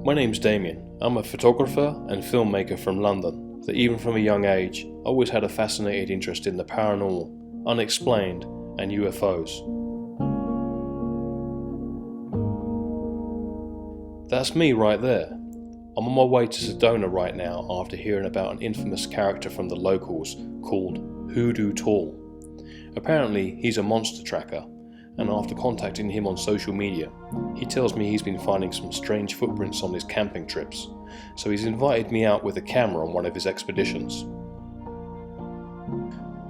My name's Damien. I'm a photographer and filmmaker from London that even from a young age always had a fascinated interest in the paranormal, unexplained and UFOs. That's me right there. I'm on my way to Sedona right now after hearing about an infamous character from the locals called Hoodoo Tall. Apparently he's a monster tracker, and after contacting him on social media, he tells me he's been finding some strange footprints on his camping trips, so he's invited me out with a camera on one of his expeditions.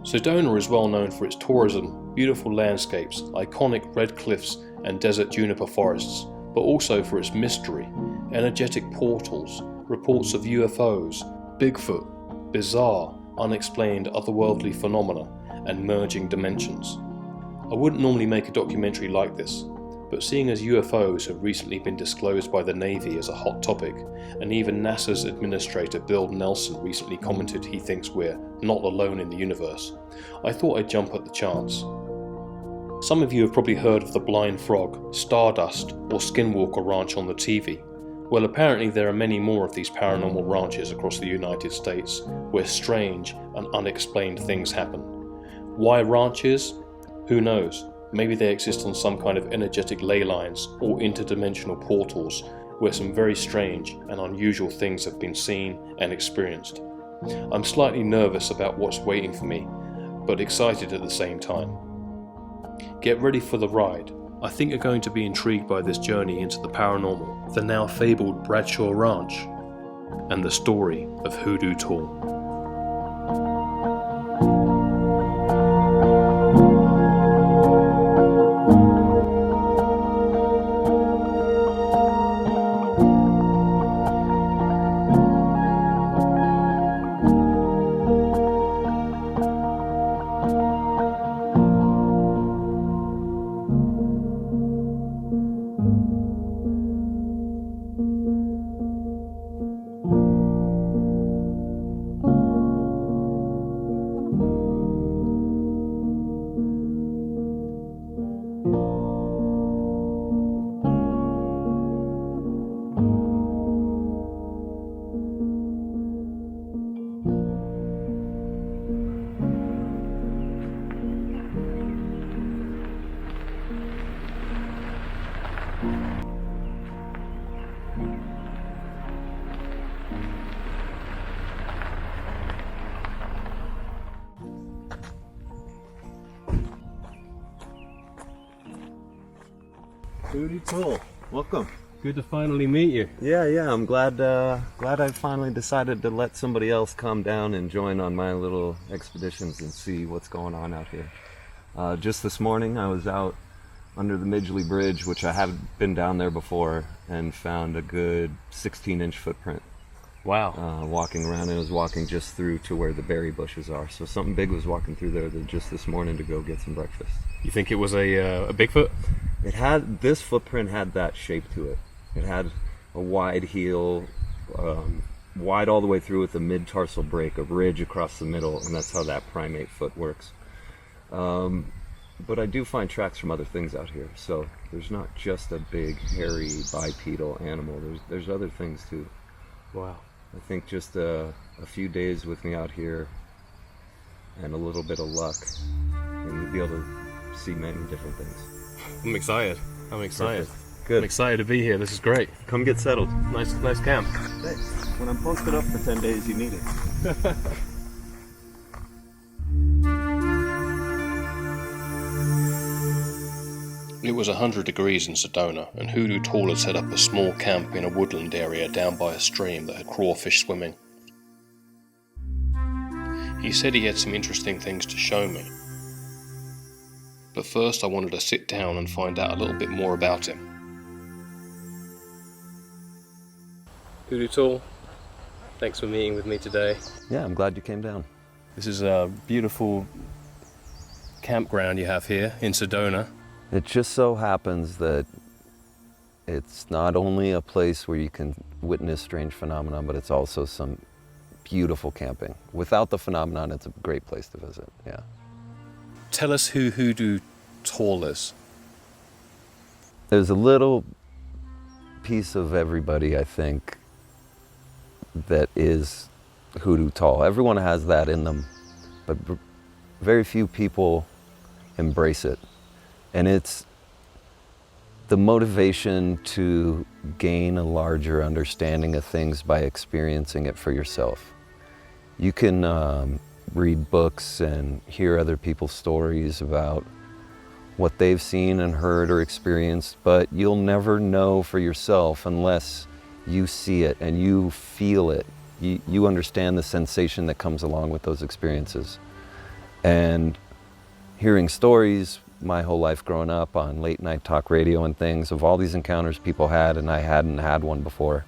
Sedona is well known for its tourism, beautiful landscapes, iconic red cliffs and desert juniper forests, but also for its mystery, energetic portals, reports of UFOs, Bigfoot, bizarre, unexplained otherworldly phenomena, and merging dimensions. I wouldn't normally make a documentary like this, but seeing as UFOs have recently been disclosed by the Navy as a hot topic, and even NASA's administrator Bill Nelson recently commented he thinks we're not alone in the universe, I thought I'd jump at the chance. Some of you have probably heard of the Blind Frog, Stardust, or Skinwalker Ranch on the TV. Well, apparently there are many more of these paranormal ranches across the United States where strange and unexplained things happen. Why ranches? Who knows? Maybe they exist on some kind of energetic ley lines or interdimensional portals where some very strange and unusual things have been seen and experienced. I'm slightly nervous about what's waiting for me, but excited at the same time. Get ready for the ride. I think you're going to be intrigued by this journey into the paranormal, the now fabled Bradshaw Ranch, and the story of Hoodoo Tall. Hoodoo Tall, welcome. Good to finally meet you. Yeah, I'm glad I finally decided to let somebody else come down and join on my little expeditions and see what's going on out here. Just this morning I was out under the Midgley Bridge, which I haven't been down there before, and found a good 16-inch footprint. Wow. Walking around, and I was walking just through to where the berry bushes are. So something big was walking through there just this morning to go get some breakfast. You think it was a Bigfoot? This footprint had that shape to it. It had a wide heel, wide all the way through with a mid-tarsal break, a ridge across the middle, and that's how that primate foot works. But I do find tracks from other things out here, so there's not just a big, hairy, bipedal animal. There's other things too. Wow. I think just a few days with me out here and a little bit of luck, and you'll be able to see many different things. I'm excited. Perfect. Good. I'm excited to be here. This is great. Come get settled. Nice camp. Thanks. When I'm posted up for 10 days, you need it. It was 100 degrees in Sedona, and Hoodoo Tall had set up a small camp in a woodland area down by a stream that had crawfish swimming. He said he had some interesting things to show me. But first I wanted to sit down and find out a little bit more about him. Hoodoo Tall, thanks for meeting with me today. Yeah, I'm glad you came down. This is a beautiful campground you have here in Sedona. It just so happens that it's not only a place where you can witness strange phenomena, but it's also some beautiful camping. Without the phenomenon, it's a great place to visit, yeah. Tell us who Hoodoo Tall is. There's a little piece of everybody, I think, that is Hoodoo Tall. Everyone has that in them, but very few people embrace it. And it's the motivation to gain a larger understanding of things by experiencing it for yourself. You can read books and hear other people's stories about what they've seen and heard or experienced, but you'll never know for yourself unless you see it and you feel it. You understand the sensation that comes along with those experiences. And hearing stories my whole life growing up on late night talk radio and things of all these encounters people had, and I hadn't had one before.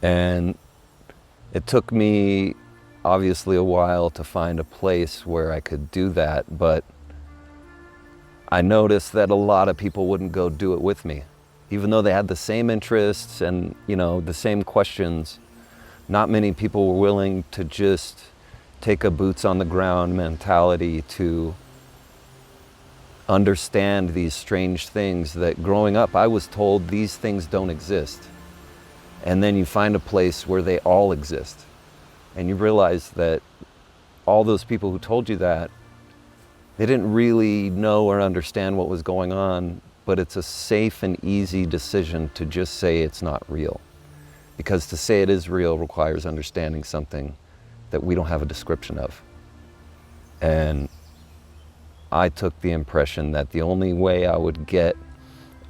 And it took me obviously a while to find a place where I could do that, but I noticed that a lot of people wouldn't go do it with me. Even though they had the same interests and, the same questions, not many people were willing to just take a boots on the ground mentality to understand these strange things that growing up I was told these things don't exist. And then you find a place where they all exist. And you realize that all those people who told you that, they didn't really know or understand what was going on, but it's a safe and easy decision to just say it's not real. Because to say it is real requires understanding something that we don't have a description of. And I took the impression that the only way I would get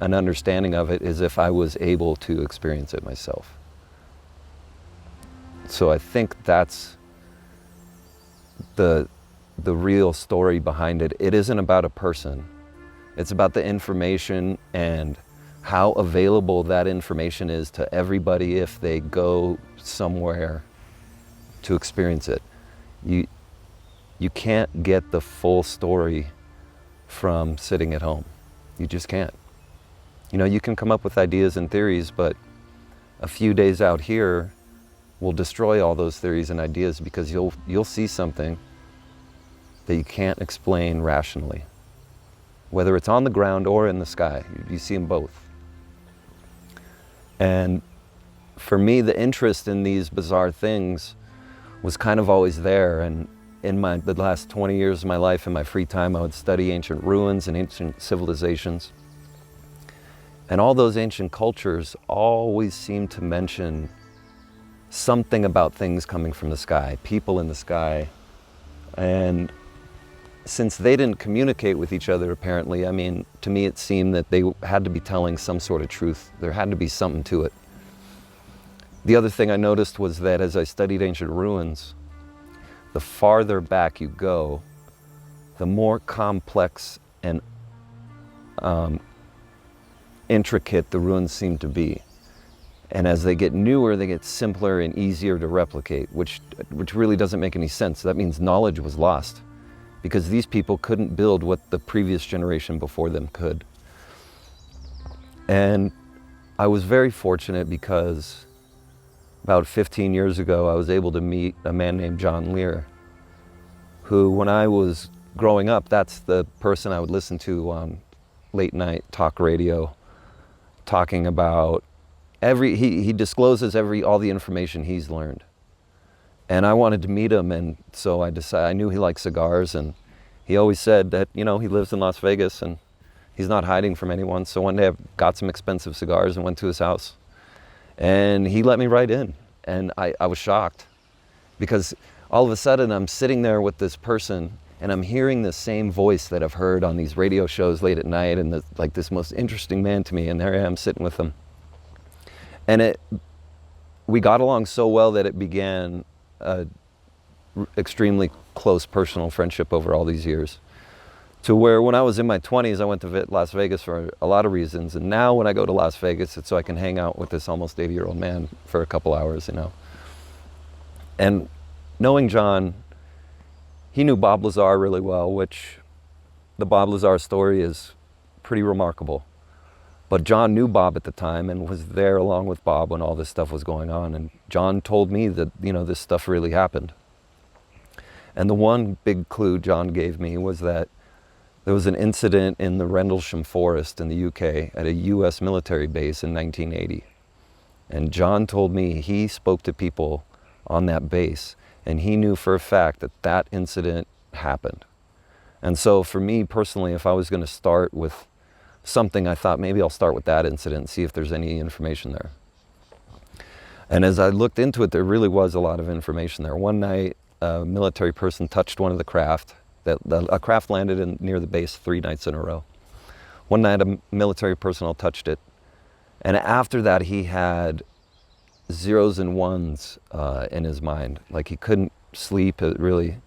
an understanding of it is if I was able to experience it myself. So I think that's the real story behind it. It isn't about a person. It's about the information and how available that information is to everybody if they go somewhere to experience it. You can't get the full story from sitting at home. You just can't. You can come up with ideas and theories, but a few days out here will destroy all those theories and ideas because you'll see something that you can't explain rationally. Whether it's on the ground or in the sky, you see them both. And for me, the interest in these bizarre things was kind of always there. And in the last 20 years of my life, in my free time, I would study ancient ruins and ancient civilizations. And all those ancient cultures always seem to mention something about things coming from the sky, people in the sky. And since they didn't communicate with each other, apparently, to me it seemed that they had to be telling some sort of truth. There had to be something to it. The other thing I noticed was that as I studied ancient ruins, the farther back you go, the more complex and intricate the ruins seem to be. And as they get newer, they get simpler and easier to replicate, which really doesn't make any sense. That means knowledge was lost, because these people couldn't build what the previous generation before them could. And I was very fortunate because about 15 years ago, I was able to meet a man named John Lear, who, when I was growing up, that's the person I would listen to on late night talk radio, talking about he discloses all the information he's learned. And I wanted to meet him, and so I knew he liked cigars, and he always said that, he lives in Las Vegas and he's not hiding from anyone. So one day I got some expensive cigars and went to his house, and he let me right in. And I was shocked, because all of a sudden I'm sitting there with this person and I'm hearing the same voice that I've heard on these radio shows late at night, and this most interesting man to me, and there I am sitting with him. And we got along so well that it began a extremely close personal friendship over all these years, to where when I was in my 20s, I went to Las Vegas for a lot of reasons. And now when I go to Las Vegas, it's so I can hang out with this almost 80-year-old man for a couple hours, And knowing John, he knew Bob Lazar really well, which the Bob Lazar story is pretty remarkable. But John knew Bob at the time and was there along with Bob when all this stuff was going on. And John told me that, this stuff really happened. And the one big clue John gave me was that There was an incident in the Rendlesham Forest in the UK at a US military base in 1980. And John told me he spoke to people on that base, and he knew for a fact that that incident happened. And so for me personally, if I was going to start with something, I thought maybe I'll start with that incident and see if there's any information there. And as I looked into it, there really was a lot of information there. One night, a military person touched one of the craft. A craft landed near the base 3 nights in a row. One night, a military personnel touched it. And after that, he had zeros and ones in his mind. Like he couldn't sleep. It really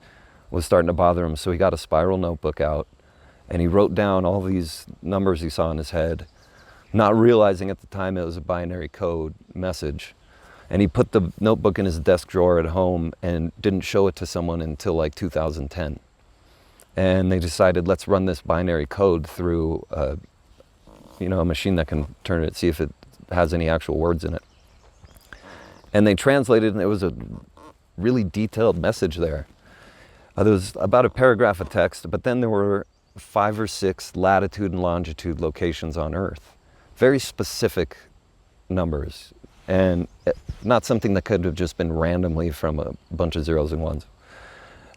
was starting to bother him. So he got a spiral notebook out and he wrote down all these numbers he saw in his head, not realizing at the time it was a binary code message. And he put the notebook in his desk drawer at home and didn't show it to someone until like 2010. And they decided, let's run this binary code through a machine that can turn it, see if it has any actual words in it. And they translated, and it was a really detailed message there. There was about a paragraph of text, but then there were 5 or 6 latitude and longitude locations on Earth. Very specific numbers, and not something that could have just been randomly from a bunch of zeros and ones.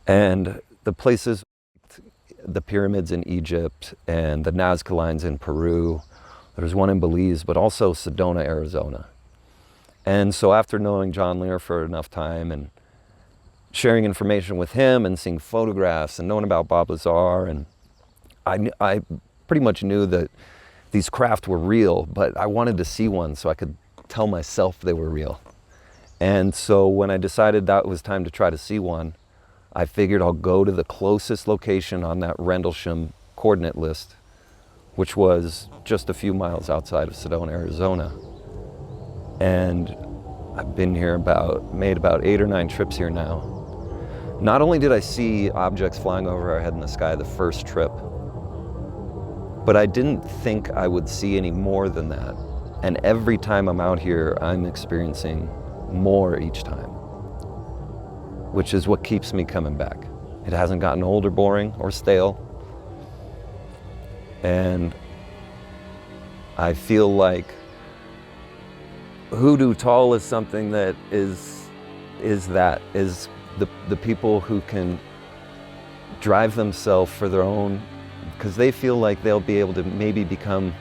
And the places, the pyramids in Egypt and the Nazca lines in Peru. There was one in Belize, but also Sedona, Arizona. And so after knowing John Lear for enough time and sharing information with him and seeing photographs and knowing about Bob Lazar, and I pretty much knew that these craft were real, but I wanted to see one so I could tell myself they were real. And so when I decided that it was time to try to see one, I figured I'll go to the closest location on that Rendlesham coordinate list, which was just a few miles outside of Sedona, Arizona. And I've been here made about 8 or 9 trips here now. Not only did I see objects flying over our head in the sky the first trip, but I didn't think I would see any more than that. And every time I'm out here, I'm experiencing more each time, which is what keeps me coming back. It hasn't gotten old or boring or stale. And I feel like Hoodoo Tall is something that is the people who can drive themselves for their own, because they feel like they'll be able to maybe become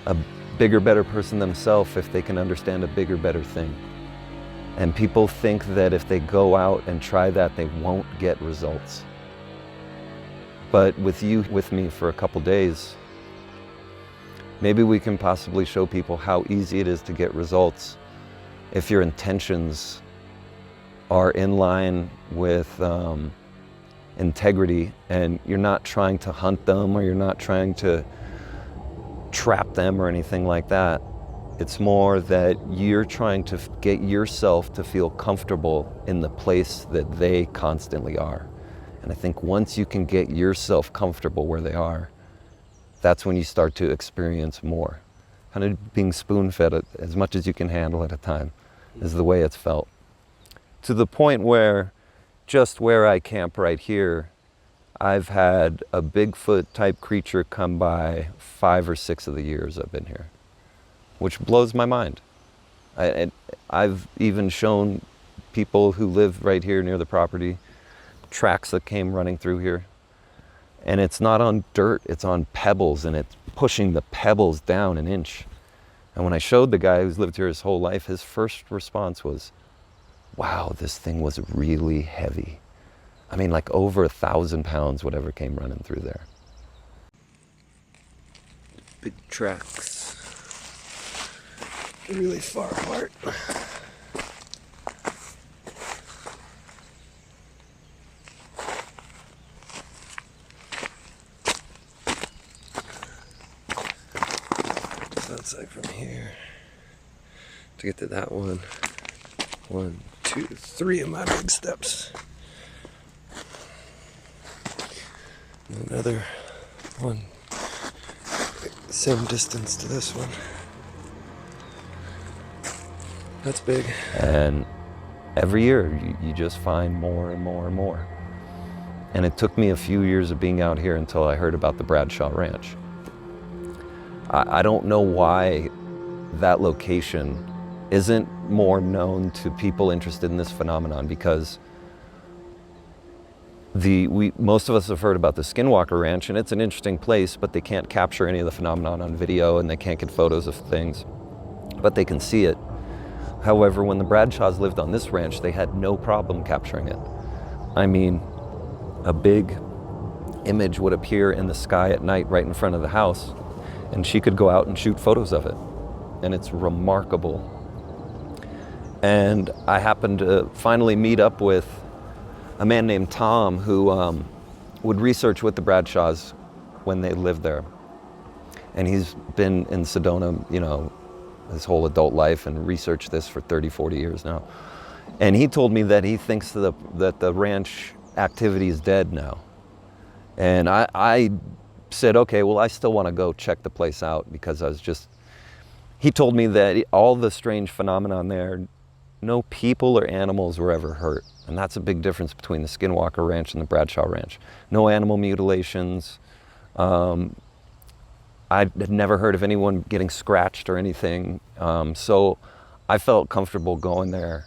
a bigger, better person themselves if they can understand a bigger, better thing. And people think that if they go out and try that, they won't get results. But with you with me for a couple days, maybe we can possibly show people how easy it is to get results if your intentions are in line with integrity, and you're not trying to hunt them or you're not trying to trap them or anything like that. It's more that you're trying to get yourself to feel comfortable in the place that they constantly are. And I think once you can get yourself comfortable where they are, that's when you start to experience more. Kind of being spoon-fed as much as you can handle at a time is the way it's felt. To the point where, just where I camp right here, I've had a Bigfoot type creature come by 5 or 6 of the years I've been here, which blows my mind. I've even shown people who live right here near the property tracks that came running through here. And it's not on dirt, it's on pebbles, and it's pushing the pebbles down an inch. And when I showed the guy who's lived here his whole life, his first response was, wow, this thing was really heavy. I mean, like over 1,000 pounds, whatever came running through there. Big tracks. Really far apart. So it's like from here to get to that one. 1, 2, 3 of my big steps. Another one, same distance to this one. That's big. And every year you just find more and more and more. And it took me a few years of being out here until I heard about the Bradshaw Ranch. I don't know why that location isn't more known to people interested in this phenomenon, because most of us have heard about the Skinwalker Ranch, and it's an interesting place, but they can't capture any of the phenomenon on video, and they can't get photos of things, but they can see it. However, when the Bradshaws lived on this ranch, they had no problem capturing it. I mean, a big image would appear in the sky at night right in front of the house, and she could go out and shoot photos of it. And it's remarkable. And I happened to finally meet up with a man named Tom who would research with the Bradshaws when they lived there. And he's been in Sedona, you know, his whole adult life and researched this for 30, 40 years now. And he told me that he thinks that the ranch activity is dead now. And I said, okay, well, I still want to go check the place out, because he told me that all the strange phenomenon there, no people or animals were ever hurt. And that's a big difference between the Skinwalker Ranch and the Bradshaw Ranch. No animal mutilations. I had never heard of anyone getting scratched or anything. So I felt comfortable going there.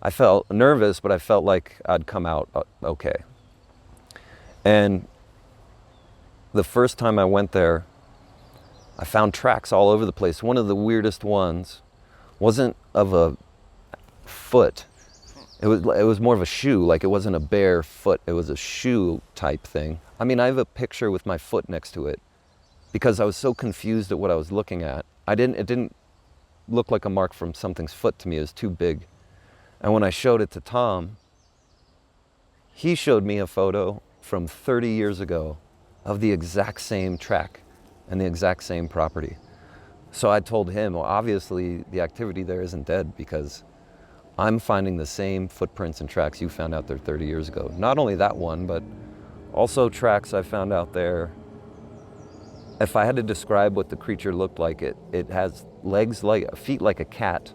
I felt nervous, but I felt like I'd come out okay. And the first time I went there, I found tracks all over the place. One of the weirdest ones wasn't of a foot. It was more of a shoe, like it wasn't a bare foot. It was a shoe type thing. I mean, I have a picture with my foot next to it because I was so confused at what I was looking at. It didn't look like a mark from something's foot to me. It was too big. And when I showed it to Tom, he showed me a photo from 30 years ago of the exact same track and the exact same property. So I told him, well, obviously the activity there isn't dead, because I'm finding the same footprints and tracks you found out there 30 years ago. Not only that one, but also tracks I found out there. If I had to describe what the creature looked like, it has feet like a cat,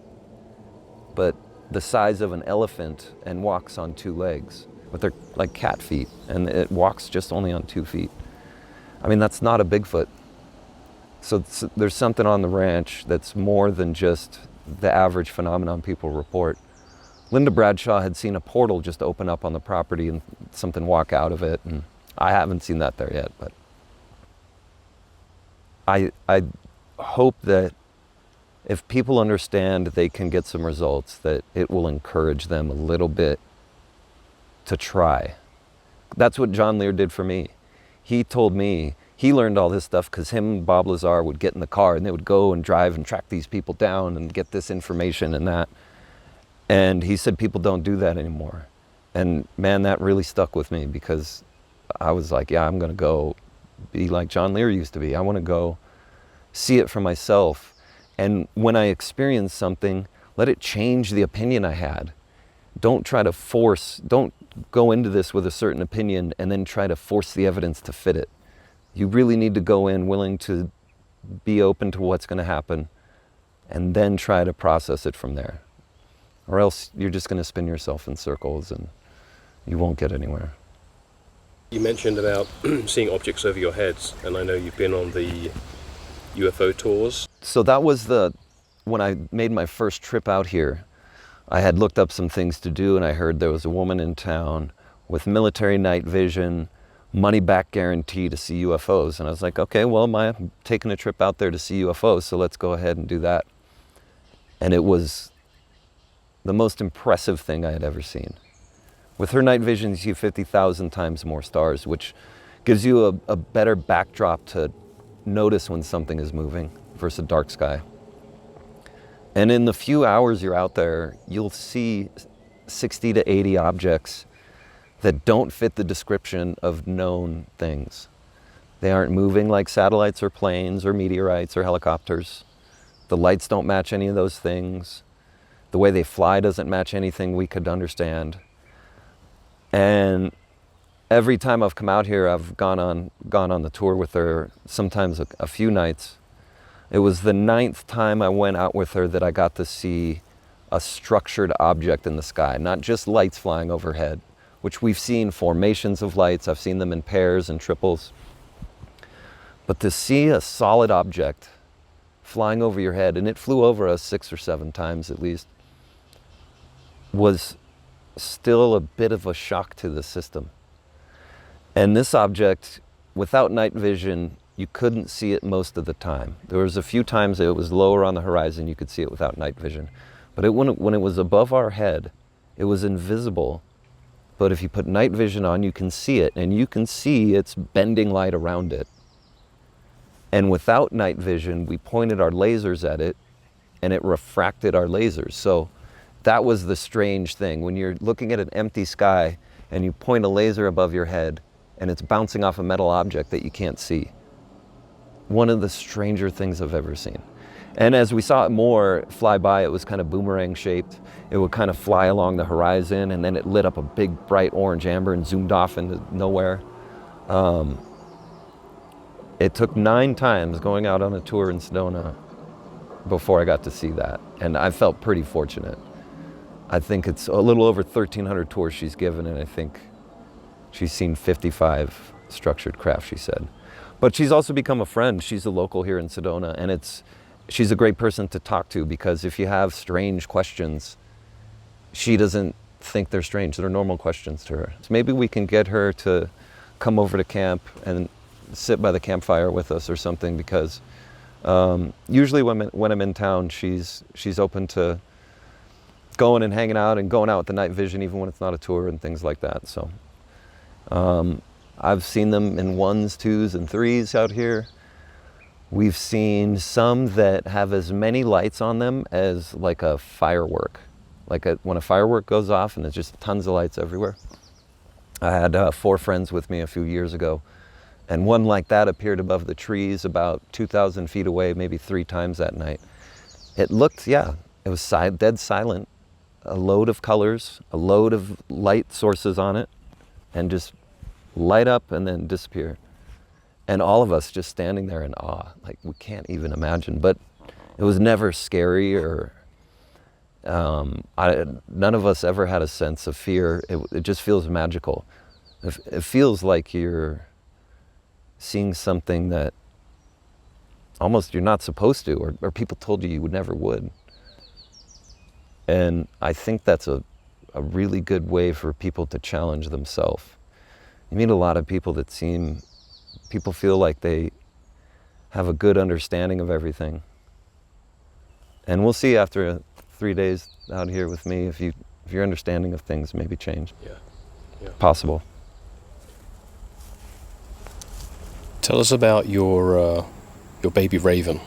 but the size of an elephant, and walks on 2 legs. But they're like cat feet, and it walks just only on 2 feet. I mean, that's not a Bigfoot. So there's something on the ranch that's more than just the average phenomenon people report. Linda Bradshaw had seen a portal just open up on the property and something walk out of it, and I haven't seen that there yet, but I hope that if people understand they can get some results, that it will encourage them a little bit to try. That's what John Lear did for me. He told me he learned all this stuff because him and Bob Lazar would get in the car and they would go and drive and track these people down and get this information and that. And he said people don't do that anymore. And man, that really stuck with me, because I was like, yeah, I'm going to go be like John Lear used to be. I want to go see it for myself. And when I experience something, let it change the opinion I had. Don't go into this with a certain opinion and then try to force the evidence to fit it. You really need to go in willing to be open to what's going to happen, and then try to process it from there. Or else you're just going to spin yourself in circles and you won't get anywhere. You mentioned about seeing objects over your heads, and I know you've been on the UFO tours. So that was when I made my first trip out here, I had looked up some things to do, and I heard there was a woman in town with military night vision, money back guarantee to see UFOs. And I was like, okay, well, I'm taking a trip out there to see UFOs, so let's go ahead and do that. And it was the most impressive thing I had ever seen. With her night vision, you see 50,000 times more stars, which gives you a better backdrop to notice when something is moving versus a dark sky. And in the few hours you're out there, you'll see 60 to 80 objects that don't fit the description of known things. They aren't moving like satellites or planes or meteorites or helicopters. The lights don't match any of those things. The way they fly doesn't match anything we could understand. And every time I've come out here, I've gone on the tour with her, sometimes a few nights. It was the 9th time I went out with her that I got to see a structured object in the sky, not just lights flying overhead, which we've seen formations of lights. I've seen them in pairs and triples. But to see a solid object flying over your head, and it flew over us 6 or 7 times at least, was still a bit of a shock to the system. And this object, without night vision, you couldn't see it most of the time. There was a few times it was lower on the horizon, you could see it without night vision. But when it was above our head, it was invisible. But if you put night vision on, you can see it, and you can see its bending light around it. And without night vision, we pointed our lasers at it, and it refracted our lasers. So that was the strange thing. When you're looking at an empty sky, and you point a laser above your head, and it's bouncing off a metal object that you can't see. One of the stranger things I've ever seen. And as we saw it more fly by, it was kind of boomerang shaped. It would kind of fly along the horizon, and then it lit up a big bright orange amber and zoomed off into nowhere. It took 9 times going out on a tour in Sedona before I got to see that. And I felt pretty fortunate. I think it's a little over 1,300 tours she's given, and I think she's seen 55 structured craft, she said. But she's also become a friend. She's a local here in Sedona, and she's a great person to talk to, because if you have strange questions, she doesn't think they're strange. They're normal questions to her. So maybe we can get her to come over to camp and sit by the campfire with us or something, because usually when I'm in town, she's open to going and hanging out and going out with the night vision, even when it's not a tour and things like that. So I've seen them in 1s, 2s, and 3s out here. We've seen some that have as many lights on them as like a firework. When a firework goes off and there's just tons of lights everywhere. I had 4 friends with me a few years ago, and one like that appeared above the trees about 2,000 feet away, maybe 3 times that night. It looked, it was dead silent. A load of colors, a load of light sources on it, and just light up and then disappear. And all of us just standing there in awe, like we can't even imagine. But it was never scary, or none of us ever had a sense of fear. It just feels magical. It feels like you're seeing something that almost you're not supposed to, or people told you you never would. And I think that's a really good way for people to challenge themselves. You meet a lot of people that people feel like they have a good understanding of everything. And we'll see after 3 days out here with me if your understanding of things maybe changed. Yeah. Possible. Tell us about your baby raven.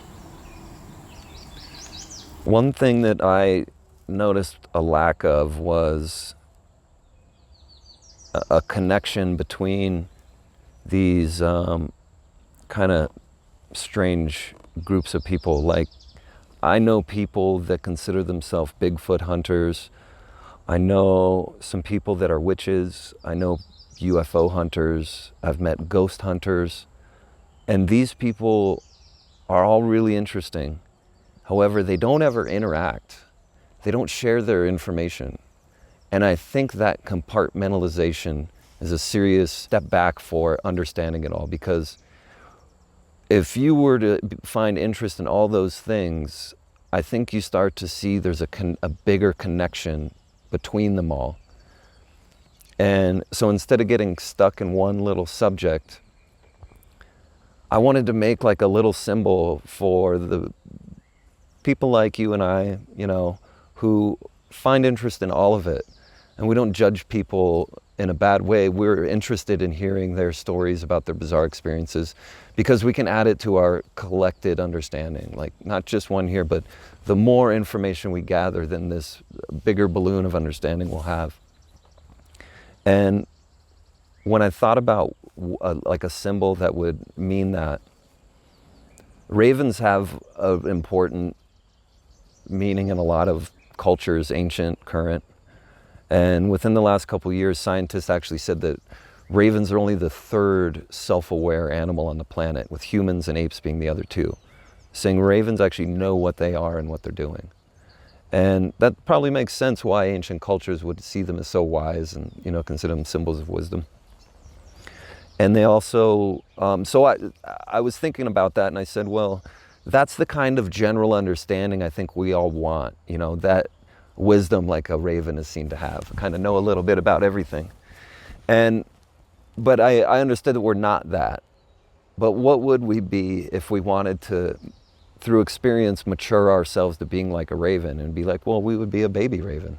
One thing that I noticed a lack of was a connection between these kind of strange groups of people. Like, I know people that consider themselves Bigfoot hunters. I know some people that are witches. I know UFO hunters. I've met ghost hunters. And these people are all really interesting. However, they don't ever interact. They don't share their information. And I think that compartmentalization is a serious step back for understanding it all, because if you were to find interest in all those things, I think you start to see there's a bigger connection between them all. And so instead of getting stuck in one little subject, I wanted to make like a little symbol for the people like you and I, who find interest in all of it. And we don't judge people in a bad way. We're interested in hearing their stories about their bizarre experiences, because we can add it to our collected understanding. Like, not just one here, but the more information we gather, then this bigger balloon of understanding we'll have. And when I thought about like a symbol that would mean that, ravens have an important meaning in a lot of cultures, ancient, current. And within the last couple of years, scientists actually said that ravens are only the 3rd self-aware animal on the planet, with humans and apes being the other 2. Saying ravens actually know what they are and what they're doing. And that probably makes sense why ancient cultures would see them as so wise and, consider them symbols of wisdom. And they also, I was thinking about that, and I said, well, that's the kind of general understanding I think we all want, that wisdom like a raven is seen to have, kind of know a little bit about everything. But I understood that we're not that. But what would we be if we wanted to, through experience, mature ourselves to being like a raven and be like, well, we would be a baby raven.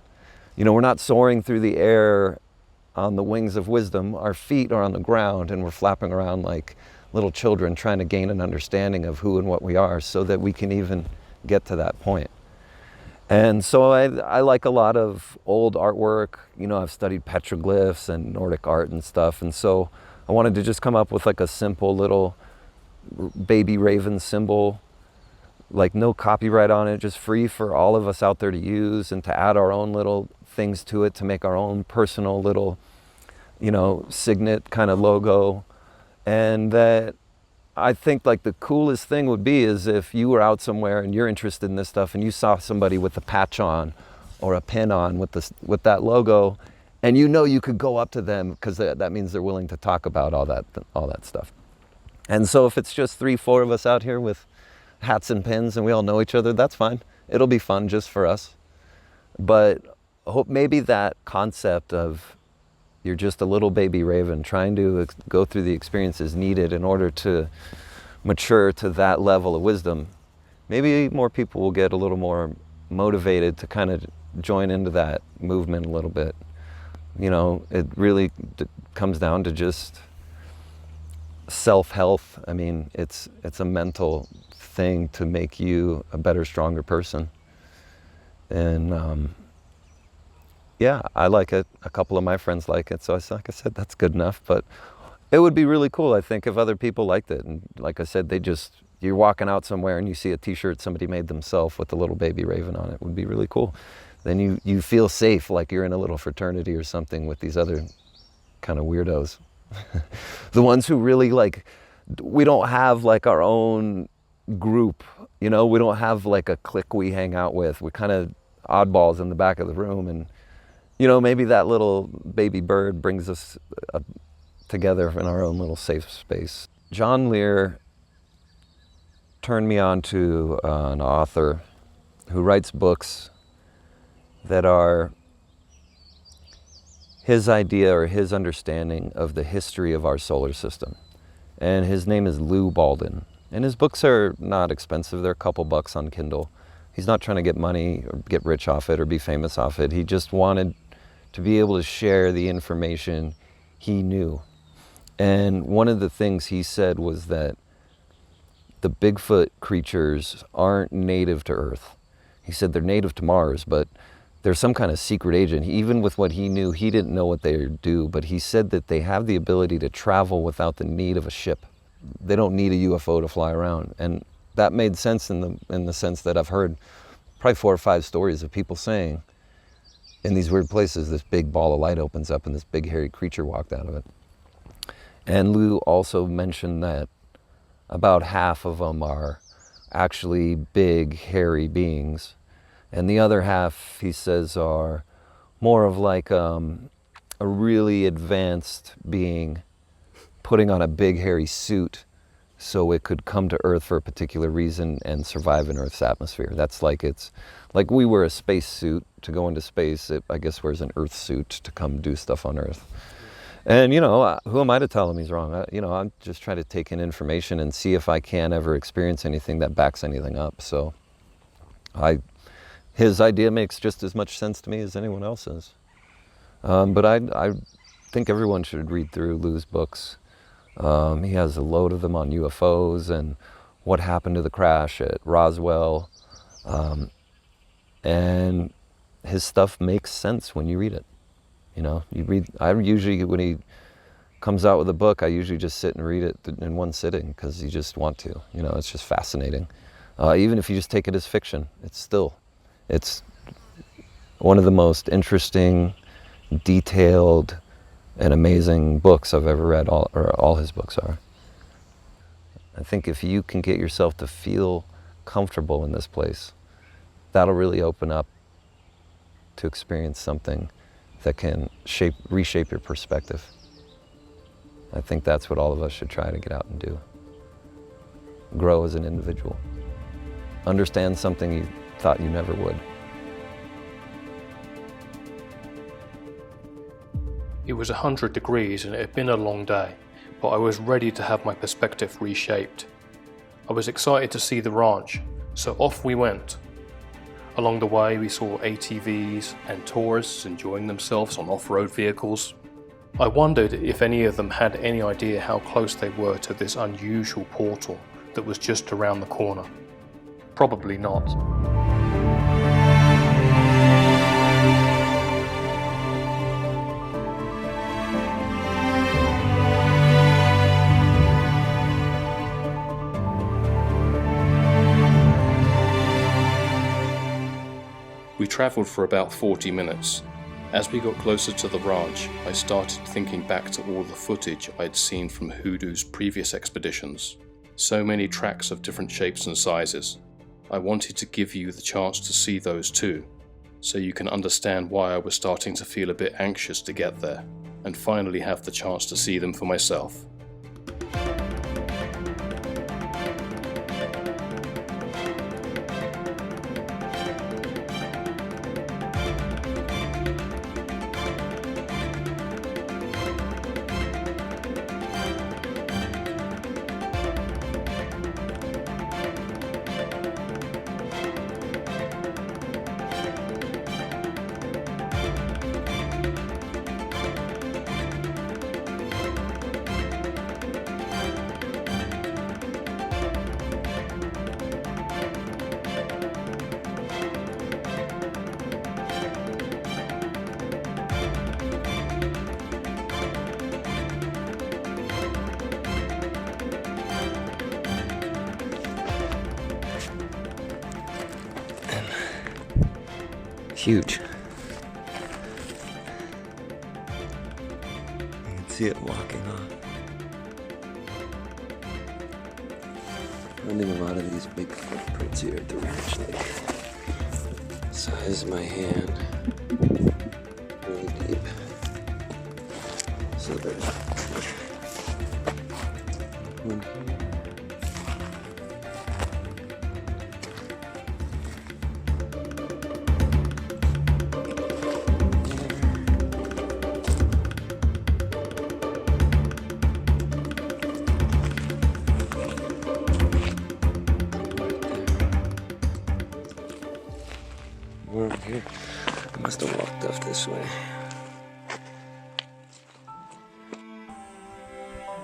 We're not soaring through the air on the wings of wisdom. Our feet are on the ground and we're flapping around like little children trying to gain an understanding of who and what we are so that we can even get to that point. And so I like a lot of old artwork. I've studied petroglyphs and Nordic art and stuff. And so I wanted to just come up with like a simple little baby raven symbol, like no copyright on it, just free for all of us out there to use and to add our own little things to it, to make our own personal little, signet kind of logo. And that I think like the coolest thing would be is if you were out somewhere and you're interested in this stuff and you saw somebody with a patch on or a pin on with that logo, and you could go up to them because that means they're willing to talk about all that stuff. And so if it's just 3-4 of us out here with hats and pins and we all know each other, that's fine. It'll be fun just for us. But I hope maybe that concept of you're just a little baby raven trying to go through the experiences needed in order to mature to that level of wisdom, maybe more people will get a little more motivated to kind of join into that movement a little bit. It really comes down to just self-health. I mean, it's a mental thing to make you a better, stronger person. And yeah, I like it. A couple of my friends like it. So like I said, that's good enough. But it would be really cool, I think, if other people liked it. And like I said, you're walking out somewhere and you see a t-shirt somebody made themselves with a little baby raven on it. It would be really cool. Then you feel safe, like you're in a little fraternity or something with these other kind of weirdos. The ones who really we don't have like our own group, we don't have like a clique we hang out with. We're kind of oddballs in the back of the room, and maybe that little baby bird brings us together in our own little safe space. John Lear turned me on to an author who writes books that are his idea or his understanding of the history of our solar system. And his name is Lou Baldwin. And his books are not expensive. They're a couple bucks on Kindle. He's not trying to get money or get rich off it or be famous off it. He just wanted to be able to share the information he knew. And one of the things he said was that the Bigfoot creatures aren't native to Earth. He said they're native to Mars, but they're some kind of secret agent. Even with what he knew, he didn't know what they do, but he said that they have the ability to travel without the need of a ship. They don't need a UFO to fly around. And that made sense in the sense that I've heard probably 4 or 5 stories of people saying, in these weird places, this big ball of light opens up and this big hairy creature walked out of it. And Lou also mentioned that about half of them are actually big, hairy beings. And the other half, he says, are more of like a really advanced being putting on a big, hairy suit so it could come to Earth for a particular reason and survive in Earth's atmosphere. That's like, it's like we wear a space suit to go into space. It, I guess, wears an Earth suit to come do stuff on Earth. And, who am I to tell him he's wrong? I'm just trying to take in information and see if I can ever experience anything that backs anything up. So his idea makes just as much sense to me as anyone else's. But I think everyone should read through Lou's books. He has a load of them on UFOs and what happened to the crash at Roswell. And his stuff makes sense when you read it. I usually, when he comes out with a book, I usually just sit and read it in one sitting because you just want to. It's just fascinating. Even if you just take it as fiction, it's one of the most interesting, detailed, and amazing books I've ever read. All his books are. I think if you can get yourself to feel comfortable in this place, that'll really open up to experience something that can reshape your perspective. I think that's what all of us should try to get out and do. Grow as an individual. Understand something you thought you never would. It was 100 degrees and it had been a long day, but I was ready to have my perspective reshaped. I was excited to see the ranch, so off we went. Along the way we saw ATVs and tourists enjoying themselves on off-road vehicles. I wondered if any of them had any idea how close they were to this unusual portal that was just around the corner. Probably not. We travelled for about 40 minutes. As we got closer to the ranch, I started thinking back to all the footage I'd seen from Hoodoo's previous expeditions. So many tracks of different shapes and sizes. I wanted to give you the chance to see those too, so you can understand why I was starting to feel a bit anxious to get there, and finally have the chance to see them for myself. Huge. You can see it walking off. Finding a lot of these big footprints here at the ranch, like size of my hand, really deep. So there's one here. Here. I must have walked off this way.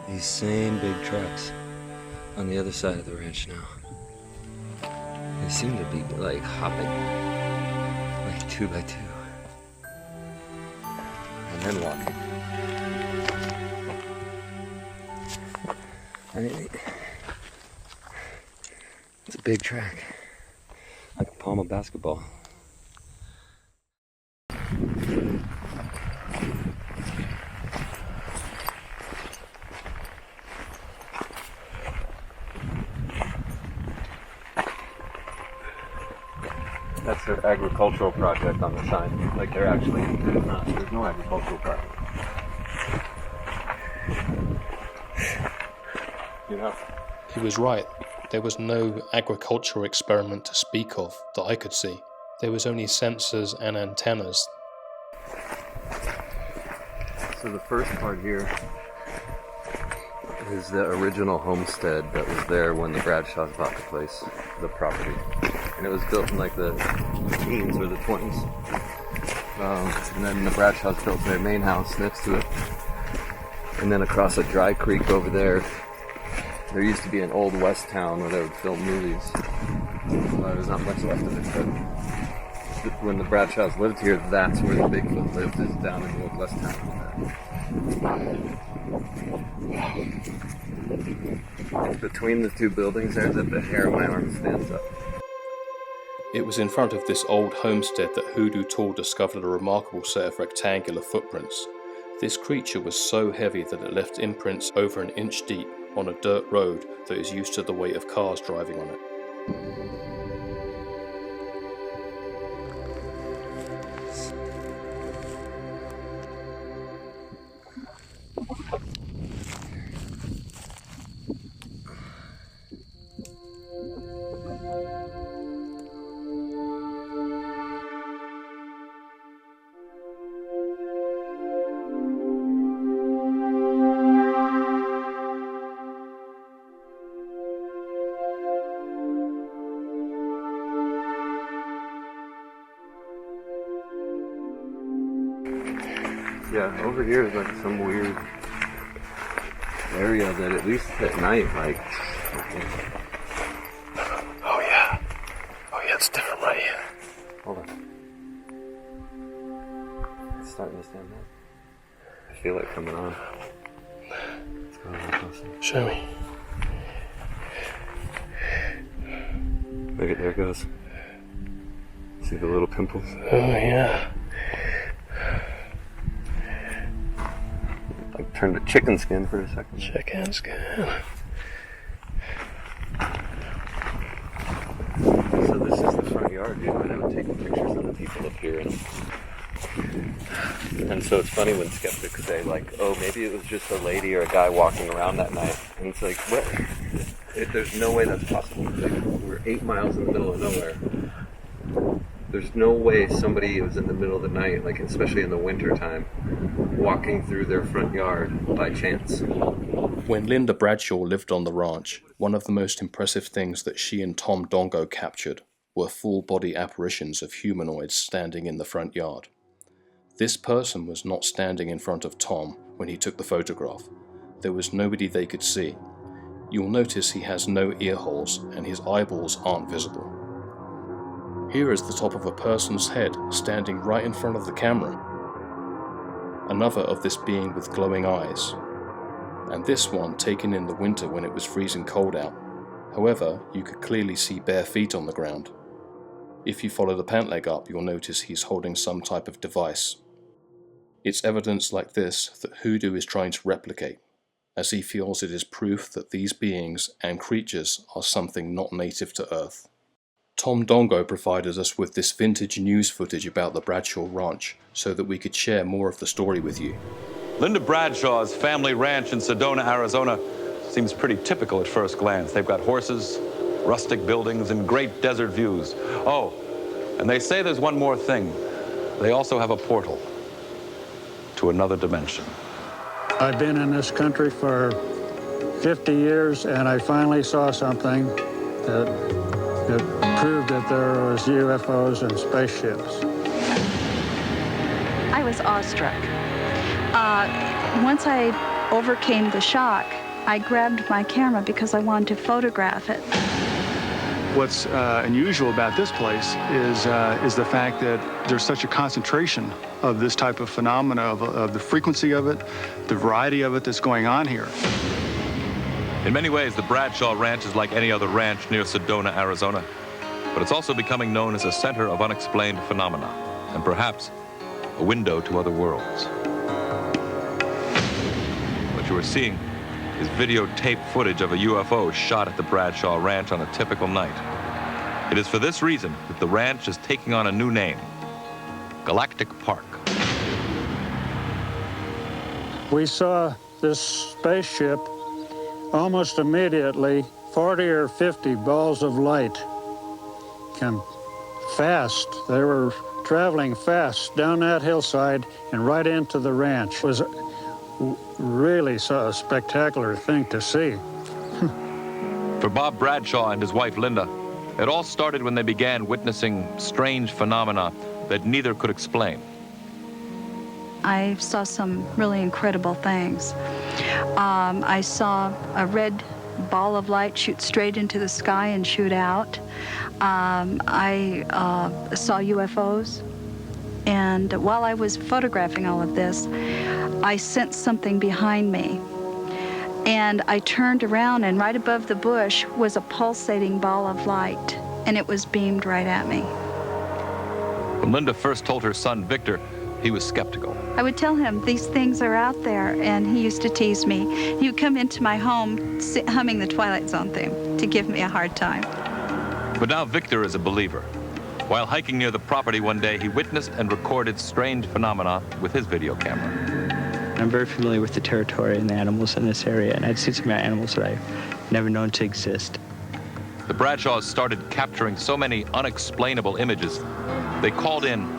These same big tracks on the other side of the ranch now. They seem to be like hopping, like 2 by 2, and then walking. I mean, it's a big track, like a palm of basketball. That's their agricultural project on the sign. Like they're actually, there's no agricultural project. You know? He was right. There was no agricultural experiment to speak of that I could see. There was only sensors and antennas. So the first part here is the original homestead that was there when the Bradshaws bought the place, the property. And it was built in like the teens or the 20s. And then the Bradshaws built their main house next to it. And then across a dry creek over there used to be an old west town where they would film movies. There's not much left of it, but when the Bradshaws lived here, that's where the Bigfoot lived, is down in the old west town. Between the two buildings there, the hair on my arm stands up. It was in front of this old homestead that Hoodoo Tall discovered a remarkable set of rectangular footprints. This creature was so heavy that it left imprints over an inch deep on a dirt road that is used to the weight of cars driving on it. So Yeah, over here is like some weird area that at least at night, like... Oh yeah, it's different right here. Hold on. It's starting to stand up. I feel it coming on. Let's go a little closer. Show me. Look at, there it goes. See the little pimples? Oh yeah. I turned to chicken skin for a second. Chicken skin. So this is the front yard, dude. And I'm taking pictures of the people up here. And so it's funny when skeptics say, like, oh, maybe it was just a lady or a guy walking around that night. And it's like, what? There's no way that's possible. Like, we're 8 miles in the middle of nowhere. There's no way somebody was in the middle of the night, like especially in the winter time, walking through their front yard by chance. When Linda Bradshaw lived on the ranch, one of the most impressive things that she and Tom Dongo captured were full-body apparitions of humanoids standing in the front yard. This person was not standing in front of Tom when he took the photograph. There was nobody they could see. You'll notice he has no ear holes and his eyeballs aren't visible. Here is the top of a person's head standing right in front of the camera. Another of this being with glowing eyes. And this one taken in the winter when it was freezing cold out. However, you could clearly see bare feet on the ground. If you follow the pant leg up, you'll notice he's holding some type of device. It's evidence like this that Hoodoo is trying to replicate, as he feels it is proof that these beings and creatures are something not native to Earth. Tom Dongo provided us with this vintage news footage about the Bradshaw Ranch so that we could share more of the story with you. Linda Bradshaw's family ranch in Sedona, Arizona seems pretty typical at first glance. They've got horses, rustic buildings, and great desert views. Oh, and they say there's one more thing. They also have a portal to another dimension. I've been in this country for 50 years, and I finally saw something that proved that there was UFOs and spaceships. I was awestruck. Once I overcame the shock, I grabbed my camera because I wanted to photograph it. What's unusual about this place is the fact that there's such a concentration of this type of phenomena, of the frequency of it, the variety of it that's going on here. In many ways, the Bradshaw Ranch is like any other ranch near Sedona, Arizona. But it's also becoming known as a center of unexplained phenomena, and perhaps a window to other worlds. What you are seeing is videotape footage of a UFO shot at the Bradshaw Ranch on a typical night. It is for this reason that the ranch is taking on a new name, Galactic Park. We saw this spaceship almost immediately, 40 or 50 balls of light come fast. They were traveling fast down that hillside and right into the ranch. It was really a spectacular thing to see. For Bob Bradshaw and his wife Linda, it all started when they began witnessing strange phenomena that neither could explain. I saw some really incredible things. I saw a red ball of light shoot straight into the sky and shoot out. I saw UFOs. And while I was photographing all of this, I sensed something behind me. And I turned around, and right above the bush was a pulsating ball of light, and it was beamed right at me. When Linda first told her son Victor, he was skeptical. I would tell him, these things are out there, and he used to tease me. He would come into my home humming the Twilight Zone theme to give me a hard time. But now Victor is a believer. While hiking near the property one day, he witnessed and recorded strange phenomena with his video camera. I'm very familiar with the territory and the animals in this area, and I'd seen some animals that I've never known to exist. The Bradshaws started capturing so many unexplainable images, they called in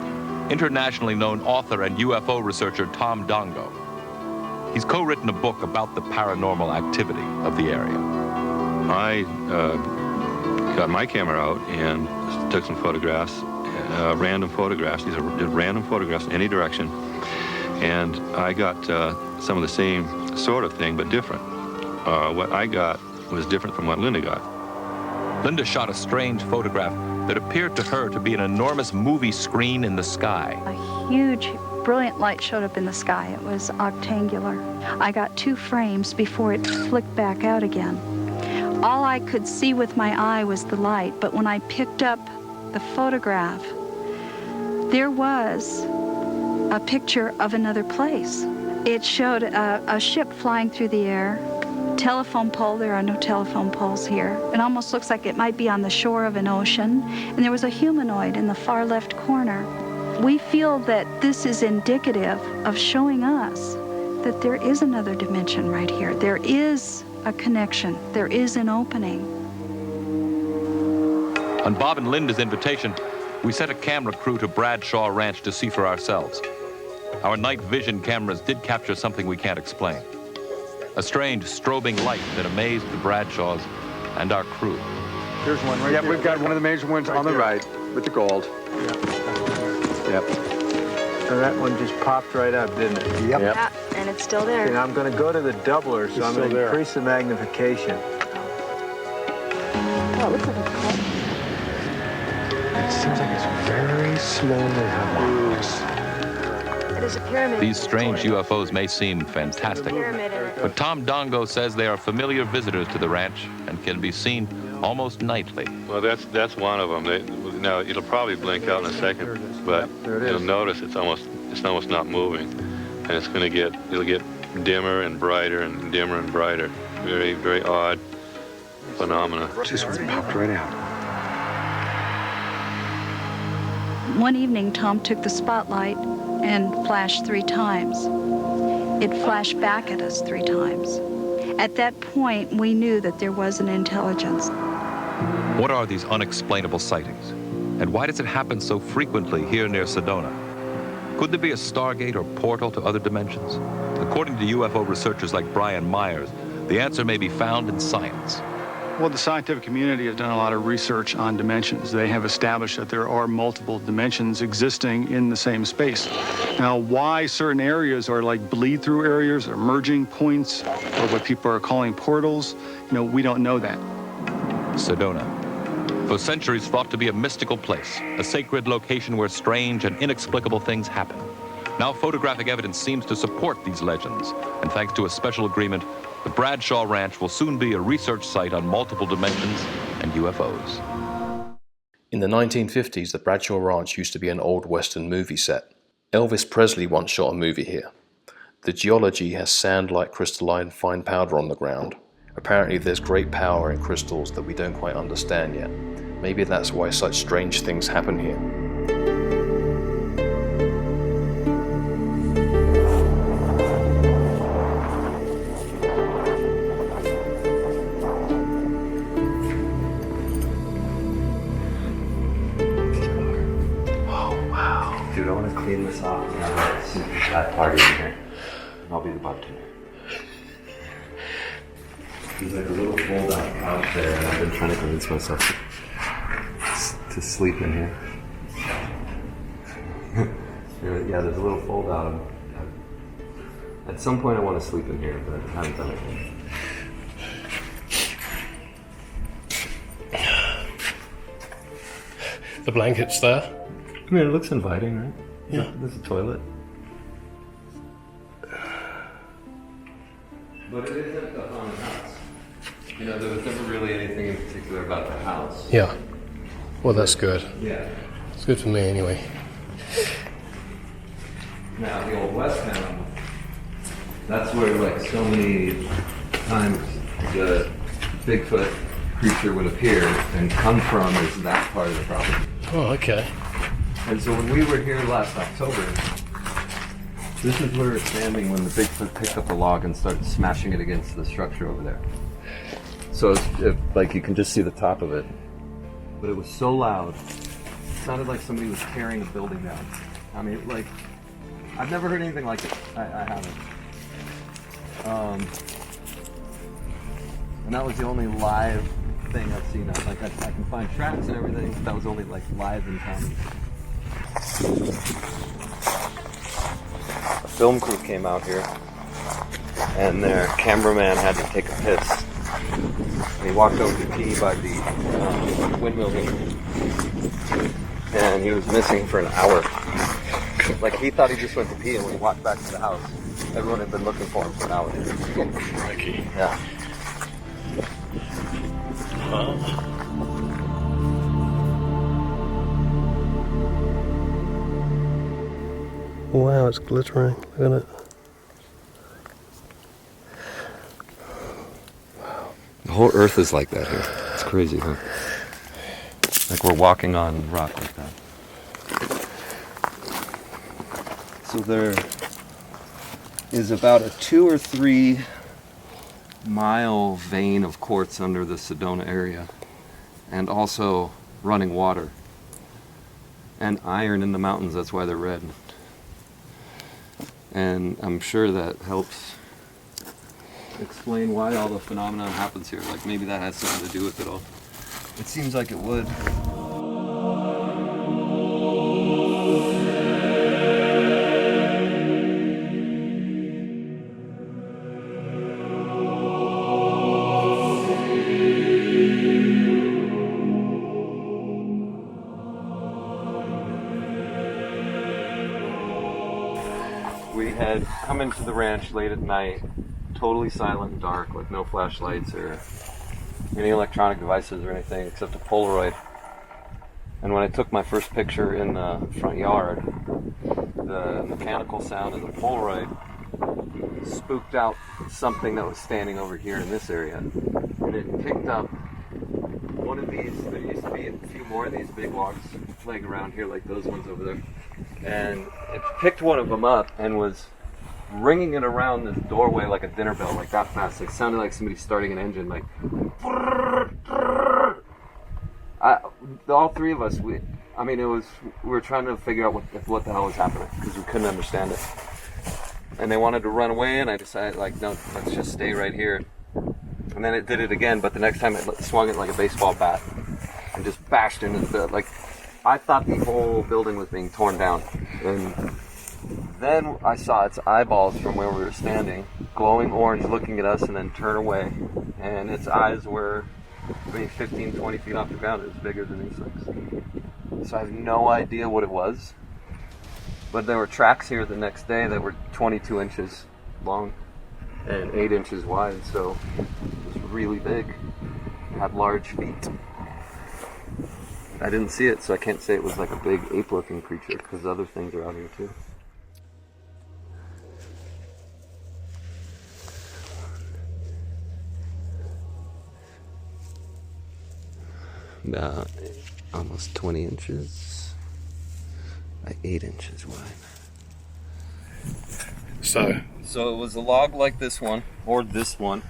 internationally known author and UFO researcher Tom Dongo. He's co-written a book about the paranormal activity of the area. I got my camera out and took some photographs, random photographs. These are just random photographs in any direction. and I got some of the same sort of thing, but different. What I got was different from what Linda got. Linda shot a strange photograph that appeared to her to be an enormous movie screen in the sky. A huge, brilliant light showed up in the sky. It was octangular. I got 2 frames before it flicked back out again. All I could see with my eye was the light, but when I picked up the photograph, there was a picture of another place. It showed a ship flying through the air, telephone pole. There are no telephone poles here. It almost looks like it might be on the shore of an ocean, and there was a humanoid in the far left corner. We feel that this is indicative of showing us that there is another dimension right here. There is a connection. There is an opening. On Bob and Linda's invitation, we sent a camera crew to Bradshaw Ranch to see for ourselves. Our night vision cameras did capture something we can't explain. A strange strobing light that amazed the Bradshaws and our crew. Here's one right there. We've got one of the major ones on the right with the gold. Yep. So that one just popped right up, didn't it? Yep. Yeah, and it's still there. And I'm going to go to the doubler, so I'm going to increase the magnification. Oh, it looks like it's cut. It seems like it's very slowly moves. It is a pyramid. These strange UFOs may seem fantastic, but Tom Dongo says they are familiar visitors to the ranch and can be seen almost nightly. Well, that's one of them. Now it'll probably blink out in a second, but you'll notice it's almost not moving, and it'll get dimmer and brighter and dimmer and brighter. Very, very odd phenomena. Just popped right out. One evening, Tom took the spotlight and flashed 3 times. It flashed back at us 3 times. At that point, we knew that there was an intelligence. What are these unexplainable sightings? And why does it happen so frequently here near Sedona? Could there be a stargate or portal to other dimensions? According to UFO researchers like Brian Myers, the answer may be found in science. Well, the scientific community has done a lot of research on dimensions. They have established that there are multiple dimensions existing in the same space. Now, why certain areas are like bleed-through areas or merging points or what people are calling portals, we don't know that. Sedona, for centuries thought to be a mystical place, a sacred location where strange and inexplicable things happen. Now photographic evidence seems to support these legends, and thanks to a special agreement, the Bradshaw Ranch will soon be a research site on multiple dimensions and UFOs. In the 1950s, the Bradshaw Ranch used to be an old Western movie set. Elvis Presley once shot a movie here. The geology has sand-like crystalline fine powder on the ground. Apparently there's great power in crystals that we don't quite understand yet. Maybe that's why such strange things happen here. Dude, I want to clean this off and have a super fat party in here. And I'll be the bartender. There's like a little fold-out couch there, and I've been trying to convince myself to sleep in here. Yeah, there's a little fold-out. At some point I want to sleep in here, but I haven't done it yet. The blanket's there. I mean, it looks inviting, right? Yeah. There's a toilet. But it isn't the haunted house. There was never really anything in particular about the house. Yeah. Well, that's good. Yeah. It's good for me anyway. Now, the old West Town, that's where, like, so many times the Bigfoot creature would appear and come from is that part of the property. Oh, okay. And so when we were here last October, this is where we were standing when the Bigfoot picked up a log and started smashing it against the structure over there. So like you can just see the top of it. But it was so loud, it sounded like somebody was tearing a building down. I mean, like, I've never heard anything like it. I haven't. And that was the only live thing I've seen. Like I can find tracks and everything, but that was only like live in town. film crew came out here, and their cameraman had to take a piss. And he walked over to pee by the windmill here, and he was missing for an hour. Like, he thought he just went to pee, and when he walked back to the house, everyone had been looking for him for an hour. Crikey. Yeah. Wow, it's glittering. Look at it. The whole earth is like that here. It's crazy, huh? Like we're walking on rock like that. So there is about a 2 or 3 mile vein of quartz under the Sedona area, and also running water and iron in the mountains. That's why they're red. And I'm sure that helps explain why all the phenomenon happens here. Like, maybe that has something to do with it all. It seems like it would. We had come into the ranch late at night, totally silent and dark, with no flashlights or any electronic devices or anything except a Polaroid. And when I took my first picture in the front yard, the mechanical sound of the Polaroid spooked out something that was standing over here in this area. And it picked up one of these. There used to be a few more of these big logs laying around here, like those ones over there. And it picked one of them up and was ringing it around this doorway like a dinner bell, like that fast. It sounded like somebody starting an engine, like. All three of us, we were trying to figure out what the hell was happening, because we couldn't understand it. And they wanted to run away, and I decided, like, no, let's just stay right here. And then it did it again, but the next time it swung it like a baseball bat and just bashed into the building. Like, I thought the whole building was being torn down. And then I saw its eyeballs from where we were standing, glowing orange, looking at us, and then turn away. And its eyes were maybe 15, 20 feet off the ground. It was bigger than these things. So I have no idea what it was. But there were tracks here the next day that were 22 inches long and 8 inches wide. So it was really big. It had large feet. I didn't see it, so I can't say it was like a big ape-looking creature, because other things are out here too. About almost 20 inches by 8 inches wide. So it was a log like this one, or this one,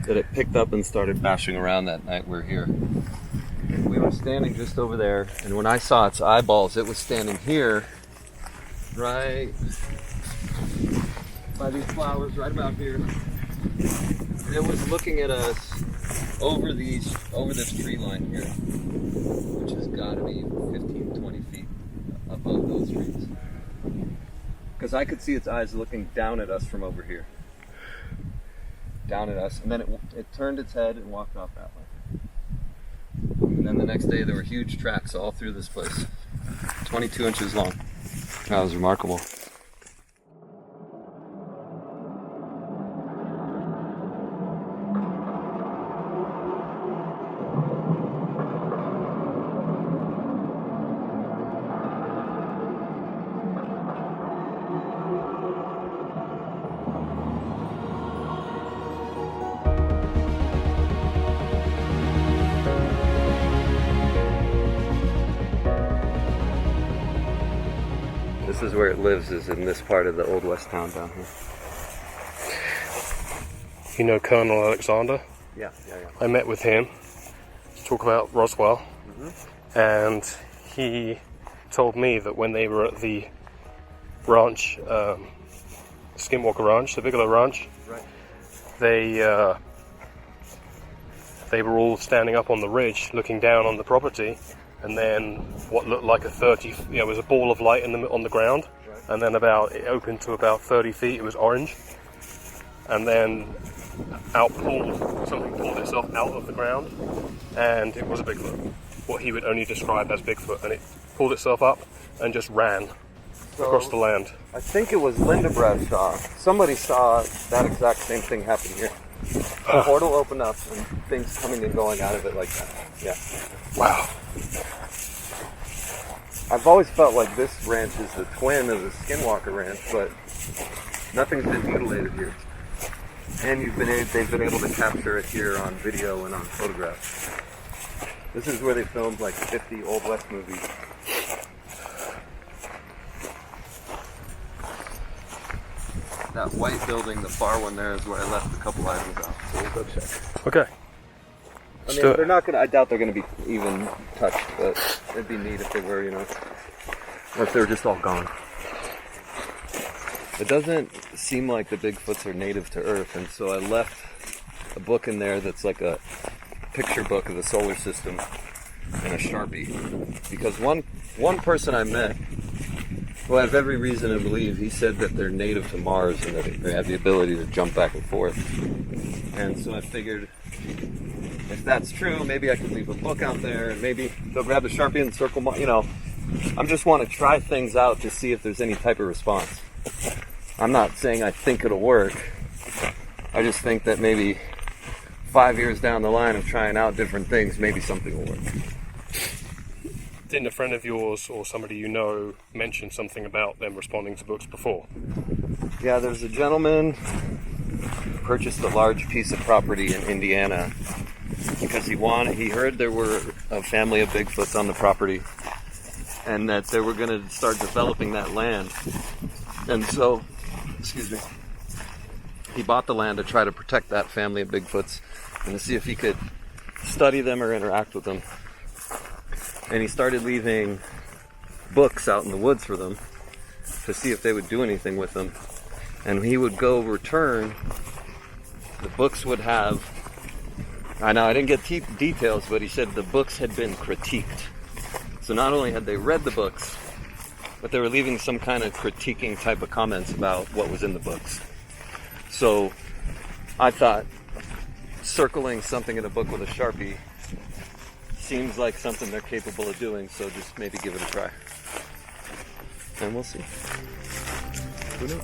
that it picked up and started bashing around that night we were here. We were standing just over there, and when I saw its eyeballs, it was standing here, right by these flowers, right about here. And it was looking at us over this tree line here, which has got to be 15, 20 feet above those trees. Because I could see its eyes looking down at us from over here. Down at us, and then it turned its head and walked off that way. And then the next day there were huge tracks all through this place, 22 inches long. That was remarkable. This is where it lives, is in this part of the old west town down here. You know Colonel Alexander? Yeah. I met with him to talk about Roswell, and he told me that when they were at the ranch, Skinwalker Ranch, the Bigelow Ranch, right. They were all standing up on the ridge looking down on the property, and then what looked like it was a ball of light on the ground, Right. and then it opened to about 30 feet. It was orange, and then something pulled itself out of the ground, and it was a Bigfoot, what he would only describe as Bigfoot, and it pulled itself up and just ran across the land. I think it was Linda Bradshaw. Somebody saw that exact same thing happen here. A portal opened up and things coming and going out of it like that. Yeah. Wow. I've always felt like this ranch is the twin of the Skinwalker Ranch, but nothing's been mutilated here. And they've been able to capture it here on video and on photographs. This is where they filmed like 50 Old West movies. That white building, the far one there, is where I left a couple items out. So we'll go check. Okay. I mean, they're not gonna. I doubt they're gonna be even touched, but it'd be neat if they were, you know, or if they were just all gone. It doesn't seem like the Bigfoots are native to Earth, and so I left a book in there that's like a picture book of the solar system and a Sharpie. Because one person I met, who I have every reason to believe, he said that they're native to Mars and that they have the ability to jump back and forth. And so I figured, if that's true, maybe I could leave a book out there, and maybe they'll grab the Sharpie and circle, you know. I just want to try things out to see if there's any type of response. I'm not saying I think it'll work. I just think that maybe 5 years down the line of trying out different things, maybe something will work. Didn't a friend of yours or somebody you know mention something about them responding to books before? Yeah, there's a gentleman who purchased a large piece of property in Indiana because he heard there were a family of Bigfoots on the property and that they were going to start developing that land. And so, he bought the land to try to protect that family of Bigfoots and to see if he could study them or interact with them. And he started leaving books out in the woods for them to see if they would do anything with them. And he would go return. The books would have, I didn't get details, but he said the books had been critiqued. So not only had they read the books, but they were leaving some kind of critiquing type of comments about what was in the books. So I thought circling something in a book with a Sharpie seems like something they're capable of doing, so just maybe give it a try. And we'll see. Who knows?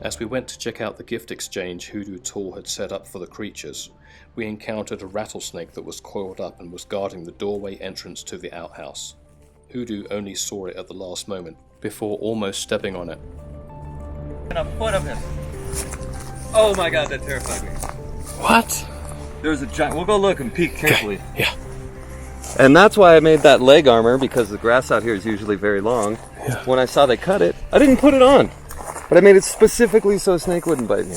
As we went to check out the gift exchange Hoodoo Tall had set up for the creatures, we encountered a rattlesnake that was coiled up and was guarding the doorway entrance to the outhouse. Hoodoo only saw it at the last moment, before almost stepping on it. And a foot of him. Oh my god, that terrified me. What? There's a giant. We'll go look and peek carefully. Okay. Yeah. And that's why I made that leg armor, because the grass out here is usually very long. Yeah. When I saw they cut it, I didn't put it on. But I made it specifically so a snake wouldn't bite me.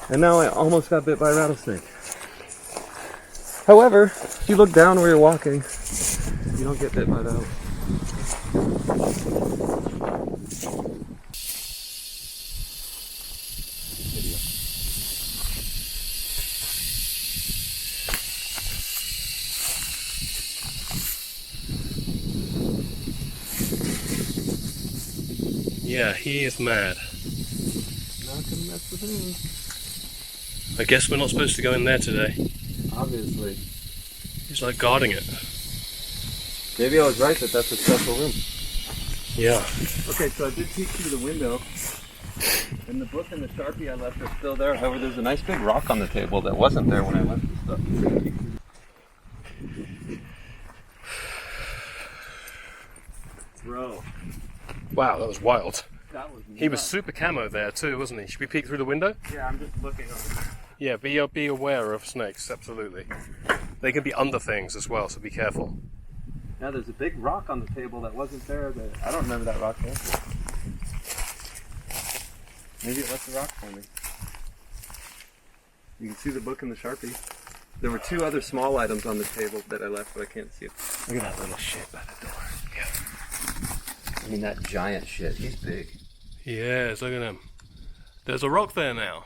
And now I almost got bit by a rattlesnake. However, if you look down where you're walking, you don't get bit by that. Yeah, he is mad. Not gonna mess with him. I guess we're not supposed to go in there today. Obviously. He's like guarding it. Maybe I was right that that's a special room. Yeah. Okay, so I did peek through the window, and the book and the Sharpie I left are still there. However, there's a nice big rock on the table that wasn't there when I left the stuff. Bro. Wow, that was wild. That was He was super camo there too, wasn't he? Should we peek through the window? Yeah, I'm just looking over. Yeah, be aware of snakes, absolutely. They can be under things as well, so be careful. Yeah, there's a big rock on the table that wasn't there. I don't remember that rock there. Maybe it left the rock for me. You can see the book and the Sharpie. There were two other small items on the table that I left, but I can't see it. Look at that little shit by the door. Yeah. I mean, that giant shit. He's big. Yes, look at him. There's a rock there now.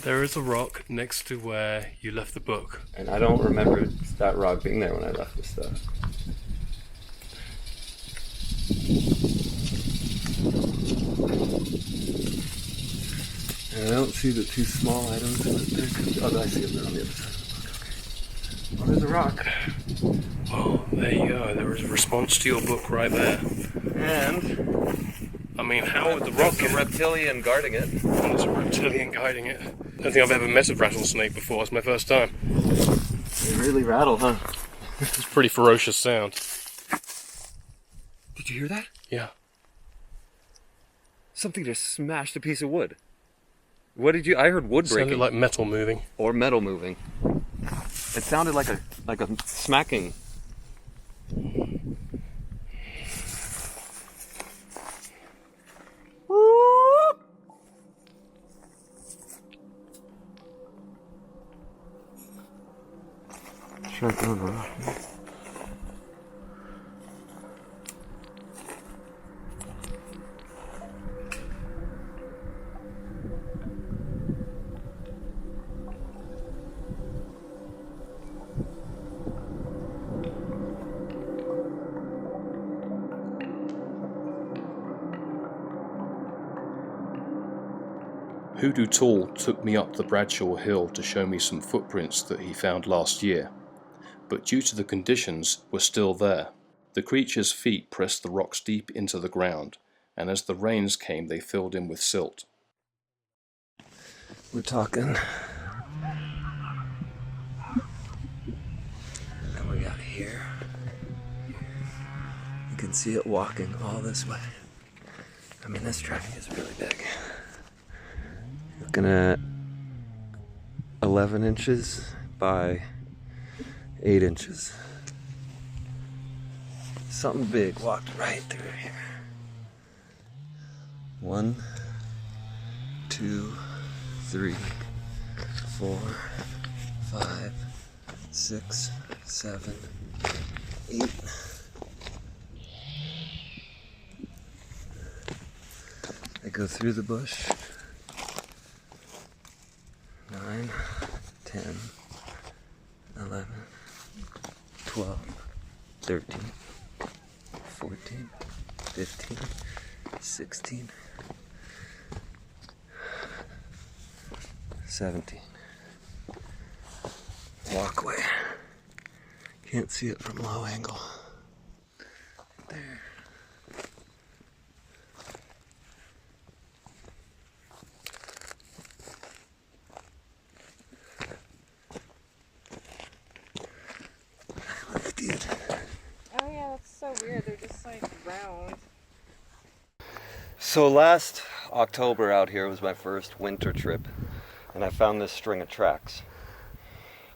There is a rock next to where you left the book. And I don't remember that rock being there when I left this stuff. And I don't see the two small items. Oh, I see them on the other side. Okay. Oh, there's a rock. Oh, there you go. There is a response to your book right there. And I mean, how would the rock get a reptilian guarding it? There's a reptilian guiding it. I don't think I've ever met a rattlesnake before. It's my first time. They really rattle, huh? It's a pretty ferocious sound. Did you hear that? Yeah. Something just smashed a piece of wood. What did you? I heard wood breaking. Sounded like metal moving. Or metal moving. It sounded like a smacking. Check over. Hoodoo Tall took me up the Bradshaw Hill to show me some footprints that he found last year, but due to the conditions were still there. The creature's feet pressed the rocks deep into the ground, and as the rains came they filled in with silt. We're talking. And we got here. You can see it walking all this way. I mean, this tracking is really big. Looking at 11 inches by 8 inches. Something big walked right through here. 1, 2, 3, 4, 5, 6, 7, 8. They go through the bush. 9, 10, 11, 12, 13, 14, 15, 16, 17. Walkway. Can't see it from low angle. There. Oh yeah, that's so weird. They're just like round. So last October out here was my first winter trip, and I found this string of tracks.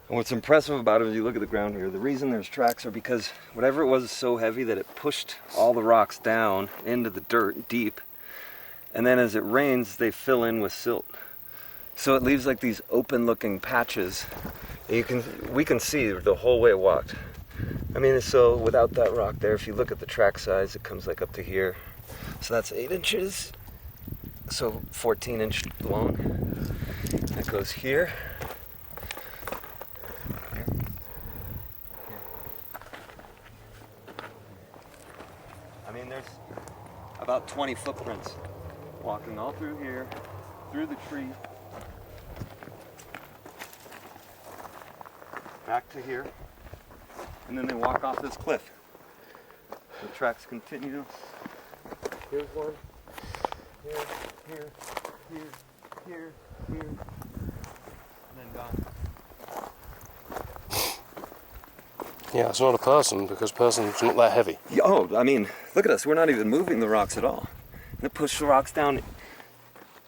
And what's impressive about it, if you look at the ground here, the reason there's tracks are because whatever it was so heavy that it pushed all the rocks down into the dirt deep, and then as it rains they fill in with silt. So it leaves like these open looking patches. We can see the whole way it walked. I mean, so without that rock there, if you look at the track size, it comes like up to here. So that's 8 inches, so 14-inch long. That goes here. I mean, there's about 20 footprints walking all through here, through the tree, back to here. And then they walk off this cliff. The tracks continue. Here's one. Here, here, here, here, here. And then gone. Yeah, it's not a person because person's not that heavy. Oh, I mean, look at us. We're not even moving the rocks at all. And it pushed the rocks down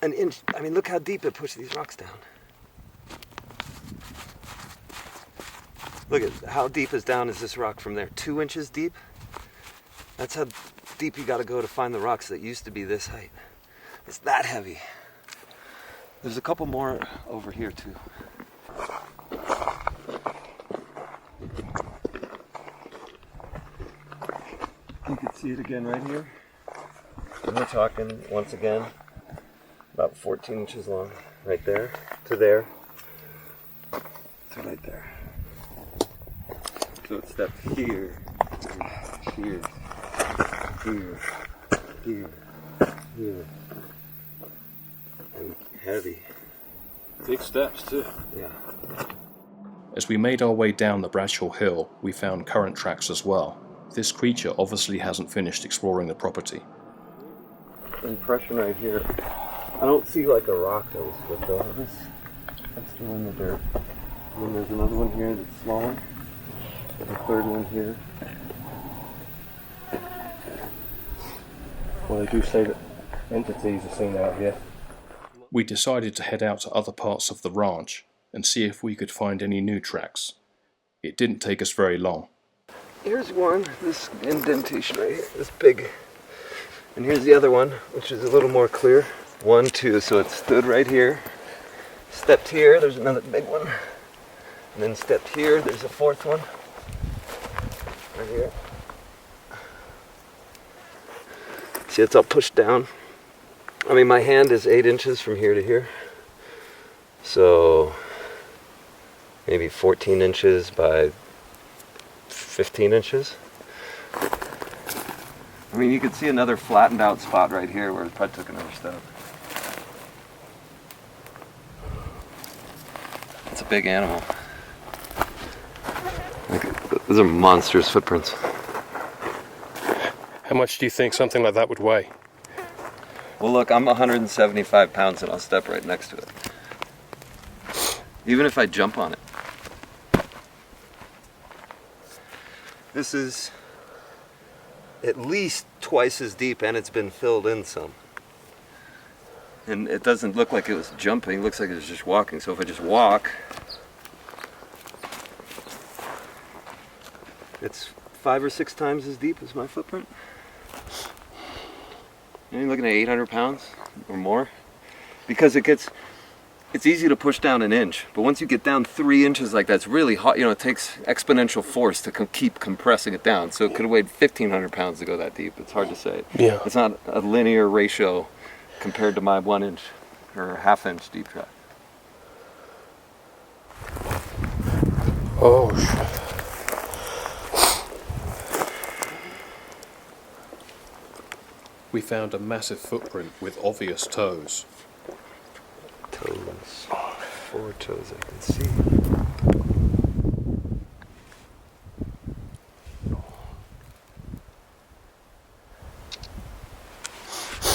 an inch. I mean, look how deep it pushed these rocks down. Look at how deep is down is this rock from there? 2 inches deep? That's how deep you got to go to find the rocks that used to be this height. It's that heavy. There's a couple more over here too. You can see it again right here. And we're talking, once again, about 14 inches long right there. to there. It's right there. So it stepped here, here, here, here, here. And heavy. Big steps too. Yeah. As we made our way down the Bradshaw Hill, we found current tracks as well. This creature obviously hasn't finished exploring the property. Impression right here. I don't see like a rock that was split though. That's still in the dirt. And then there's another one here that's smaller. There's a third one here. Well, they do say that entities are seen out here. We decided to head out to other parts of the ranch and see if we could find any new tracks. It didn't take us very long. Here's one, this indentation right here, this big. And here's the other one, which is a little more clear. 1, 2, so it stood right here. Stepped here, there's another big one. And then stepped here, there's a fourth one. Right here. See, it's all pushed down. I mean, my hand is 8 inches from here to here. So, maybe 14 inches by 15 inches. I mean, you could see another flattened out spot right here where it probably took another step. It's a big animal. Those are monstrous footprints. How much do you think something like that would weigh? Well, look, I'm 175 pounds and I'll step right next to it. Even if I jump on it. This is at least twice as deep and it's been filled in some. And it doesn't look like it was jumping, it looks like it was just walking. So if I just walk, it's 5 or 6 times as deep as my footprint. You're looking at 800 pounds or more. Because it's easy to push down an inch, but once you get down 3 inches like that, it's really hot. You know, it takes exponential force to keep compressing it down. So it could have weighed 1,500 pounds to go that deep. It's hard to say. Yeah. It's not a linear ratio compared to my 1 inch or ½ inch deep track. Oh, shit. We found a massive footprint with obvious toes. Toes. 4 toes I can see.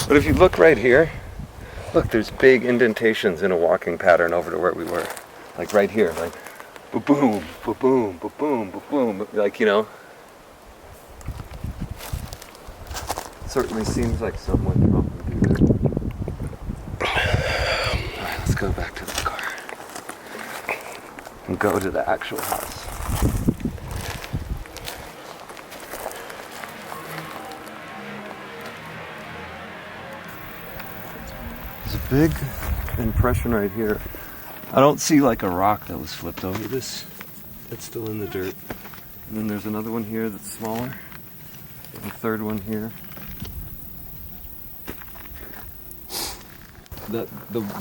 But if you look right here, look, there's big indentations in a walking pattern over to where we were. Like right here, like ba-boom, ba-boom, ba-boom, ba-boom, like, you know. Certainly seems like someone probably did it. Alright, let's go back to the car and go to the actual house. There's a big impression right here. I don't see like a rock that was flipped over this. It's still in the dirt. And then there's another one here that's smaller. And a third one here. The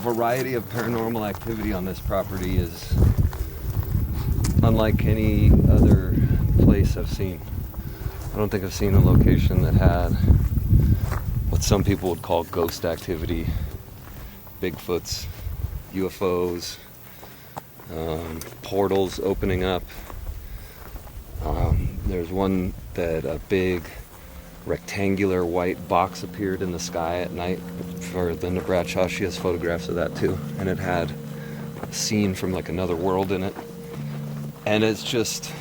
variety of paranormal activity on this property is unlike any other place I've seen. I don't think I've seen a location that had what some people would call ghost activity, Bigfoots, UFOs, portals opening up. There's one that a big rectangular white box appeared in the sky at night for Linda Bradshaw. She has photographs of that too, and it had a scene from like another world in it. And it's just,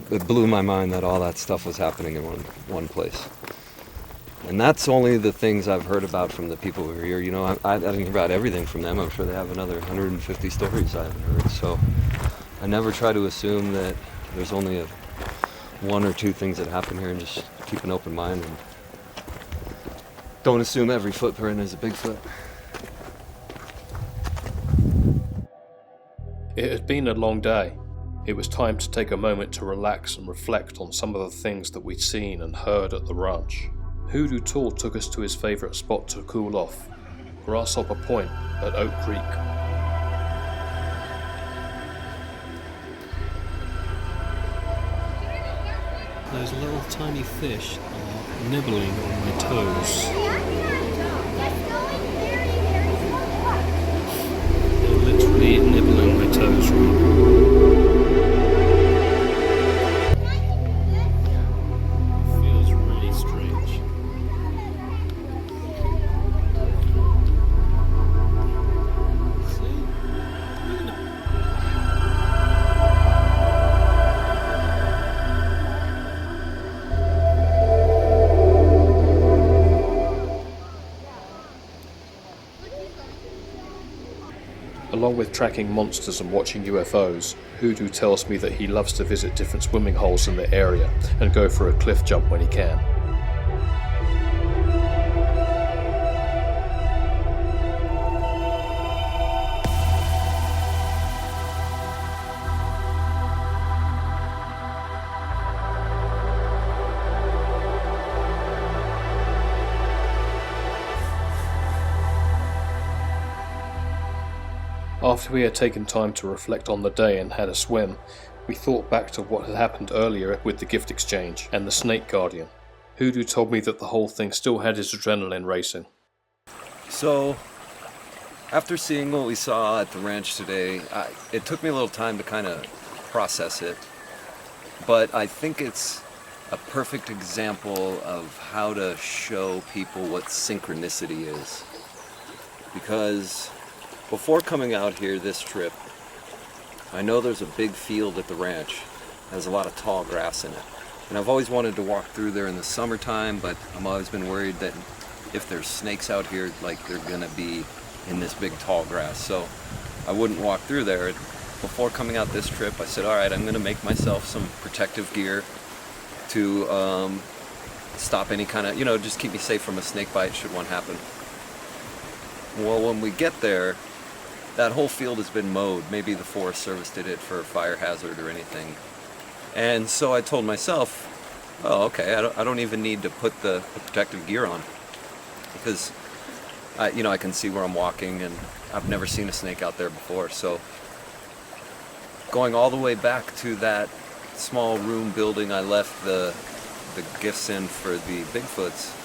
it blew my mind that all that stuff was happening in one place. And that's only the things I've heard about from the people who are here. You know, I didn't hear about everything from them. I'm sure they have another 150 stories I haven't heard. So I never try to assume that there's only 1 or 2 things that happen here, and just keep an open mind and don't assume every footprint is a Bigfoot. It had been a long day. It was time to take a moment to relax and reflect on some of the things that we'd seen and heard at the ranch. Hoodoo Tall took us to his favourite spot to cool off, Grasshopper Point at Oak Creek. Those little tiny fish are nibbling on my toes. They're literally nibbling my toes right now. Feels really strange. Along with tracking monsters and watching UFOs, Hoodoo tells me that he loves to visit different swimming holes in the area and go for a cliff jump when he can. After we had taken time to reflect on the day and had a swim, we thought back to what had happened earlier with the gift exchange and the Snake Guardian. Hoodoo told me that the whole thing still had his adrenaline racing. So, after seeing what we saw at the ranch today, it took me a little time to kind of process it, but I think it's a perfect example of how to show people what synchronicity is. Because before coming out here this trip, I know there's a big field at the ranch. It has a lot of tall grass in it. And I've always wanted to walk through there in the summertime, but I've always been worried that if there's snakes out here, like they're gonna be in this big tall grass. So I wouldn't walk through there. Before coming out this trip, I said, all right, I'm gonna make myself some protective gear to stop any kind of, just keep me safe from a snake bite should one happen. Well, when we get there, that whole field has been mowed. Maybe the Forest Service did it for a fire hazard or anything. And so I told myself, oh, okay, I don't even need to put the protective gear on, because I can see where I'm walking, and I've never seen a snake out there before. So going all the way back to that small room building I left the gifts in for the Bigfoots,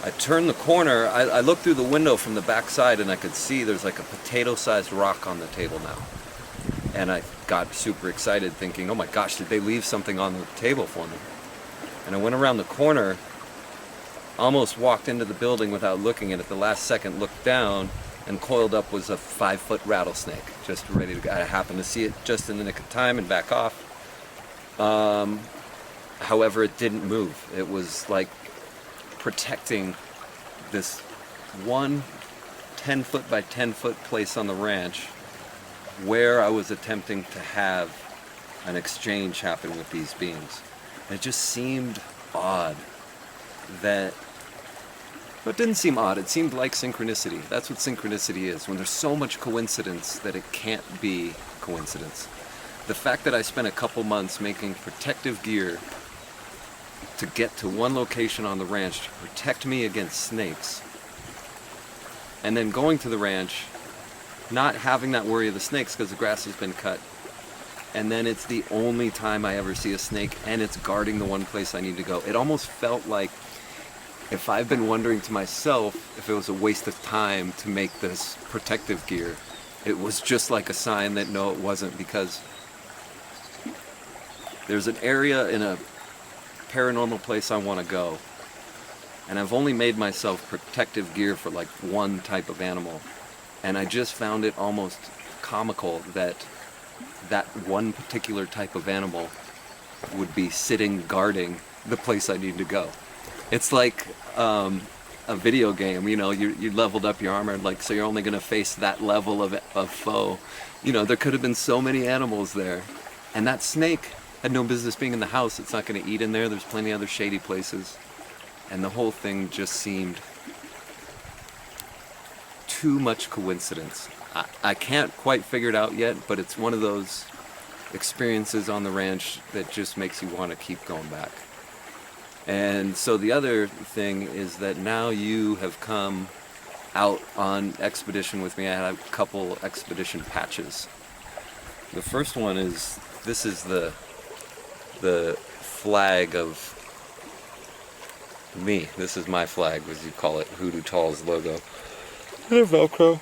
I turned the corner, I looked through the window from the back side, and I could see there's like a potato-sized rock on the table now. And I got super excited thinking, oh my gosh, did they leave something on the table for me? And I went around the corner, almost walked into the building without looking, and at the last second looked down, and coiled up was a 5-foot rattlesnake, just ready to go. I happened to see it just in the nick of time and back off. However, it didn't move. It was like protecting this one 10-foot by 10-foot place on the ranch where I was attempting to have an exchange happen with these beings. And it just seemed odd that, well, it didn't seem odd, it seemed like synchronicity. That's what synchronicity is, when there's so much coincidence that it can't be coincidence. The fact that I spent a couple months making protective gear to get to one location on the ranch to protect me against snakes, and then going to the ranch, not having that worry of the snakes because the grass has been cut, and then it's the only time I ever see a snake, and it's guarding the one place I need to go. It almost felt like, if I've been wondering to myself if it was a waste of time to make this protective gear, it was just like a sign that no, it wasn't, because there's an area in a paranormal place I want to go, and I've only made myself protective gear for like one type of animal, and I just found it almost comical that that one particular type of animal would be sitting guarding the place I need to go. It's like a video game, you leveled up your armor, like, so you're only going to face that level of foe. There could have been so many animals there, and that snake had no business being in the house. It's not going to eat in there. There's plenty of other shady places. And the whole thing just seemed too much coincidence. I can't quite figure it out yet, but it's one of those experiences on the ranch that just makes you want to keep going back. And so the other thing is that now you have come out on expedition with me. I had a couple expedition patches. The first one is, this is the flag of me. This is my flag, as you call it, Hoodoo Tall's logo. And Velcro.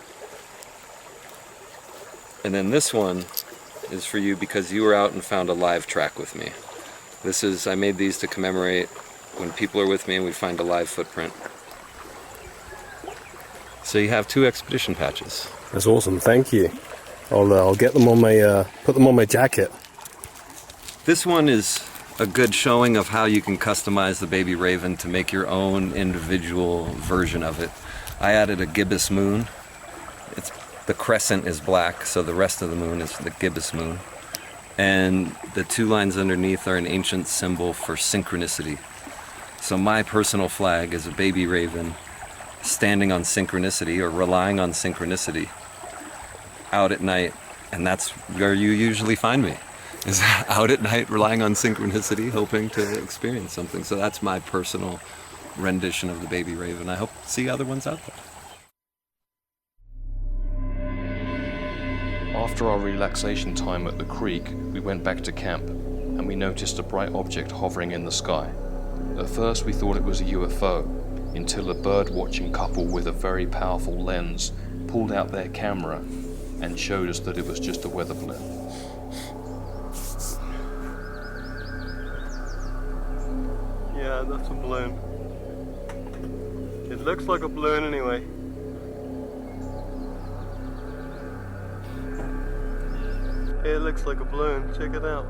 And then this one is for you because you were out and found a live track with me. I made these to commemorate when people are with me and we find a live footprint. So you have 2 expedition patches. That's awesome, thank you. I'll get them on my, put them on my jacket. This one is a good showing of how you can customize the baby raven to make your own individual version of it. I added a gibbous moon. The crescent is black, so the rest of the moon is the gibbous moon. And the 2 lines underneath are an ancient symbol for synchronicity. So my personal flag is a baby raven standing on synchronicity or relying on synchronicity out at night, and that's where you usually find me, is out at night relying on synchronicity, hoping to experience something. So that's my personal rendition of the baby raven. I hope to see other ones out there. After our relaxation time at the creek, we went back to camp, and we noticed a bright object hovering in the sky. At first we thought it was a UFO, until a bird-watching couple with a very powerful lens pulled out their camera and showed us that it was just a weather balloon. Yeah, that's a balloon. It looks like a balloon anyway. It looks like a balloon, check it out.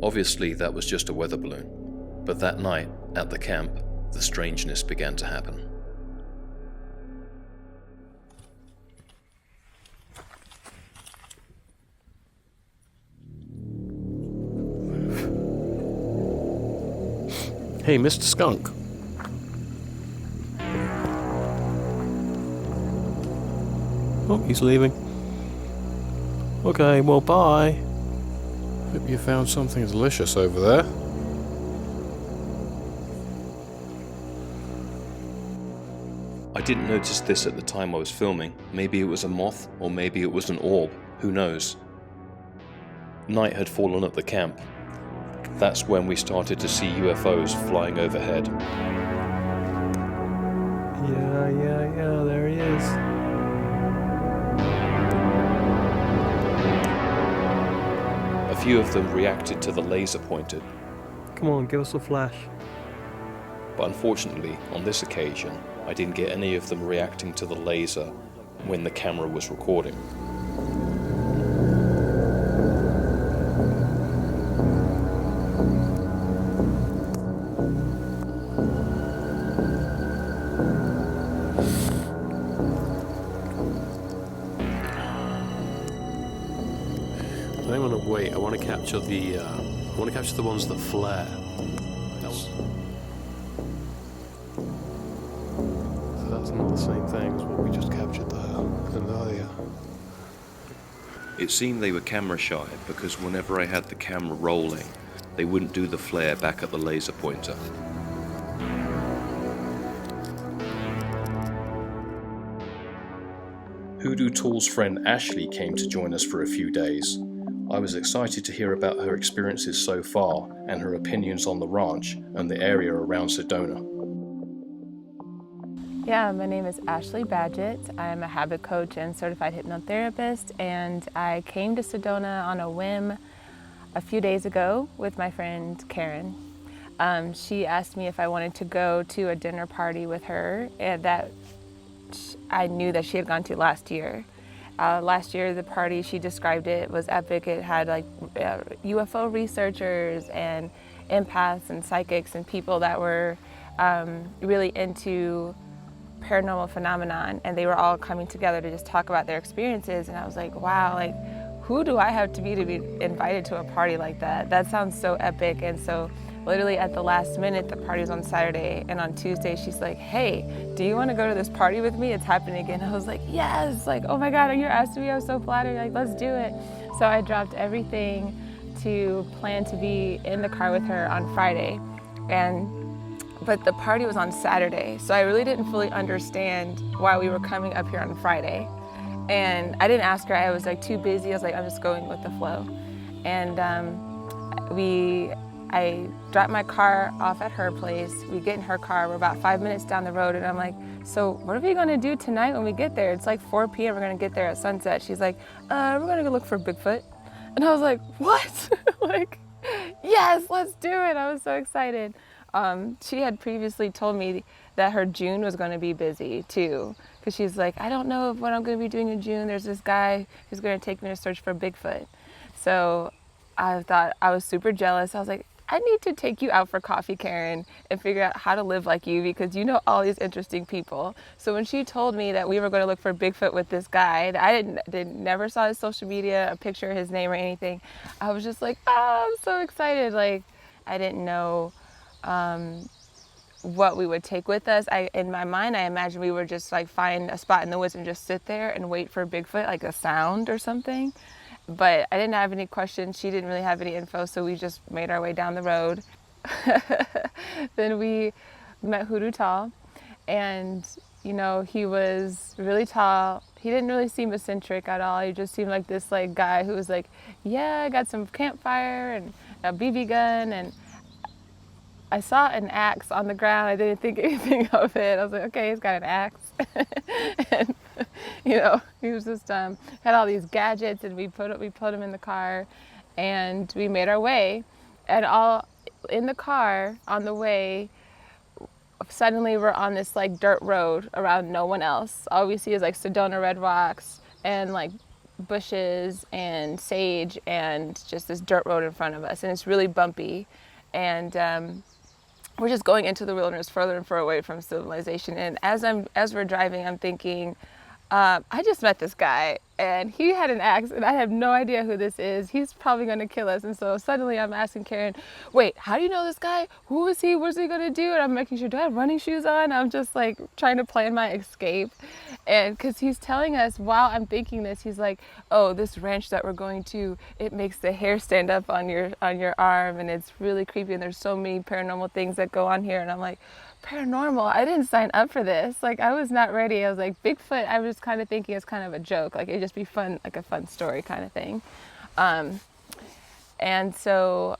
Obviously that was just a weather balloon, but that night at the camp, the strangeness began to happen. Hey, Mr. Skunk. Oh, he's leaving. Okay, well, bye. Hope you found something delicious over there. I didn't notice this at the time I was filming. Maybe it was a moth, or maybe it was an orb. Who knows? Night had fallen at the camp. That's when we started to see UFOs flying overhead. Yeah, there he is. A few of them reacted to the laser pointed. Come on, give us a flash. But unfortunately, on this occasion, I didn't get any of them reacting to the laser when the camera was recording. I want to wait. I want to capture the ones that flare. So that's not the same thing as what we just captured earlier. It seemed they were camera shy because whenever I had the camera rolling, they wouldn't do the flare back at the laser pointer. Hoodoo Tall's friend Ashley came to join us for a few days. I was excited to hear about her experiences so far and her opinions on the ranch and the area around Sedona. Yeah, my name is Ashley Badgett. I'm a habit coach and certified hypnotherapist, and I came to Sedona on a whim a few days ago with my friend Karen. She asked me if I wanted to go to a dinner party with her that I knew that she had gone to last year. Last year, the party, she described it, was epic. It had like UFO researchers and empaths and psychics and people that were really into paranormal phenomenon, and they were all coming together to just talk about their experiences. And I was like, wow, like, who do I have to be invited to a party like that? That sounds so epic. And so literally at the last minute, the party was on Saturday, and on Tuesday she's like, hey, do you want to go to this party with me? It's happening again. I was like, yes, like, oh my God, you're asking me, I'm so flattered, like, let's do it. So I dropped everything to plan to be in the car with her on Friday, but the party was on Saturday, so I really didn't fully understand why we were coming up here on Friday. And I didn't ask her, I was like too busy, I was like, I'm just going with the flow. And I dropped my car off at her place. We get in her car, we're about 5 minutes down the road, and I'm like, so what are we gonna do tonight when we get there? It's like 4 p.m., we're gonna get there at sunset. She's like, we're gonna go look for Bigfoot. And I was like, what? Like, yes, let's do it. I was so excited. She had previously told me that her June was gonna be busy too, because she's like, I don't know what I'm gonna be doing in June. There's this guy who's gonna take me to search for Bigfoot. So I thought, I was super jealous. I was like, I need to take you out for coffee, Karen, and figure out how to live like you, because you know all these interesting people. So when she told me that we were going to look for Bigfoot with this guy, that I never saw his social media, a picture of his name or anything, I was just like, oh, I'm so excited. Like, I didn't know what we would take with us. In my mind, I imagined we would just like find a spot in the woods and just sit there and wait for Bigfoot, like a sound or something. But I didn't have any questions. She didn't really have any info, so we just made our way down the road. Then we met Hoodoo Tall, and you know, he was really tall. He didn't really seem eccentric at all. He just seemed like this like guy who was like, yeah, I got some campfire and a BB gun, and I saw an axe on the ground. I didn't think anything of it. I was like, okay, he's got an axe. And, you know, he was just had all these gadgets, and we put him in the car, and we made our way. And all in the car on the way, suddenly we're on this like dirt road around no one else. All we see is like Sedona red rocks and like bushes and sage and just this dirt road in front of us, and it's really bumpy. And we're just going into the wilderness further and further away from civilization. And as we're driving, I'm thinking, I just met this guy, and he had an axe, and I have no idea who this is. He's probably going to kill us. And so suddenly I'm asking Karen, wait, how do you know this guy? Who is he? What's he going to do? And I'm making sure, do I have running shoes on? I'm just like trying to plan my escape. And because he's telling us while I'm thinking this, he's like, oh, this ranch that we're going to, it makes the hair stand up on your arm, and it's really creepy, and there's so many paranormal things that go on here. And I'm like, paranormal? I didn't sign up for this. Like, I was not ready. I was like, Bigfoot, I was kind of thinking it's kind of a joke. Like, it'd just be fun, like a fun story kind of thing. And so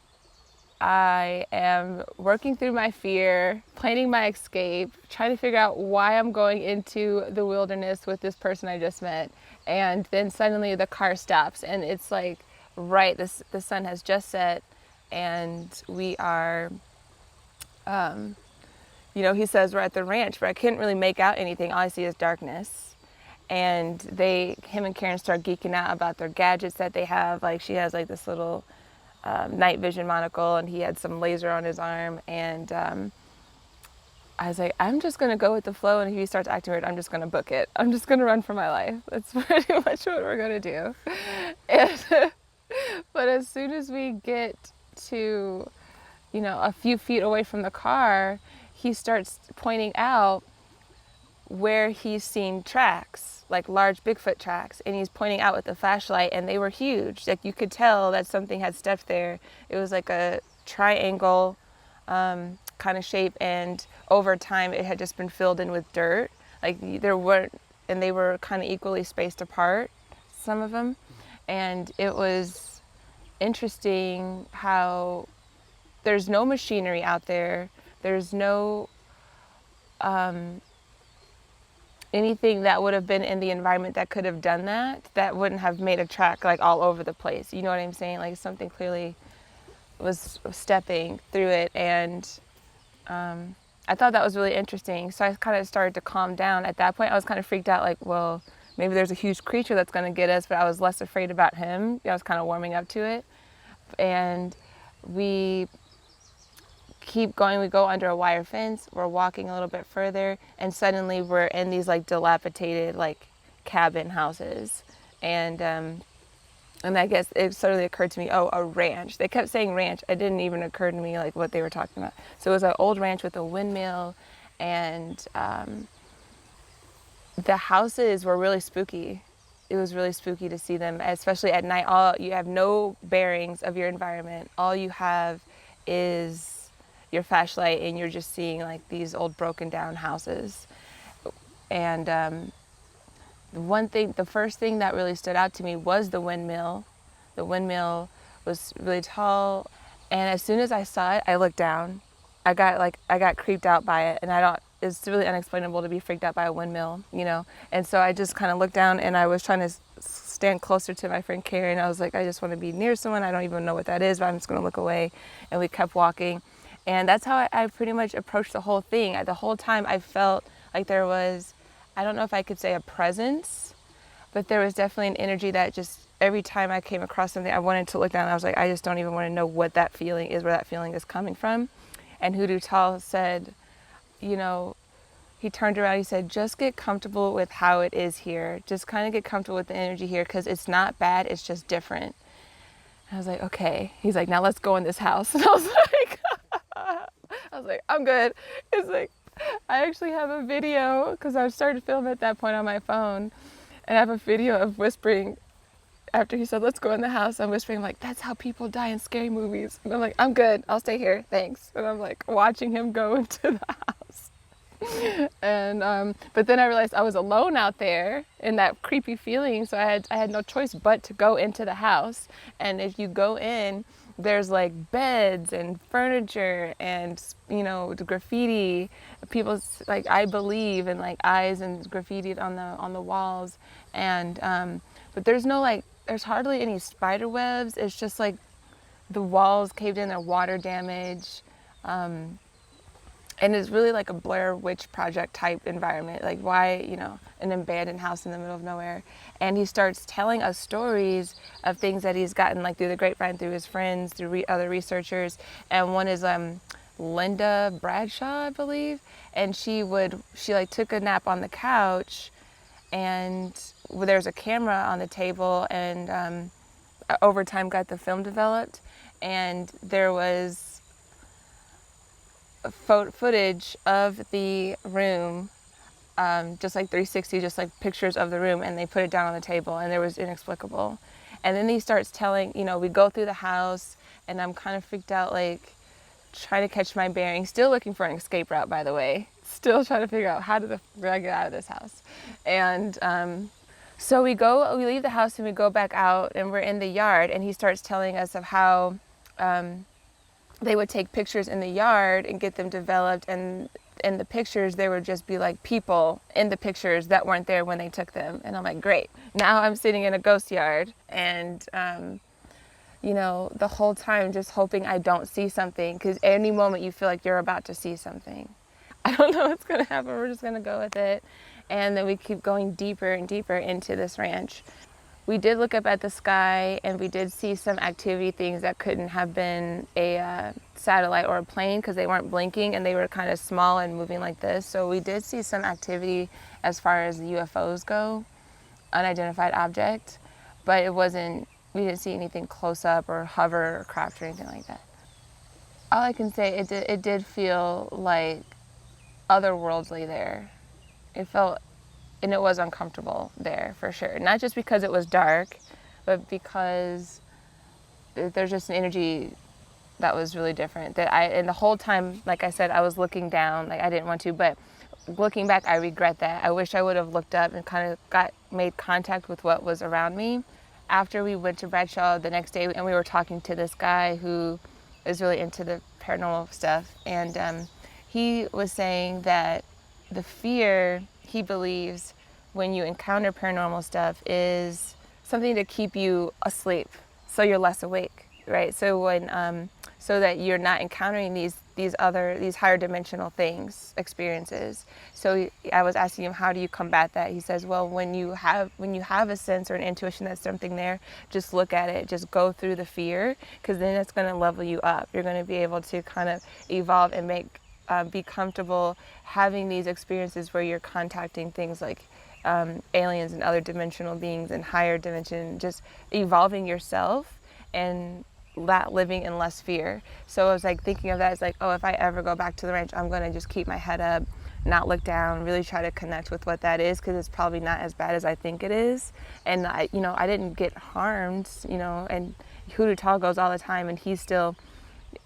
I am working through my fear, planning my escape, trying to figure out why I'm going into the wilderness with this person I just met. And then suddenly the car stops, and it's like, right, the sun has just set, and we are, you know, he says we're at the ranch, but I couldn't really make out anything. All I see is darkness. And him and Karen start geeking out about their gadgets that they have. Like, she has like this little night vision monocle, and he had some laser on his arm. And I was like, I'm just going to go with the flow. And if he starts acting weird, I'm just going to book it. I'm just going to run for my life. That's pretty much what we're going to do. And, but as soon as we get to, you know, a few feet away from the car, he starts pointing out where he's seen tracks, like large Bigfoot tracks, and he's pointing out with the flashlight, and they were huge. Like, you could tell that something had stepped there. It was like a triangle kind of shape, and over time it had just been filled in with dirt. Like, there weren't, and they were kind of equally spaced apart, some of them. And it was interesting how there's no machinery out there. There's no anything that would have been in the environment that could have done that wouldn't have made a track like all over the place. You know what I'm saying? Like, something clearly was stepping through it. And I thought that was really interesting. So I kind of started to calm down. At that point, I was kind of freaked out, like, well, maybe there's a huge creature that's going to get us, but I was less afraid about him. I was kind of warming up to it. And we keep going. We go under a wire fence. We're walking a little bit further, and suddenly we're in these like dilapidated like cabin houses. And I guess it suddenly occurred to me, oh, a ranch. They kept saying ranch. It didn't even occur to me like what they were talking about. So it was an old ranch with a windmill, and the houses were really spooky. It was really spooky to see them, especially at night. You have no bearings of your environment. All you have is your flashlight, and you're just seeing like these old broken down houses. And the first thing that really stood out to me was the windmill. The windmill was really tall. And as soon as I saw it, I looked down. I got creeped out by it, and it's really unexplainable to be freaked out by a windmill, you know? And so I just kind of looked down, and I was trying to stand closer to my friend Karen. I was like, I just want to be near someone. I don't even know what that is, but I'm just going to look away. And we kept walking. And that's how I pretty much approached the whole thing. The whole time I felt like there was, I don't know if I could say a presence, but there was definitely an energy that just every time I came across something, I wanted to look down. I was like, I just don't even want to know what that feeling is, where that feeling is coming from. And Hoodoo Tall said, you know, he turned around, he said, just get comfortable with how it is here. Just kind of get comfortable with the energy here, because it's not bad, it's just different. And I was like, okay. He's like, now let's go in this house. And I was like, I'm good. It's like, I actually have a video, because I started filming at that point on my phone, and I have a video of whispering. After he said, let's go in the house, I'm whispering, like, that's how people die in scary movies. And I'm like, I'm good, I'll stay here, thanks. And I'm like watching him go into the house. And but then I realized I was alone out there in that creepy feeling, so I had no choice but to go into the house. And if you go in, there's like beds and furniture and, you know, the graffiti, people's, like, I believe in like eyes and graffiti on the walls. And but there's no, like, there's hardly any spider webs. It's just like the walls caved in, they're water damage. And it's really like a Blair Witch Project type environment. Like, why, you know, an abandoned house in the middle of nowhere. And he starts telling us stories of things that he's gotten, like, through the grapevine, through his friends, through other researchers. And one is Linda Bradshaw, I believe. And she like took a nap on the couch, and there's a camera on the table, and over time got the film developed, and there was footage of the room, just like 360, just like pictures of the room, and they put it down on the table, and there was inexplicable. And then he starts telling, you know, we go through the house, and I'm kind of freaked out, like trying to catch my bearings, still looking for an escape route, by the way, still trying to figure out how do I get out of this house. And so we leave the house and we go back out, and we're in the yard, and he starts telling us of how they would take pictures in the yard and get them developed, and in the pictures there would just be like people in the pictures that weren't there when they took them. And I'm like, great, now I'm sitting in a ghost yard, and you know, the whole time just hoping I don't see something, because any moment you feel like you're about to see something. I don't know what's going to happen, we're just going to go with it. And then we keep going deeper and deeper into this ranch. We did look up at the sky, and we did see some activity, things that couldn't have been a satellite or a plane, because they weren't blinking and they were kind of small and moving like this. So we did see some activity as far as the UFOs go, unidentified object, but we didn't see anything close up or hover or craft or anything like that. All I can say, it did feel like otherworldly there. It felt, and it was uncomfortable there for sure. Not just because it was dark, but because there's just an energy that was really different. And the whole time, like I said, I was looking down, like I didn't want to, but looking back, I regret that. I wish I would have looked up and kind of made contact with what was around me. After we went to Bradshaw the next day, and we were talking to this guy who is really into the paranormal stuff, and he was saying that the fear, he believes, when you encounter paranormal stuff is something to keep you asleep, so you're less awake, right? So when so that you're not encountering these higher dimensional experiences. So I was asking him, how do you combat that? He says, well, when you have a sense or an intuition that something there, just look at it, just go through the fear, because then it's going to level you up. You're going to be able to kind of evolve and be comfortable having these experiences where you're contacting things like aliens and other dimensional beings and higher dimension, just evolving yourself and living in less fear. So I was like thinking of that as like, oh, if I ever go back to the ranch, I'm going to just keep my head up, not look down, really try to connect with what that is, because it's probably not as bad as I think it is. And I didn't get harmed, and Hoodoo Tall goes all the time, and he's still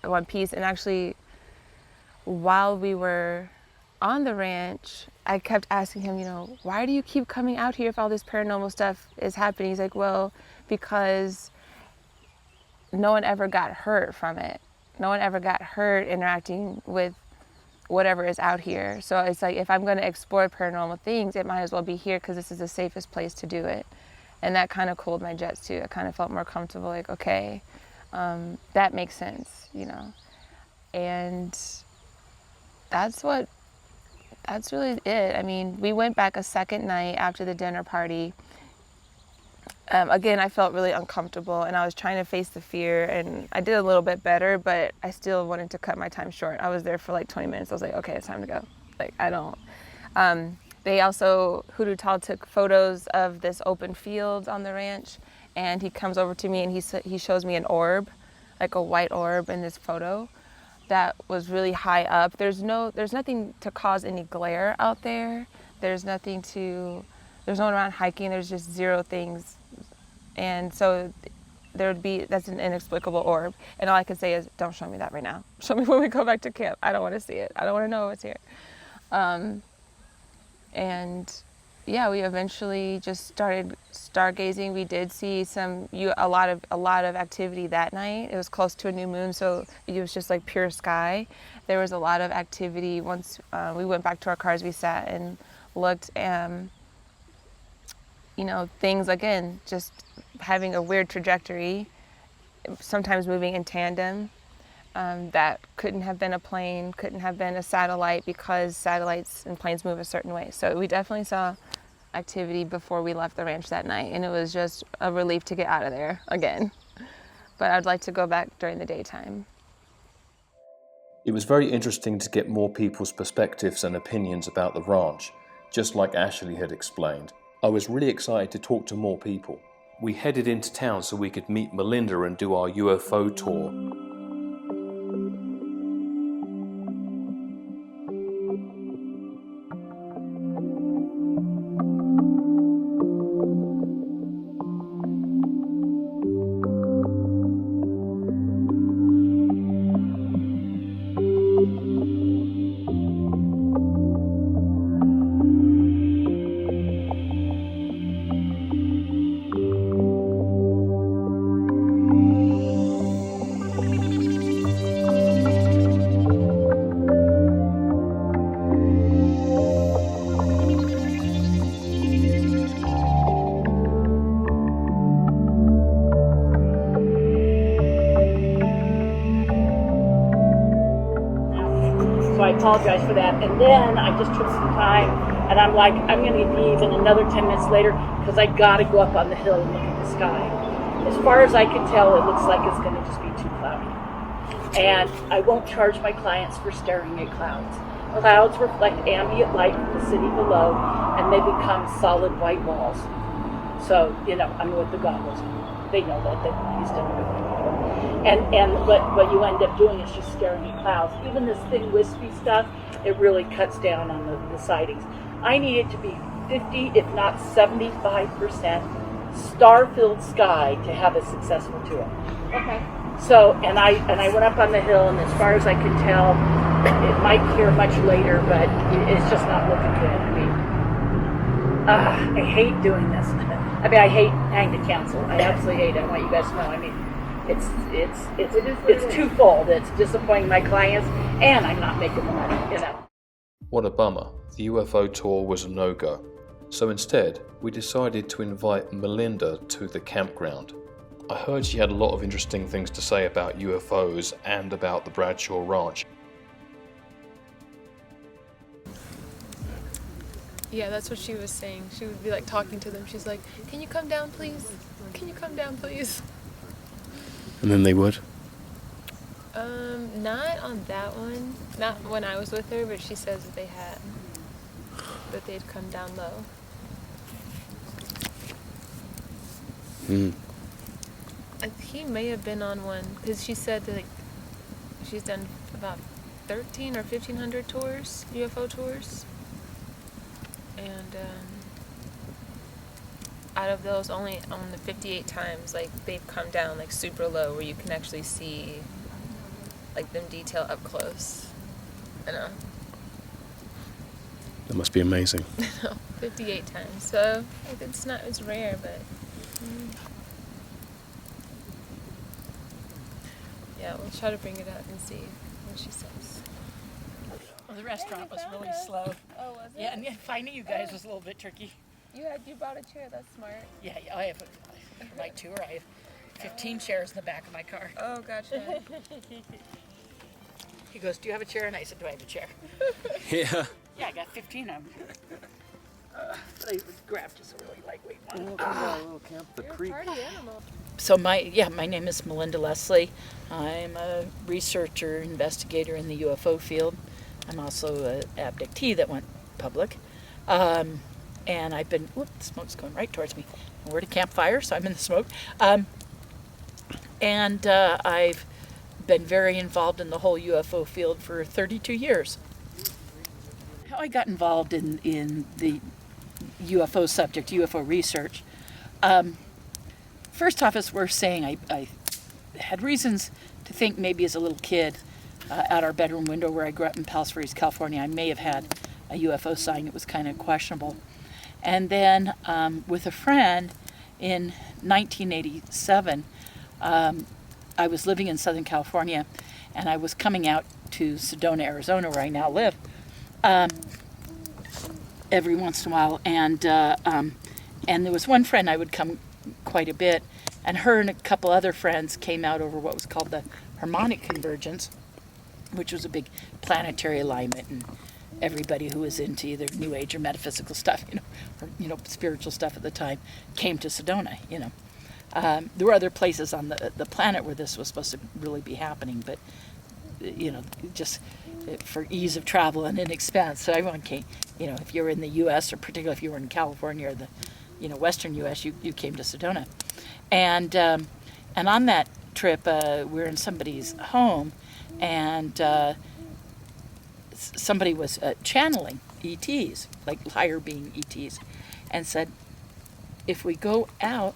one piece. And actually, while we were on the ranch, I kept asking him, why do you keep coming out here if all this paranormal stuff is happening? He's like, well, because no one ever got hurt from it. No one ever got hurt interacting with whatever is out here. So it's like, if I'm going to explore paranormal things, it might as well be here because this is the safest place to do it. And that kind of cooled my jets too. I kind of felt more comfortable, like, okay, that makes sense, you know. And that's really it. I mean, we went back a second night after the dinner party. Again, I felt really uncomfortable and I was trying to face the fear, and I did a little bit better, but I still wanted to cut my time short. I was there for like 20 minutes. I was like, okay, it's time to go. Like, I don't. They also, Hoodoo Tall took photos of this open field on the ranch, and he comes over to me and he shows me an orb, like a white orb in this photo that was really high up. There's nothing to cause any glare out there. There's no one around hiking. There's just zero things. And so that's an inexplicable orb. And all I can say is, don't show me that right now. Show me when we go back to camp. I don't want to see it. I don't want to know what's here. And yeah, we eventually just started stargazing. We did see a lot of activity that night. It was close to a new moon, so it was just like pure sky. There was a lot of activity. Once we went back to our cars, we sat and looked, you know, things, again, just having a weird trajectory, sometimes moving in tandem. That couldn't have been a plane, couldn't have been a satellite, because satellites and planes move a certain way. So we definitely saw activity before we left the ranch that night, and it was just a relief to get out of there again. But I'd like to go back during the daytime. It was very interesting to get more people's perspectives and opinions about the ranch, just like Ashley had explained. I was really excited to talk to more people. We headed into town so we could meet Melinda and do our UFO tour. I apologize for that. And then I just took some time, and I'm like, I'm going to leave in another 10 minutes later because I got to go up on the hill and look at the sky. As far as I can tell, it looks like it's going to just be too cloudy. And I won't charge my clients for staring at clouds. Clouds reflect ambient light from the city below, and they become solid white walls. So, you know, I'm with the goggles. They know that. They've used it before. And what you end up doing is just staring at clouds. Even this thin, wispy stuff, it really cuts down on the sightings. I need it to be 50, if not 75% star-filled sky to have a successful tour. Okay. So, and I went up on the hill, and as far as I can tell, it might clear much later, but it's just not looking good. I mean, I hate doing this. I mean, I hate having to cancel. I absolutely hate it. I want you guys to know. I mean, it's twofold. It's disappointing my clients, and I'm not making the money, you know. What a bummer. The UFO tour was a no-go. So instead, we decided to invite Melinda to the campground. I heard she had a lot of interesting things to say about UFOs and about the Bradshaw Ranch. Yeah, that's what she was saying. She would be like talking to them. She's like, "Can you come down, please? Can you come down, please?" And then they would? Not on that one. Not when I was with her, but she says that they had. That they'd come down low. He may have been on one, because she said that, like, she's done about 13 or 1,500 tours, UFO tours. And out of those, only on the 58 times, like, they've come down, like, super low, where you can actually see, like, them detail up close. I know. That must be amazing. 58 times. So it's rare, but. Yeah, we'll try to bring it out and see what she says. Well, the restaurant was really slow. Oh, was it? Yeah, and finding you guys was a little bit tricky. You bought a chair. That's smart. Yeah, I have for my tour. I have 15 chairs in the back of my car. Oh, gotcha. He goes, "Do you have a chair?" And I said, "Do I have a chair?" Yeah. Yeah, I got 15 of them. But I grabbed just a really lightweight one. Little camp, the creek. Party animal. So my name is Melinda Leslie. I'm a researcher, investigator in the UFO field. I'm also an abductee that went public. And I've been, whoop, the smoke's going right towards me. We're at a campfire, so I'm in the smoke. And I've been very involved in the whole UFO field for 32 years. How I got involved in the UFO subject, UFO research. First off, it's worth saying I had reasons to think maybe as a little kid out our bedroom window where I grew up in Palos Verdes, California, I may have had a UFO sighting. It was kind of questionable. And then with a friend in 1987, I was living in Southern California, and I was coming out to Sedona, Arizona, where I now live, every once in a while. And there was one friend I would come quite a bit, and her and a couple other friends came out over what was called the harmonic convergence, which was a big planetary alignment, and everybody who was into either New Age or metaphysical stuff, or spiritual stuff at the time, came to Sedona. There were other places on the planet where this was supposed to really be happening, but just for ease of travel and in expense. So everyone came. If you were in the U.S. or particularly if you were in California or the Western U.S., you came to Sedona, and on that trip we were in somebody's home, and somebody was channeling ETs, like higher being ETs, and said, if we go out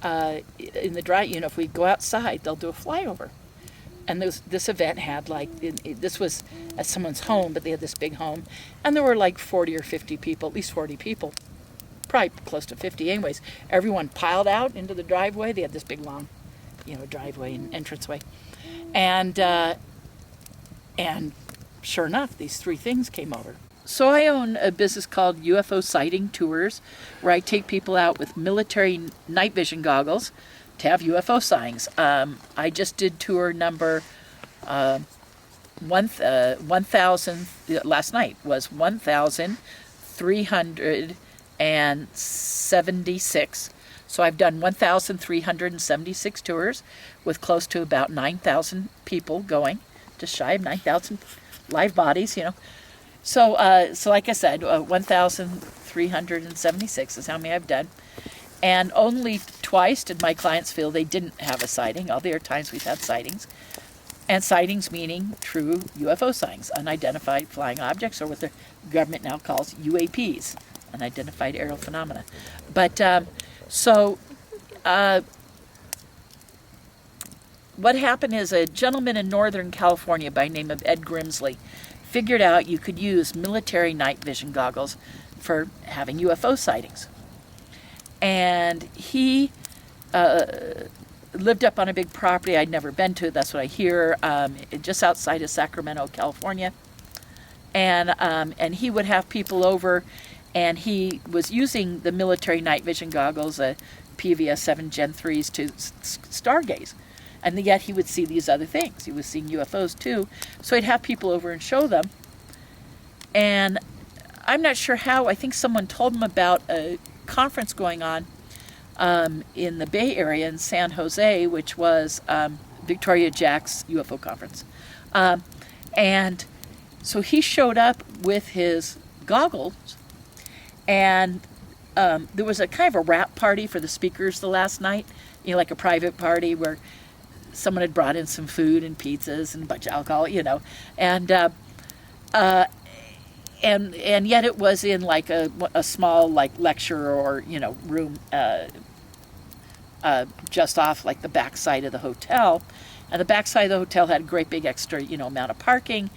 in the dry, if we go outside, they'll do a flyover. And this event had this was at someone's home, but they had this big home, and there were like 40 or 50 people, at least 40 people, probably close to 50 anyways. Everyone piled out into the driveway. They had this big long, driveway and entranceway. And sure enough, these three things came over. So I own a business called UFO Sighting Tours, where I take people out with military night vision goggles to have UFO sightings. I just did tour number 1,000, last night was 1,376. So I've done 1,376 tours with close to about 9,000 people going, just shy of 9,000 live bodies, So like I said, 1,376 is how many I've done. And only twice did my clients feel they didn't have a sighting. All the other times we've had sightings. And sightings meaning true UFO sightings, unidentified flying objects, or what the government now calls UAPs, unidentified aerial phenomena. But what happened is a gentleman in Northern California by the name of Ed Grimsley figured out you could use military night vision goggles for having UFO sightings. And he lived up on a big property I'd never been to, that's what I hear, just outside of Sacramento, California. And he would have people over, and he was using the military night vision goggles, PVS 7 Gen 3s, to stargaze. And yet he would see these other things. He was seeing UFOs too. So he'd have people over and show them. And I'm not sure how. I think someone told him about a conference going on in the Bay Area in San Jose, which was Victoria Jack's UFO conference. And so he showed up with his goggles, and there was a kind of a wrap party for the speakers the last night, like a private party where someone had brought in some food and pizzas and a bunch of alcohol, and yet it was in like a small lecture or room just off like the backside of the hotel, and the backside of the hotel had a great big extra amount of parking,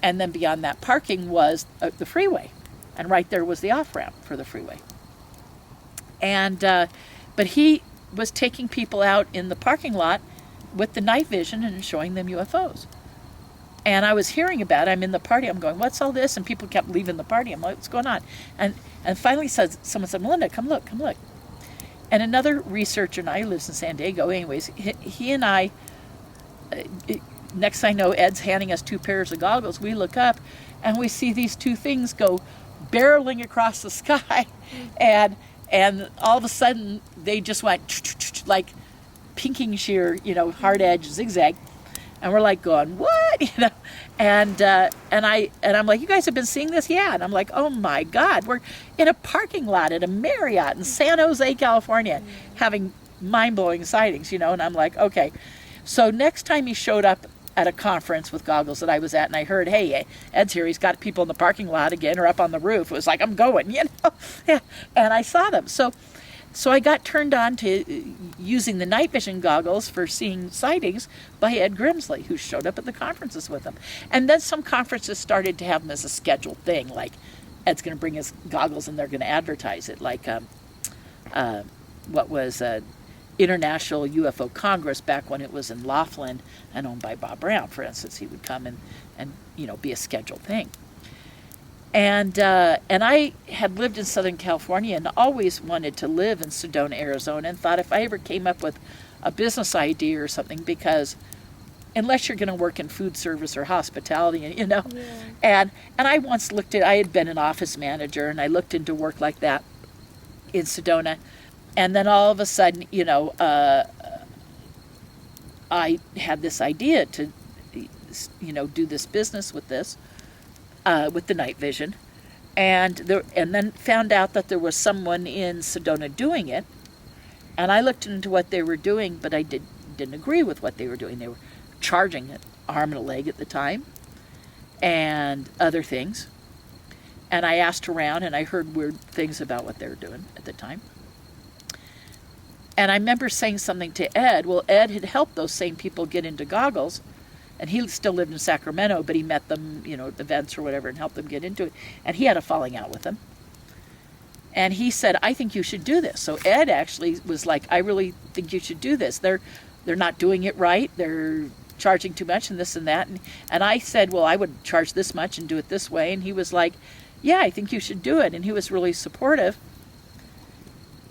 and then beyond that parking was the freeway, and right there was the off ramp for the freeway, and but he was taking people out in the parking lot with the night vision and showing them UFOs. And I was hearing about it. I'm in the party. I'm going, what's all this? And people kept leaving the party. I'm like, what's going on? And finally someone said, Melinda, come look. And another researcher, and I lives in San Diego anyways, he and I, next I know, Ed's handing us 2 pairs of goggles. We look up and we see these 2 things go barreling across the sky. And all of a sudden they just went like pinking shear, hard edge zigzag. And we're like going, what? And I'm like, you guys have been seeing this? Yeah. And I'm like, oh my God, we're in a parking lot at a Marriott in San Jose, California, having mind-blowing sightings, and I'm like, okay. So next time he showed up at a conference with goggles that I was at, and I heard, hey, Ed's here, he's got people in the parking lot again or up on the roof. It was like, I'm going, Yeah. And I saw them. So I got turned on to using the night vision goggles for seeing sightings by Ed Grimsley, who showed up at the conferences with them. And then some conferences started to have them as a scheduled thing, like Ed's going to bring his goggles and they're going to advertise it, like what was International UFO Congress back when it was in Laughlin and owned by Bob Brown, for instance. He would come and be a scheduled thing. And I had lived in Southern California and always wanted to live in Sedona, Arizona, and thought if I ever came up with a business idea or something, because unless you're going to work in food service or hospitality, and I once I had been an office manager, and I looked into work like that in Sedona, and then all of a sudden, I had this idea to, do this business with this. With the night vision, and then found out that there was someone in Sedona doing it, and I looked into what they were doing, but I didn't agree with what they were doing. They were charging an arm and a leg at the time, and other things, and I asked around, and I heard weird things about what they were doing at the time. And I remember saying something to Ed. Well, Ed had helped those same people get into goggles, and he still lived in Sacramento, but he met them, at events or whatever, and helped them get into it. And he had a falling out with them. And he said, I think you should do this. So Ed actually was like, I really think you should do this. They're not doing it right. They're charging too much and this and that. And I said, well, I would charge this much and do it this way. And he was like, yeah, I think you should do it. And he was really supportive.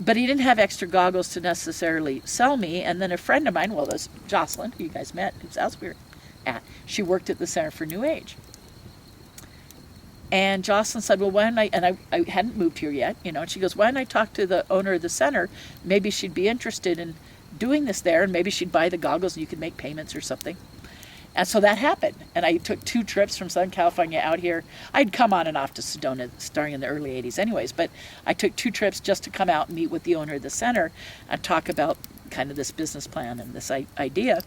But he didn't have extra goggles to necessarily sell me. And then a friend of mine, that's Jocelyn, who you guys met, whose house we were at, she worked at the Center for New Age. And Jocelyn said, well, why don't I hadn't moved here yet, and she goes, why don't I talk to the owner of the center? Maybe she'd be interested in doing this there, and maybe she'd buy the goggles and you could make payments or something. And so that happened. And I took 2 trips from Southern California out here. I'd come on and off to Sedona starting in the early 80s anyways, but I took 2 trips just to come out and meet with the owner of the center and talk about kind of this business plan and this idea.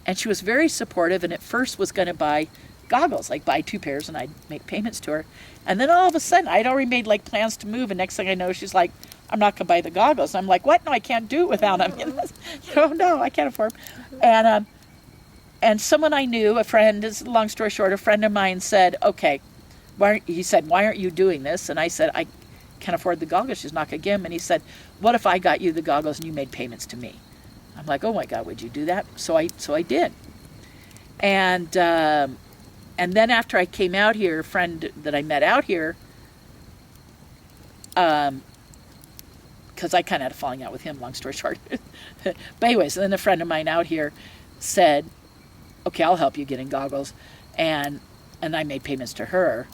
And she was very supportive, and at first was going to buy goggles, like buy 2 pairs, and I'd make payments to her. And then all of a sudden, I'd already made plans to move, and next thing I know, she's like, I'm not going to buy the goggles. And I'm like, what? No, I can't do it without them. No, I can't afford them. And someone I knew, a friend, long story short, a friend of mine said, okay, why aren't you doing this? And I said, I can't afford the goggles. She's not going to give them. And he said, what if I got you the goggles and you made payments to me? I'm like, oh my God, would you do that? So I did. And then after I came out here, a friend that I met out here, because I kind of had a falling out with him, long story short. But anyways, then a friend of mine out here said, okay, I'll help you get in goggles. And I made payments to her.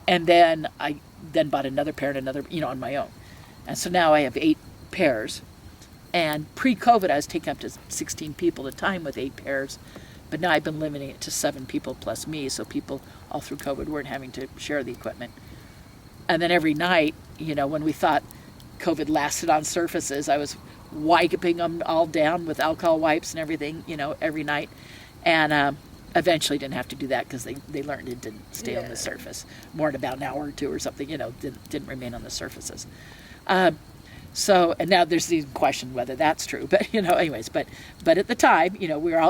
And then I bought another pair and another, on my own. And so now I have 8 pairs. And pre-COVID, I was taking up to 16 people at a time with 8 pairs. But now I've been limiting it to 7 people plus me, so people all through COVID weren't having to share the equipment. And then every night, when we thought COVID lasted on surfaces, I was wiping them all down with alcohol wipes and everything, every night. And eventually didn't have to do that because they learned it didn't stay on the surface. More than about an hour or 2 or something, didn't remain on the surfaces. So, and now there's the question whether that's true, but anyways, but at the time,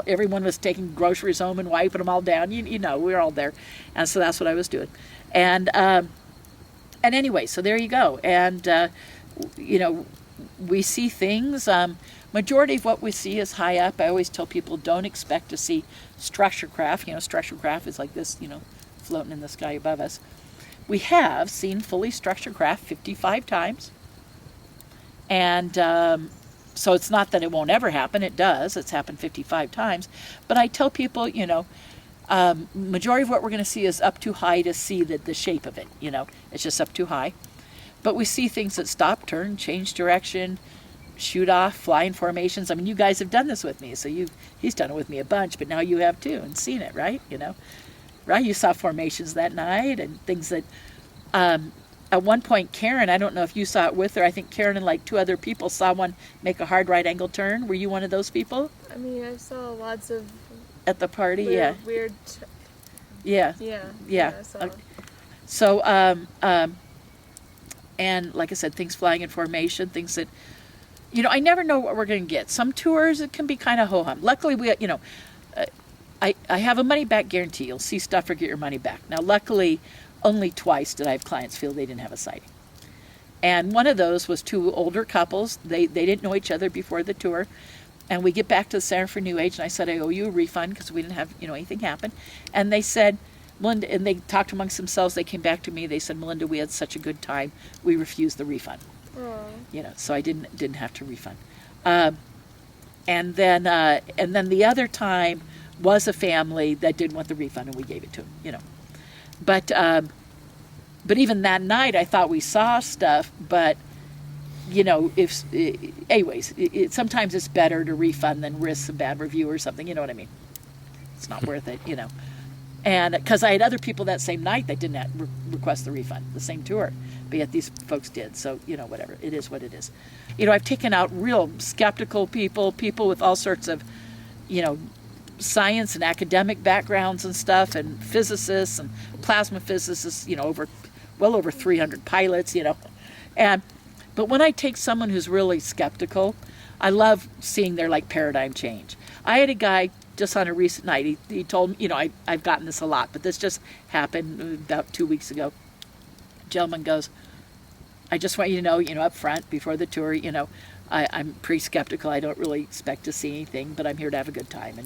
everyone was taking groceries home and wiping them all down, we were all there, and so that's what I was doing, and anyway, so there you go, and we see things. Majority of what we see is high up. I always tell people don't expect to see structure craft. Structure craft is like this, floating in the sky above us. We have seen fully structured craft 55 times. And so it's not that it won't ever happen. It does. It's happened 55 times. But I tell people, majority of what we're going to see is up too high to see the shape of it. It's just up too high. But we see things that stop, turn, change direction, shoot off, fly in formations. I mean, you guys have done this with me, so he's done it with me a bunch, but now you have too and seen it, right? Right? You saw formations that night and things that, at one point, Karen, I don't know if you saw it with her, I think Karen and like 2 other people saw one make a hard right angle turn. Were you one of those people? I mean, I saw lots of... At the party, weird... Yeah. So, and like I said, things flying in formation, things that, I never know what we're going to get. Some tours, it can be kind of ho-hum. Luckily, I have a money-back guarantee. You'll see stuff or get your money back. Now, luckily, only twice did I have clients feel they didn't have a sighting. And one of those was 2 older couples. They didn't know each other before the tour. And we get back to the Center for New Age, and I said, I owe you a refund because we didn't have, anything happen. And they said, Melinda, and they talked amongst themselves. They came back to me. They said, Melinda, we had such a good time. We refused the refund. So I didn't have to refund. And then the other time was a family that didn't want the refund, and we gave it to them. But even that night, I thought we saw stuff. But anyways, sometimes it's better to refund than risk a bad review or something. You know what I mean? It's not worth it. And because I had other people that same night that didn't request the refund, the same tour, but yet these folks did. So, whatever. It is what it is. I've taken out real skeptical people with all sorts of, science and academic backgrounds and stuff, and physicists and plasma physicists, well over 300 pilots, but when I take someone who's really skeptical, I love seeing their paradigm change. I had a guy just on a recent night, he told me, I've gotten this a lot, but this just happened about 2 weeks ago. Gentleman goes, I just want you to know, up front before the tour, I'm pretty skeptical. I don't really expect to see anything, but I'm here to have a good time.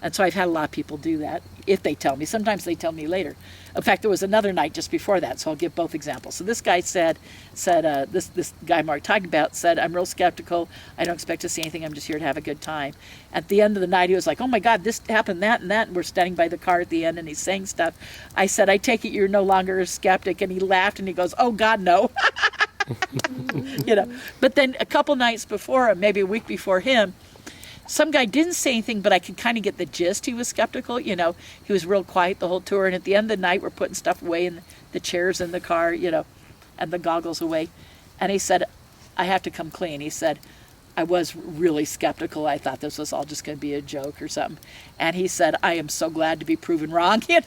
And so I've had a lot of people do that if they tell me. Sometimes they tell me later. In fact, there was another night just before that, so I'll give both examples. So this guy said this guy Mark talked about said, I'm real skeptical. I don't expect to see anything. I'm just here to have a good time. At the end of the night, he was like, oh my God, this happened, that, and that. And we're standing by the car at the end, and he's saying stuff. I said, I take it you're no longer a skeptic. And he laughed, and he goes, oh God, no. But then a couple nights before, maybe a week before him, some guy didn't say anything, but I could kind of get the gist. He was skeptical, he was real quiet the whole tour. And at the end of the night, we're putting stuff away in the chairs in the car, and the goggles away. And he said, I have to come clean. He said, I was really skeptical. I thought this was all just going to be a joke or something. And he said, I am so glad to be proven wrong. He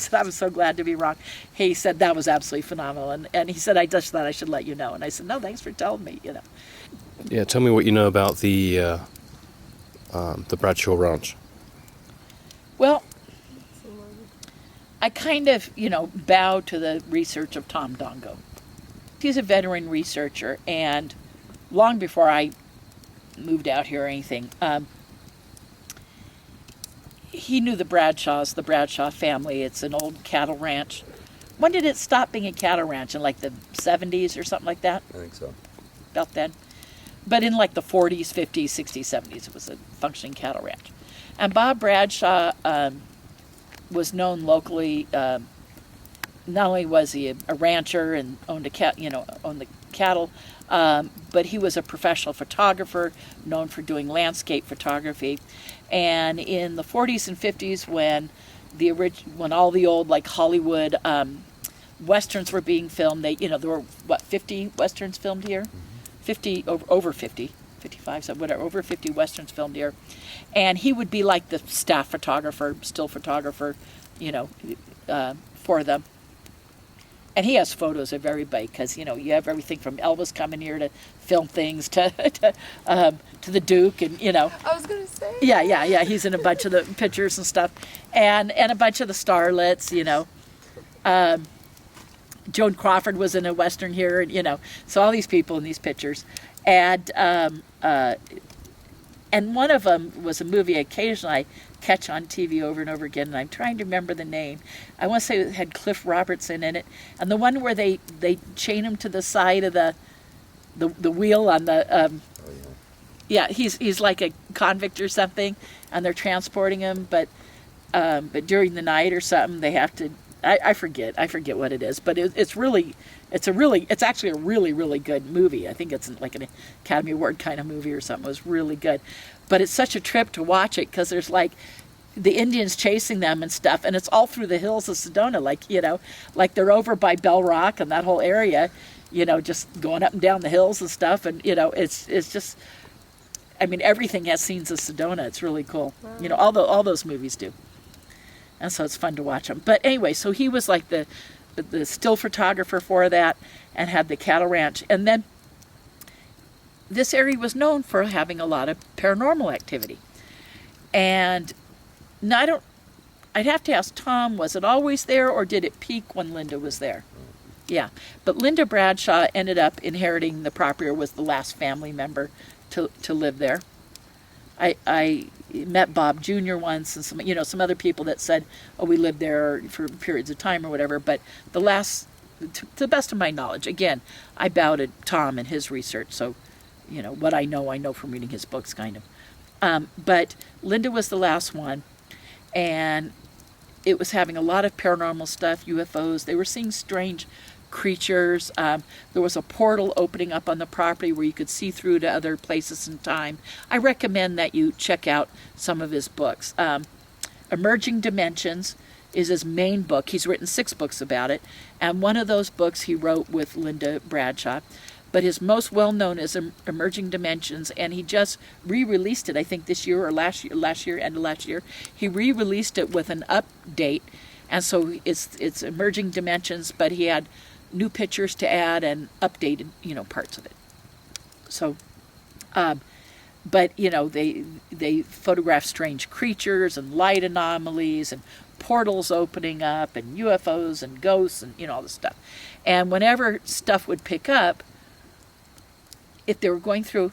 said, I'm so glad to be wrong. He said, that was absolutely phenomenal. And he said, I just thought I should let you know. And I said, no, thanks for telling me, Yeah, tell me what you know about the Bradshaw Ranch. Well, I kind of, bow to the research of Tom Dongo. He's a veteran researcher, and long before I moved out here or anything, he knew the Bradshaws, the Bradshaw family. It's an old cattle ranch. When did it stop being a cattle ranch? In the 70s or something like that? I think so. About then. But in the 40s, 50s, 60s, 70s, it was a functioning cattle ranch. And Bob Bradshaw was known locally. Not only was he a rancher and owned the cattle, but he was a professional photographer, known for doing landscape photography. And in the 40s and 50s, when all the old Hollywood westerns were being filmed, there were 50 westerns filmed here. 50, over 50, 55, so whatever, over 50 westerns filmed here. And he would be the staff photographer, still photographer, for them. And he has photos of everybody because, you have everything from Elvis coming here to film things to the Duke and, I was going to say. Yeah. He's in a bunch of the pictures and stuff. And a bunch of the starlets, Joan Crawford was in a western here, and so all these people in these pictures, And one of them was a movie occasionally I catch on TV over and over again, and I'm trying to remember the name. I want to say it had Cliff Robertson in it, and the one where they chain him to the side of the wheel on the yeah, he's like a convict or something, and they're transporting him, but during the night or something they have to. I forget what it is, but it's actually a really good movie. I think it's like an Academy Award kind of movie or something. It was really good, but it's such a trip to watch it because there's like the Indians chasing them and stuff, and it's all through the hills of Sedona, like they're over by Bell Rock and that whole area, just going up and down the hills and stuff, and it's just, I mean, everything has scenes of Sedona. It's really cool. Wow. All those movies do. And so it's fun to watch them. But anyway, so he was like the still photographer for that and had the cattle ranch. And then this area was known for having a lot of paranormal activity. And now I'd have to ask Tom, was it always there or did it peak when Linda was there? Yeah. But Linda Bradshaw ended up inheriting the property, or was the last family member to live there. I met Bob Jr. once, and some other people that said, oh, we lived there for periods of time or whatever, but to the best of my knowledge, again, I bow to Tom and his research, so what I know from reading his books, kind of. But Linda was the last one, and it was having a lot of paranormal stuff, UFOs. They were seeing strange creatures. There was a portal opening up on the property where you could see through to other places in time. I recommend that you check out some of his books. Emerging Dimensions is his main book. He's written 6 books about it, and one of those books he wrote with Linda Bradshaw. But his most well-known is Emerging Dimensions, and he just re-released it, I think this year or last year, end of last year. He re-released it with an update, and so it's Emerging Dimensions, but he had new pictures to add and updated, parts of it. So, but they photograph strange creatures and light anomalies and portals opening up and UFOs and ghosts and all this stuff. And whenever stuff would pick up, if they were going through,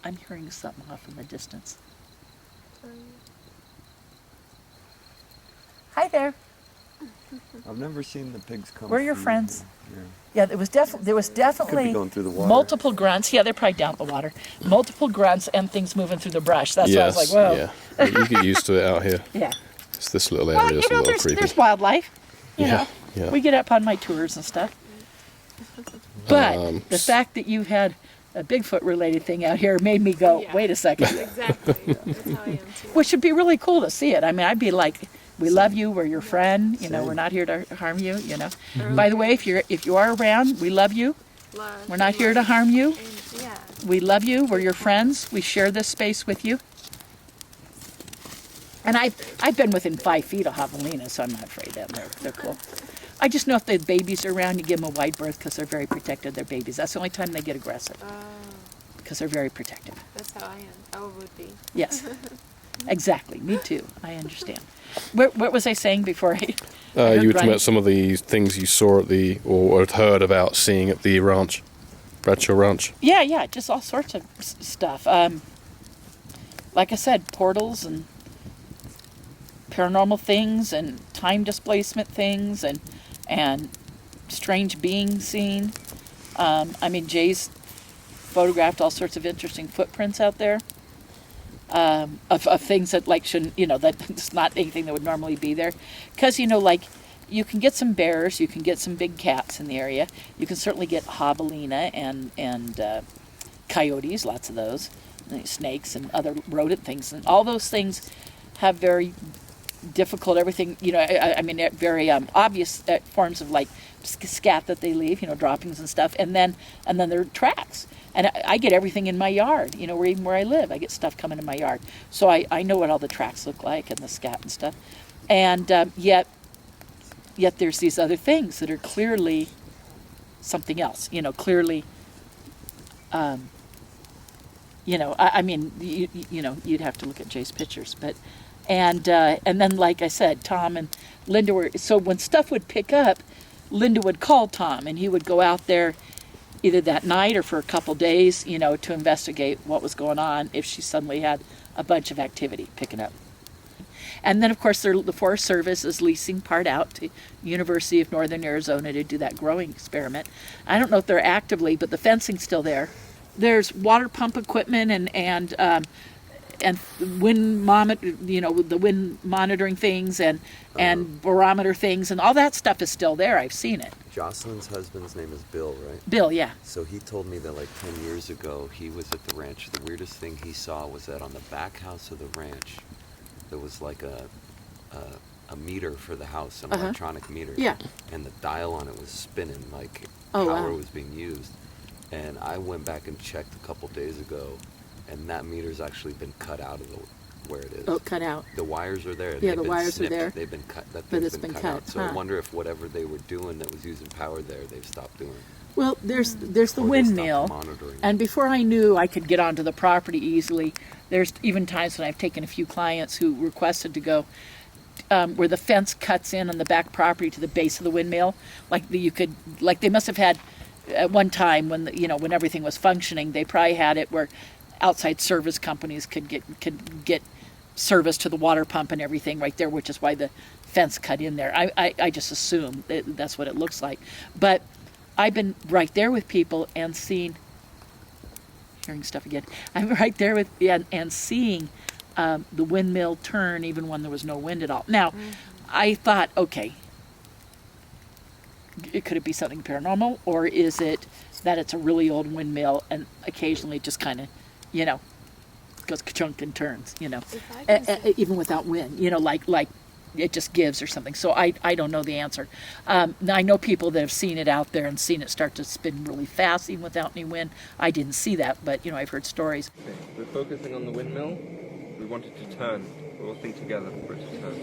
I'm hearing something off in the distance. Hi there. I've never seen the pigs come. We're your friends. Yeah, there was definitely going through the water. Multiple grunts. Yeah, they're probably down the water. Multiple grunts and things moving through the brush. That's why I was like, whoa. Yeah, you get used to it out here. Yeah. It's this little area that's a little creepy. There's wildlife. You know. Yeah. We get up on my tours and stuff. But the fact that you had a Bigfoot-related thing out here made me go, wait a second. Exactly. That's how I am too. Which would be really cool to see it. I mean, I'd be like, we love you. We're your friend. We're not here to harm you. By the way, if you are around, we love you. We're not here to harm you. We love you. We're your friends. We share this space with you. And I've been within 5 feet of javelina, so I'm not afraid of them. They're cool. I just know if the babies are around, you give them a wide berth because they're very protective. They're babies. That's the only time they get aggressive. Because they're very protective. That's how I am. I would be. Yes. Exactly. Me too. I understand. What was I saying before I you were talking about some of the things you saw at or had heard about seeing at the ranch, Bradshaw Ranch. Yeah, just all sorts of stuff. Like I said, portals and paranormal things and time displacement things and strange beings seen. Jay's photographed all sorts of interesting footprints out there. Of things that shouldn't, that it's not anything that would normally be there. Because, you can get some bears, you can get some big cats in the area. You can certainly get javelina and coyotes, lots of those, snakes and other rodent things. And all those things have very difficult, everything, very obvious forms of scat that they leave, droppings and stuff. And then there are tracks. And I get everything in my yard, where I live. I get stuff coming in my yard. So I know what all the tracks look like and the scat and stuff. And yet there's these other things that are clearly something else, clearly, you'd have to look at Jay's pictures. But, and then, like I said, Tom and Linda so when stuff would pick up, Linda would call Tom and he would go out there either that night or for a couple days, you know, to investigate what was going on if she suddenly had a bunch of activity picking up. And then, of course, the Forest Service is leasing part out to University of Northern Arizona to do that growing experiment. I don't know if they're actively, but the fencing's still there. There's water pump equipment and wind monitor, you know, the wind monitoring things and barometer things, and all that stuff is still there. I've seen it. Jocelyn's husband's name is Bill, right? Bill, yeah. So he told me that like 10 years ago, he was at the ranch. The weirdest thing he saw was that on the back house of the ranch, there was like a meter for the house, an electronic meter. Yeah. And the dial on it was spinning, like Oh, power wow. was being used. And I went back and checked a couple days ago, and that meter's actually been cut out of where it is. Oh, cut out. The wires are there. Yeah, the wires are there. They've been cut. That But thing's it's been cut, out. So I huh. wonder if whatever they were doing that was using power there, they've stopped doing. Well, there's the Or they windmill, stopped monitoring. and before I knew I could get onto the property easily, there's even times when I've taken a few clients who requested to go where the fence cuts in on the back property to the base of the windmill. Like they must have had at one time when when everything was functioning, they probably had it where outside service companies could get service to the water pump and everything right there, which is why the fence cut in there. I just assume that's what it looks like. But I've been right there with people and hearing stuff again. I'm right there with and seeing the windmill turn even when there was no wind at all. Now, I thought, okay, could it be something paranormal, or is it that it's a really old windmill and occasionally just kind of, goes ka-chunk and turns, even without wind, like it just gives or something. So I don't know the answer. Now I know people that have seen it out there and seen it start to spin really fast even without any wind. I didn't see that, but I've heard stories. Okay, we're focusing on the windmill. We want it to turn. We'll all think together for it to turn.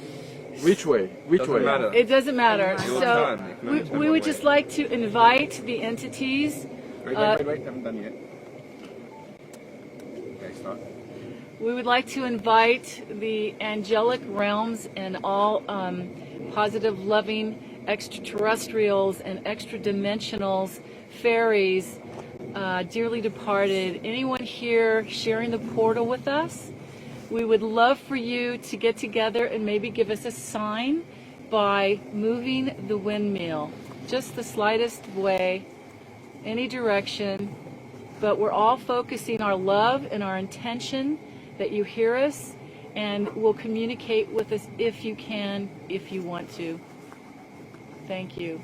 Which way? Which Doesn't way? matter. It doesn't matter. You'll So turn. You can only turn we one would way. just like to invite the entities. Wait, haven't done yet. Okay, start. We would like to invite the angelic realms and all positive, loving extraterrestrials and extra-dimensionals, fairies, dearly departed, anyone here sharing the portal with us. We would love for you to get together and maybe give us a sign by moving the windmill, just the slightest way, any direction. But we're all focusing our love and our intention that you hear us and will communicate with us if you can, if you want to. Thank you.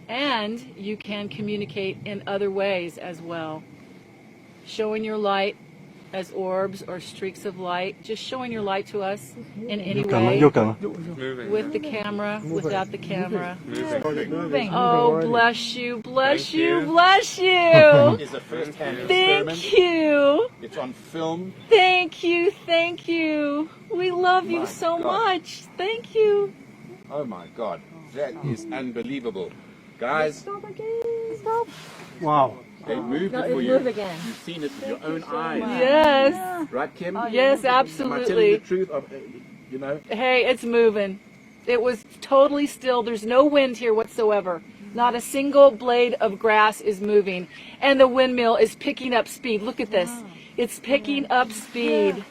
And you can communicate in other ways as well. Showing your light as orbs or streaks of light, just showing your light to us in any way. Moving. With the camera, without the camera. Moving. Oh, bless you, bless Thank you, you. bless you. It's a first-hand Thank experiment. you. It's on film. Thank you, thank you. We love you so much. Thank you. Oh my God, that is unbelievable, guys. Stop again. Stop. Wow. They moved No, it for it you. moved again. You've seen it with your own eyes. Yes. Right, Kim? Yes, Am I telling absolutely. the truth? Hey, it's moving. It was totally still. There's no wind here whatsoever. Not a single blade of grass is moving. And the windmill is picking up speed. Look at this. It's picking up speed.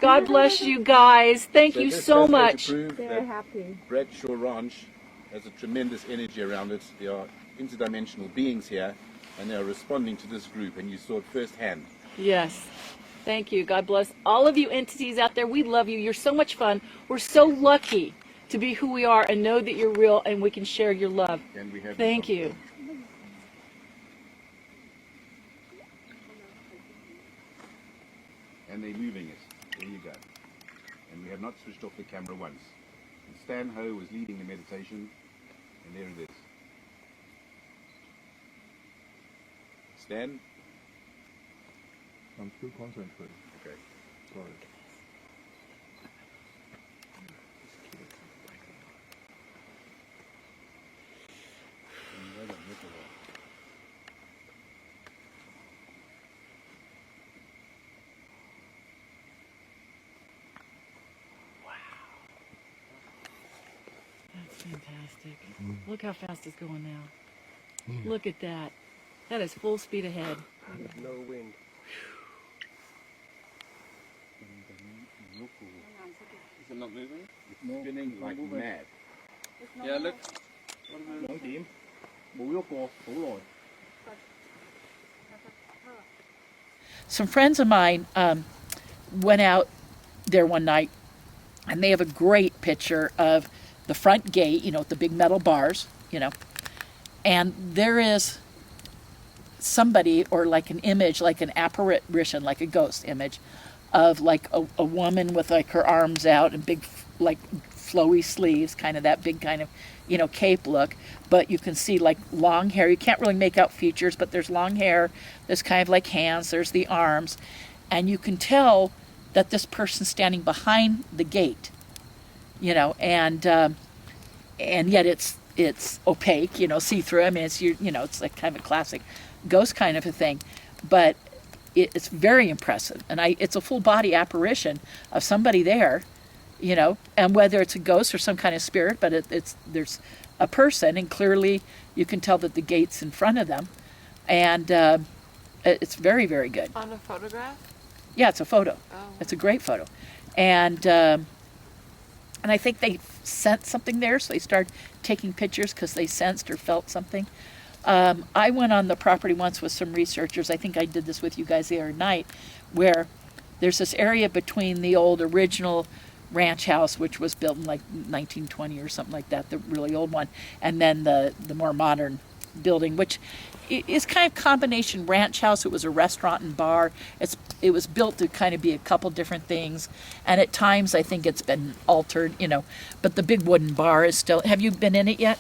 God bless you guys. Thank you this so goes to much. prove that Bradshaw Ranch has a tremendous energy around it. There are interdimensional beings here, and they are responding to this group, and you saw it firsthand. Yes. Thank you. God bless all of you entities out there. We love you. You're so much fun. We're so lucky to be who we are and know that you're real and we can share your love. And we have Thank you. And they're moving it. There you go. And we have not switched off the camera once. And Stan Ho was leading the meditation, and there it is. Stan? I'm still concentrating. Okay. Sorry. fantastic. Look how fast it's going now. Look at that. That is full speed ahead. No wind. Is it not moving? It's spinning like mad. Yeah, look. Some friends of mine went out there one night, and they have a great picture of the front gate, you know, with the big metal bars, you know, and there is somebody, or like an image, like an apparition, like a ghost image, of like a woman with like her arms out and big, like flowy sleeves, kind of that big kind of, you know, cape look, but you can see like long hair. You can't really make out features, but there's long hair, there's kind of like hands, there's the arms, and you can tell that this person's standing behind the gate, you know, and yet it's opaque, you know, see-through. I mean, it's, you know, it's like kind of a classic ghost kind of a thing, but it's very impressive, and it's a full body apparition of somebody there, you know, and whether it's a ghost or some kind of spirit, but there's a person, and clearly you can tell that the gate's in front of them, and it's very, very good. On a photograph? Yeah, it's a photo. Oh. It's a great photo, and I think they sensed something there, so they started taking pictures because they sensed or felt something. I went on the property once with some researchers. I think I did this with you guys the other night, where there's this area between the old original ranch house, which was built in like 1920 or something like that, the really old one, and then the more modern building, which is kind of combination ranch house. It was a restaurant and bar. It was built to kind of be a couple different things, and at times I think it's been altered, you know, but the big wooden bar is still. Have you been in it yet?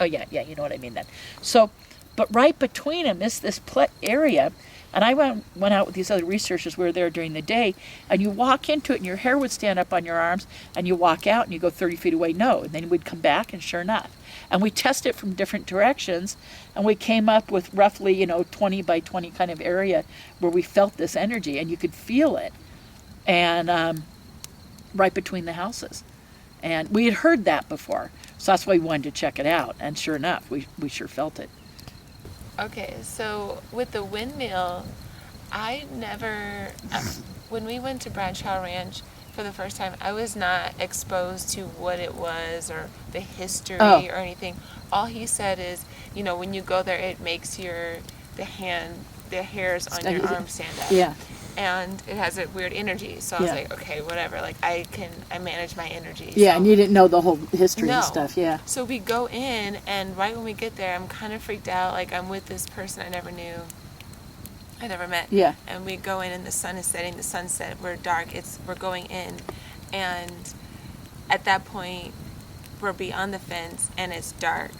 Oh yeah, you know what I mean then. So, but right between them is this area, and I went out with these other researchers. We were there during the day, and you walk into it and your hair would stand up on your arms, and you walk out and you go 30 feet away, no, and then we'd come back, and sure enough. And we tested it from different directions, and we came up with roughly, you know, 20 by 20 kind of area where we felt this energy, and you could feel it, and right between the houses. And we had heard that before, so that's why we wanted to check it out, and sure enough, we sure felt it. Okay, so with the windmill, I never, when we went to Bradshaw Ranch for the first time, I was not exposed to what it was or the history or anything. All he said is, you know, when you go there, it makes the hairs on your arm stand up. Yeah. And it has a weird energy. So I was like, okay, whatever. Like I manage my energy. Yeah, so. And you didn't know the whole history and stuff, yeah. So we go in, and right when we get there, I'm kind of freaked out. Like I'm with this person I never knew. I never met. Yeah. And we go in, and the sun is setting, the sunset, we're dark, we're going in, and at that point we're beyond the fence and it's dark,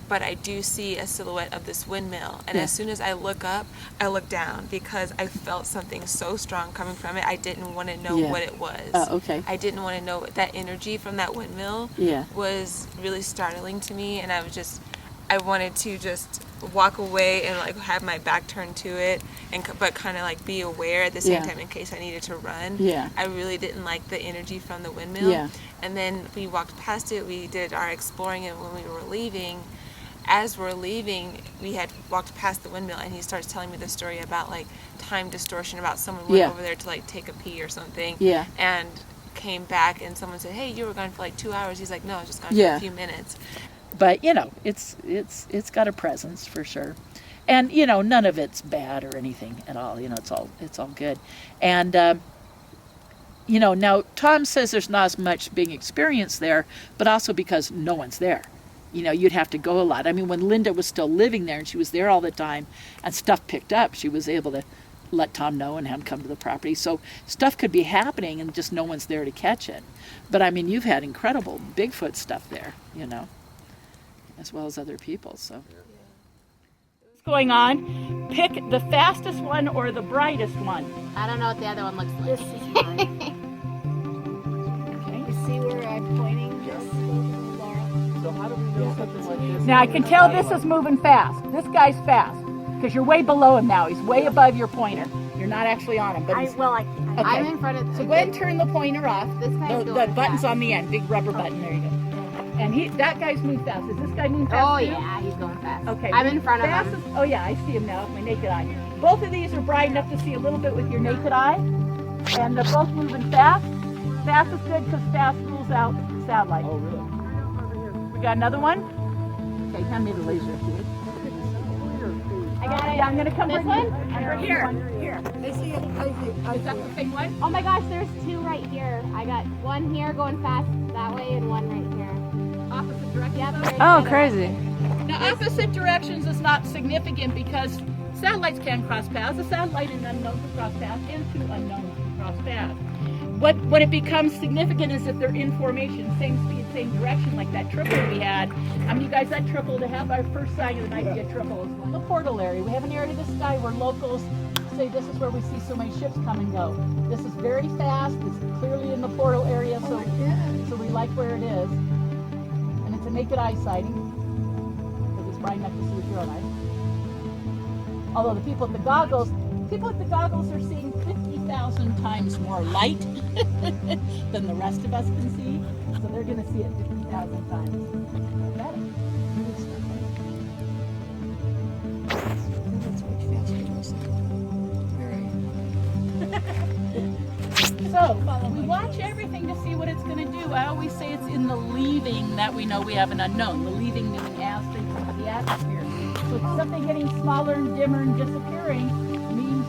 but I do see a silhouette of this windmill, and as soon as I look up, I look down because I felt something so strong coming from it. I didn't want to know what it was. Okay. I didn't want to know that energy from that windmill was really startling to me, and I wanted to just walk away and like have my back turned to it, but kind of like be aware at the same time in case I needed to run. I really didn't like the energy from the windmill. And then we walked past it, we did our exploring, and when we were leaving, as we're leaving, we had walked past the windmill, and he starts telling me the story about like time distortion, about someone went over there to like take a pee or something, and came back, and someone said, hey, you were gone for like 2 hours. He's like, no, I was just gone for a few minutes. But you know, it's got a presence for sure, and you know, none of it's bad or anything at all. You know, it's all good, and you know, now Tom says there's not as much being experienced there, but also because no one's there. You know, you'd have to go a lot. I mean, when Linda was still living there and she was there all the time, and stuff picked up, she was able to let Tom know and have him come to the property. So stuff could be happening and just no one's there to catch it. But I mean, you've had incredible Bigfoot stuff there, you know, as well as other people, so. What's going on? Pick the fastest one or the brightest one. I don't know what the other one looks like. This is fine. Okay. You see where I'm pointing? Yes. So how do we know something like this? Now I can tell this is moving fast. This guy's fast because you're way below him now. He's way above your pointer. You're not actually on him, but I'm in front of. So go ahead and turn the pointer off. This guy's the button's on the end, big rubber button. There you go. And that guy's moving fast. Is this guy moving fast? Oh too? yeah, he's going fast. Okay. I'm in front of him. Fastest- Oh yeah, I see him now with my naked eye. Both of these are bright enough to see a little bit with your naked eye. And they're both moving fast. Fast is good because fast rules out satellite. Oh really? We got another one? Okay, hand me the laser, please. I got it. Yeah, I'm gonna come This bring one? you- I'm bringing Here. one. Here. Is that the same one? Oh my gosh, there's two right here. I got one here going fast that way and one right here. Opposite directions? Yep. Oh, crazy. Now, opposite directions is not significant because satellites can cross paths. A satellite and unknown can cross paths, and two unknowns can cross paths. When it becomes significant is if they're in formation, same speed, same direction, like that triple we had. How many of you guys that triple to have our first sign of the night be a triple? In the portal area, we have an area of the sky where locals say this is where we see so many ships come and go. This is very fast. It's clearly in the portal area, so we like where it is. And it's a naked eye sighting because it's bright enough to see with your own eyes. Although the people with the goggles are seeing 50,000 times more light than the rest of us can see, so they're going to see it 50,000 times. Got it. So, we watch everything to see what it's going to do. I always say it's in the leaving that we know we have an unknown. The leaving meaning as they come to the atmosphere. So something getting smaller and dimmer and disappearing means,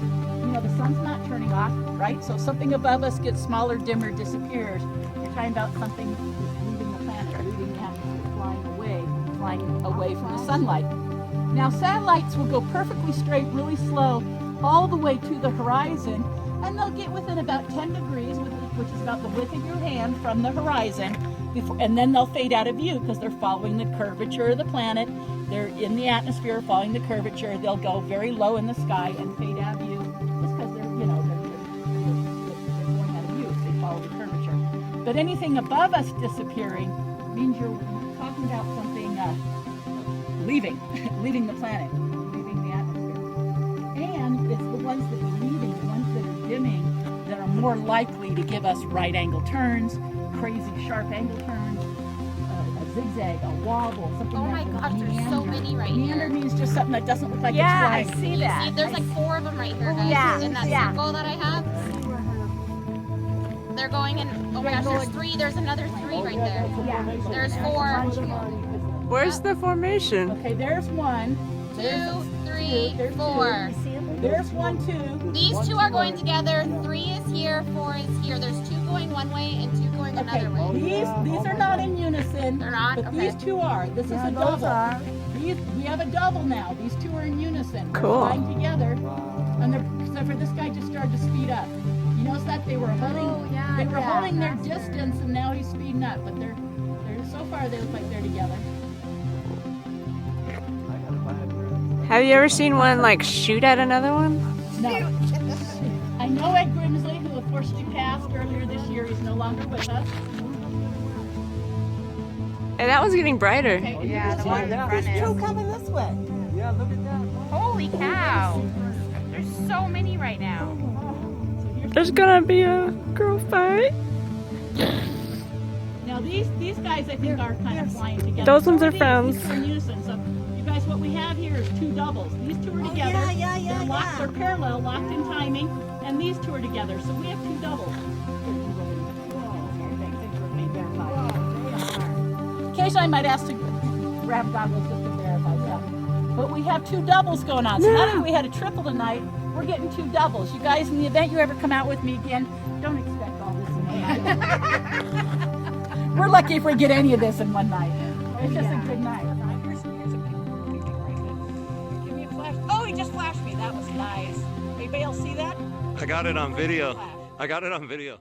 the sun's not turning off, right? So something above us gets smaller, dimmer, disappears. You're talking about something leaving the planet, leaving the atmosphere, flying away from the sunlight. Now, satellites will go perfectly straight, really slow, all the way to the horizon, and they'll get within about 10 degrees, which is about the width of your hand from the horizon, and then they'll fade out of view because they're following the curvature of the planet. They're in the atmosphere following the curvature. They'll go very low in the sky and fade out of view just because they're going out of view. So they follow the curvature. But anything above us disappearing means you're talking about something leaving the planet, leaving the atmosphere. And it's the ones that are leaving, the ones that are dimming, that are more likely to give us right angle turns, crazy sharp angle turns, a zigzag, a wobble, something Oh my gosh, there's so many right here. Meander means just something that doesn't look like Yeah, it's I flying. see that. There's like 4 of them right here, guys. Yeah, In that yeah. circle that I have. They're going in. Oh my gosh, there's 3. There's another 3 right there. There's 4. Where's the formation? Okay, there's 1. 2, 3, 4. There's 1, 2. These 2 are going together. 3 is here. 4 is here. There's 2 going one way and 2 going another way. These are not in unison. They're not? But these 2 are. This is a double. We have a double now. These 2 are in unison. They're Cool. flying together. And except for this guy just started to speed up. You notice that they were holding their distance, and now he's speeding up. But they're so far they look like they're together. Have you ever seen one like shoot at another one? No. I know Ed Grimsley, who unfortunately passed earlier this year. He's no longer with us. And that one's getting brighter. Okay, Yeah, the one in front there's is. 2 coming this way. Yeah, look at that. Holy cow. There's so many right now. There's gonna be a girl fight. Now these guys I think are kind of flying together. Those ones So are friends. These 2 are in unison. So you guys, what we have here is 2 doubles. These 2 are together. They're locked. They're parallel, locked in timing, and these 2 are together. So we have 2 doubles. Occasionally I might ask to grab goggles just to verify that. But we have 2 doubles going on. So now that we had a triple tonight, we're getting 2 doubles. You guys, in the event you ever come out with me again, don't expect all this in one night. We're lucky if we get any of this in one night. It's just a good night. Give me a flash. Oh, he just flashed me. That was nice. Anybody else see that? I got it on video. I got it on video.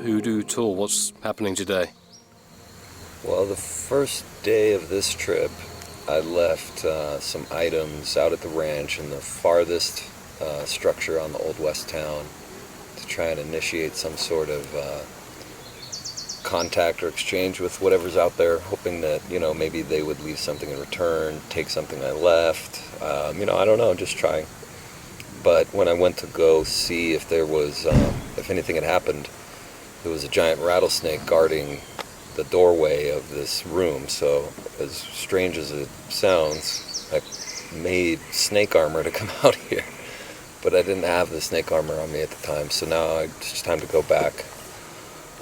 Hoodoo Tall, what's happening today? Well, the first day of this trip, I left some items out at the ranch in the farthest structure on the Old West Town to try and initiate some sort of contact or exchange with whatever's out there, hoping that, maybe they would leave something in return, take something I left. I don't know, just trying. But when I went to go see if there was, if anything had happened, there was a giant rattlesnake guarding the doorway of this room. So as strange as it sounds, I made snake armor to come out here. But I didn't have the snake armor on me at the time, so now it's just time to go back.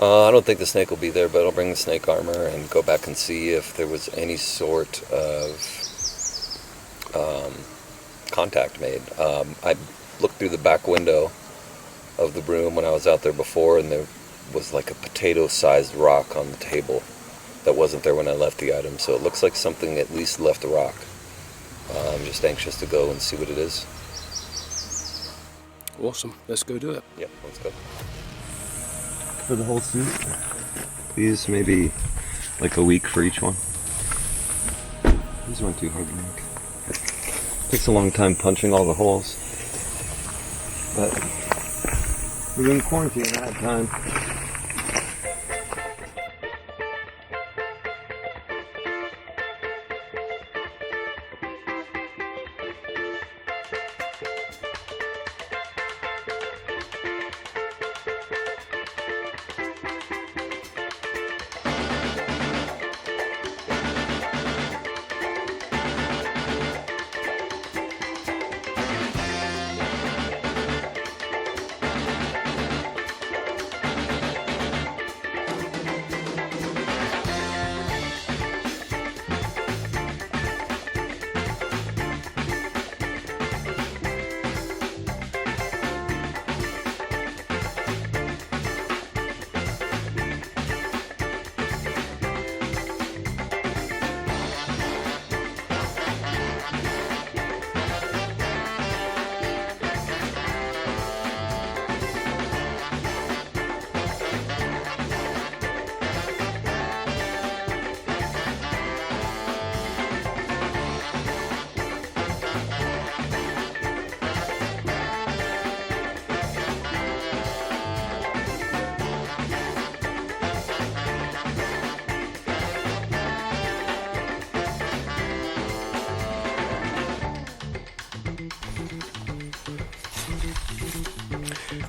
I don't think the snake will be there, but I'll bring the snake armor and go back and see if there was any sort of contact made. I looked through the back window of the room when I was out there before, and there was like a potato-sized rock on the table that wasn't there when I left the item, so it looks like something at least left a rock. I'm just anxious to go and see what it is. Awesome. Let's go do it. Yep, let's go. For the whole suit, these maybe like a week for each one. These weren't too hard to make. Takes a long time punching all the holes, but we're in quarantine at that time.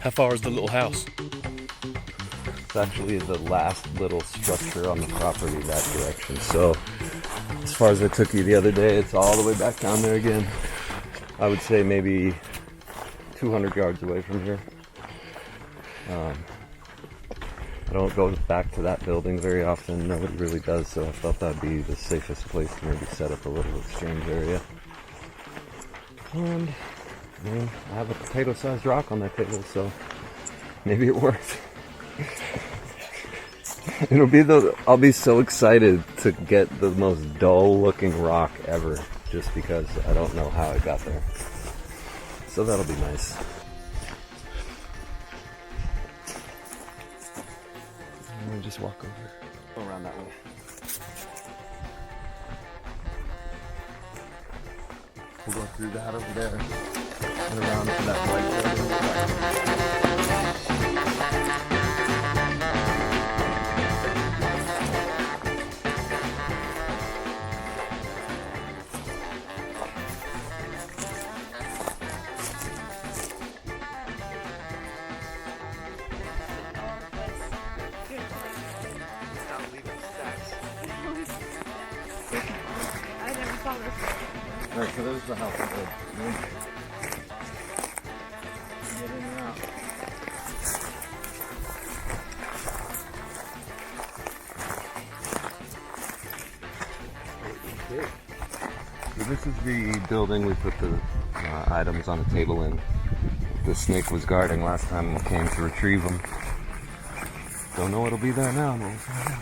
How far is the little house? It's actually the last little structure on the property that direction. So as far as I took you the other day, it's all the way back down there again. I would say maybe 200 yards away from here. I don't go back to that building very often. Nobody really does, so I felt that'd be the safest place to maybe set up a little exchange area. And I have a potato-sized rock on that table, so maybe it works. I'll be so excited to get the most dull-looking rock ever, just because I don't know how it got there. So that'll be nice. Let me just walk over. Go around that way. We'll go through that over there. And around to that white building. Alright, so there's the house. Get in and out. Okay. So this is the building we put the items on the table in. The snake was guarding last time we came to retrieve them. Don't know what'll be there now, but we'll find out.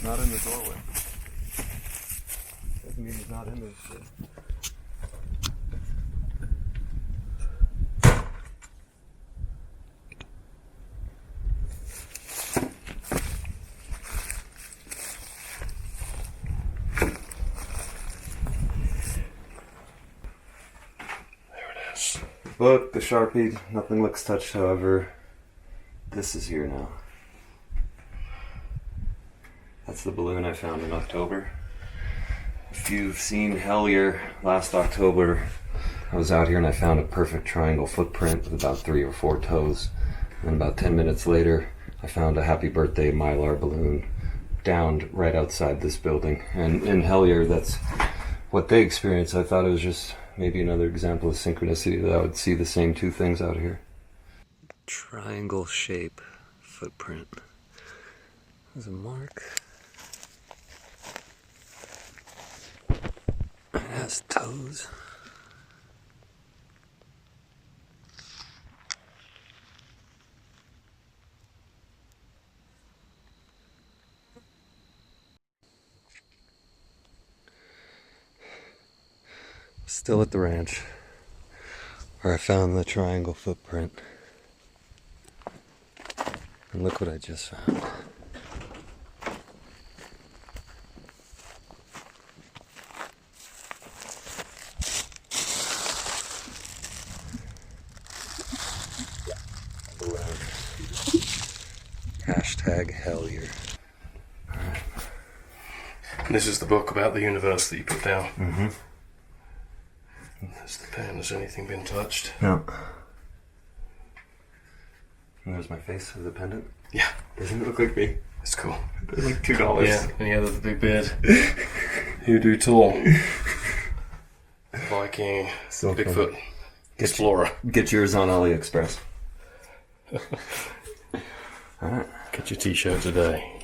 Not in the doorway. Doesn't mean he's not in there. book, the Sharpie, nothing looks touched, however. This is here now. That's the balloon I found in October. If you've seen Hellier last October, I was out here and I found a perfect triangle footprint with about 3 or 4 toes. And about 10 minutes later, I found a happy birthday Mylar balloon downed right outside this building. And in Hellier, that's what they experienced. I thought it was just maybe another example of synchronicity that I would see the same 2 things out here. Triangle shape footprint. There's a mark. It has toes. Still at the ranch, where I found the triangle footprint. And look what I just found. Hashtag Hellier. And this is the book about the universe that you put down. Mm-hmm. There's the pen. Has anything been touched? No. And there's my face with the pendant. Yeah. Doesn't it look like me? It's cool. It's like $2. Yeah, and he had the big beard. Hoodoo Tall. Viking. So Bigfoot. Explorer. Get yours on AliExpress. Alright. Get your t-shirt today.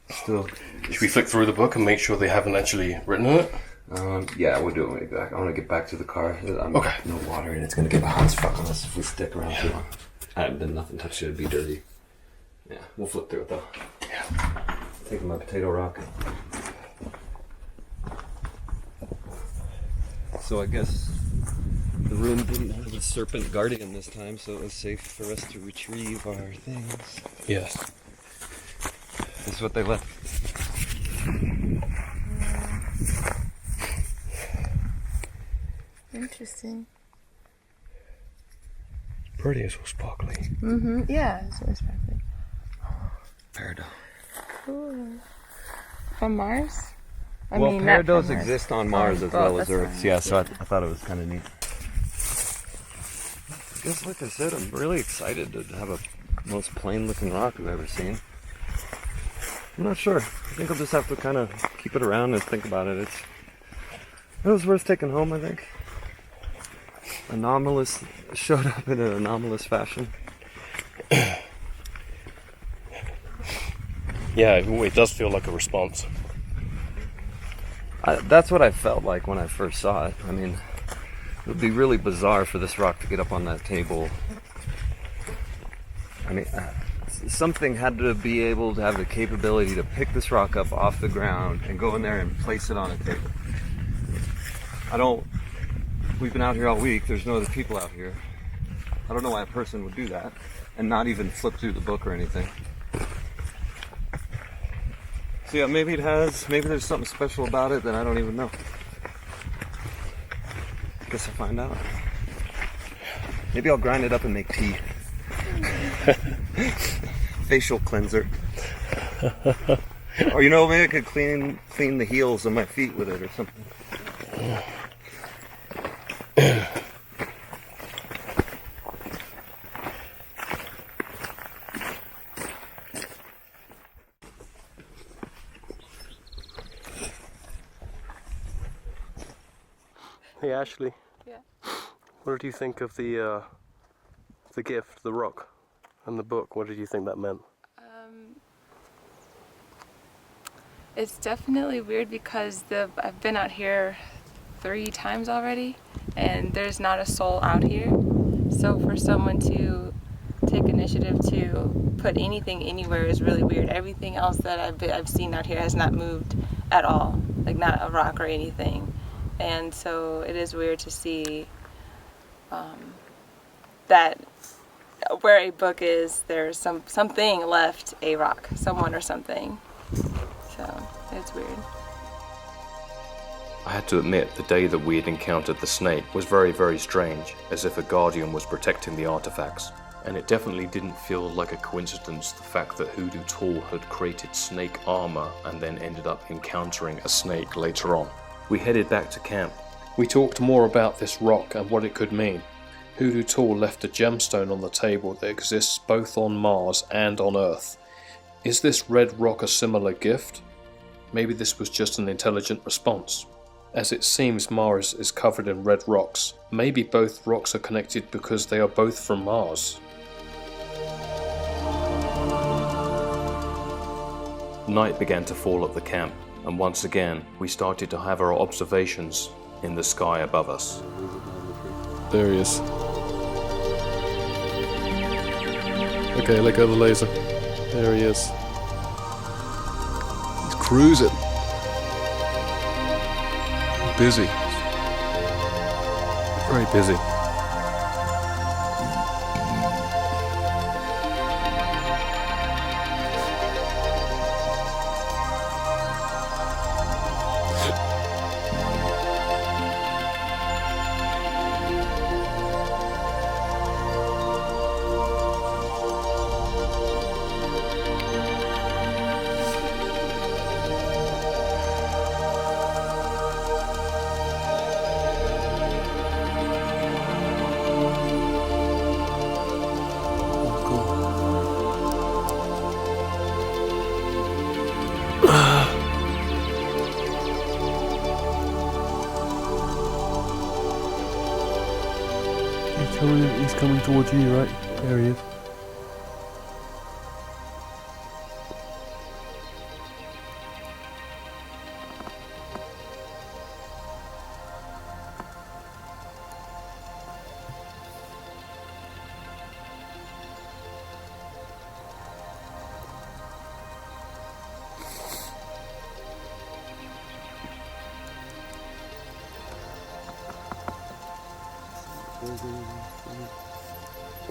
Still. Should we flick through the book and make sure they haven't actually written on it? Yeah, we'll do it when we get back. I want to get back to the car. Okay. No water and it's going to get hot as fuck on us if we stick around too long. I haven't been nothing touched it, it'd be dirty. Yeah, we'll flip through it though. Yeah. Taking my potato rock. So I guess the room didn't have a serpent guardian this time, so it was safe for us to retrieve our things. Yes. This is what they left. Interesting. Pretty, it's all sparkly. Mm-hmm. Yeah, it's really sparkly. Peridot. Cool. From Mars? Well, peridots exist on Mars as well as Earth. Yeah, so I thought it was kind of neat. I guess, like I said, I'm really excited to have a most plain-looking rock I've ever seen. I'm not sure. I think I'll just have to kind of keep it around and think about it. It was worth taking home, I think. Anomalous showed up in an anomalous fashion. Yeah, it does feel like a response. That's what I felt like when I first saw it. I mean, it would be really bizarre for this rock to get up on that table. I mean, something had to be able to have the capability to pick this rock up off the ground and go in there and place it on a table. We've been out here all week, there's no other people out here. I don't know why a person would do that and not even flip through the book or anything. So yeah, maybe there's something special about it that I don't even know. Guess I'll find out. Maybe I'll grind it up and make tea. Facial cleanser. Or maybe I could clean the heels of my feet with it or something. Hey Ashley. Yeah. What did you think of the gift, the rock, and the book? What did you think that meant? It's definitely weird because I've been out here 3 times already, and there's not a soul out here. So for someone to take initiative to put anything anywhere is really weird. Everything else that I've seen out here has not moved at all, like not a rock or anything. And so it is weird to see that where a book is, there's something left a rock, someone or something. So it's weird. I had to admit the day that we had encountered the snake was very, very strange, as if a guardian was protecting the artifacts. And it definitely didn't feel like a coincidence, the fact that Hoodoo Tall had created snake armor and then ended up encountering a snake later on. We headed back to camp. We talked more about this rock and what it could mean. Hoodoo Tall left a gemstone on the table that exists both on Mars and on Earth. Is this red rock a similar gift? Maybe this was just an intelligent response. As it seems Mars is covered in red rocks, maybe both rocks are connected because they are both from Mars. Night began to fall at the camp, and once again we started to have our observations in the sky above us. There he is. Okay, let go of the laser. There he is. He's cruising. Busy. Very busy. He's coming towards you, right? There he is.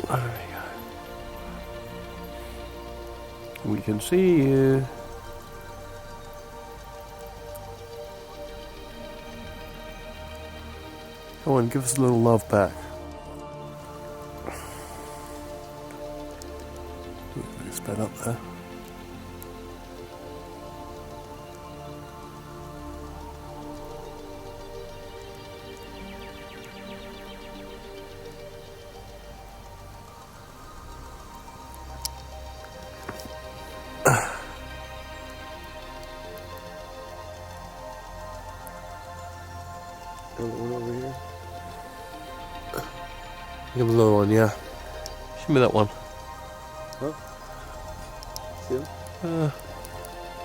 There we go. We can see you. Come on, give us a little love back. Sped up there. Give him another one, yeah. Show me that one. Huh? See him?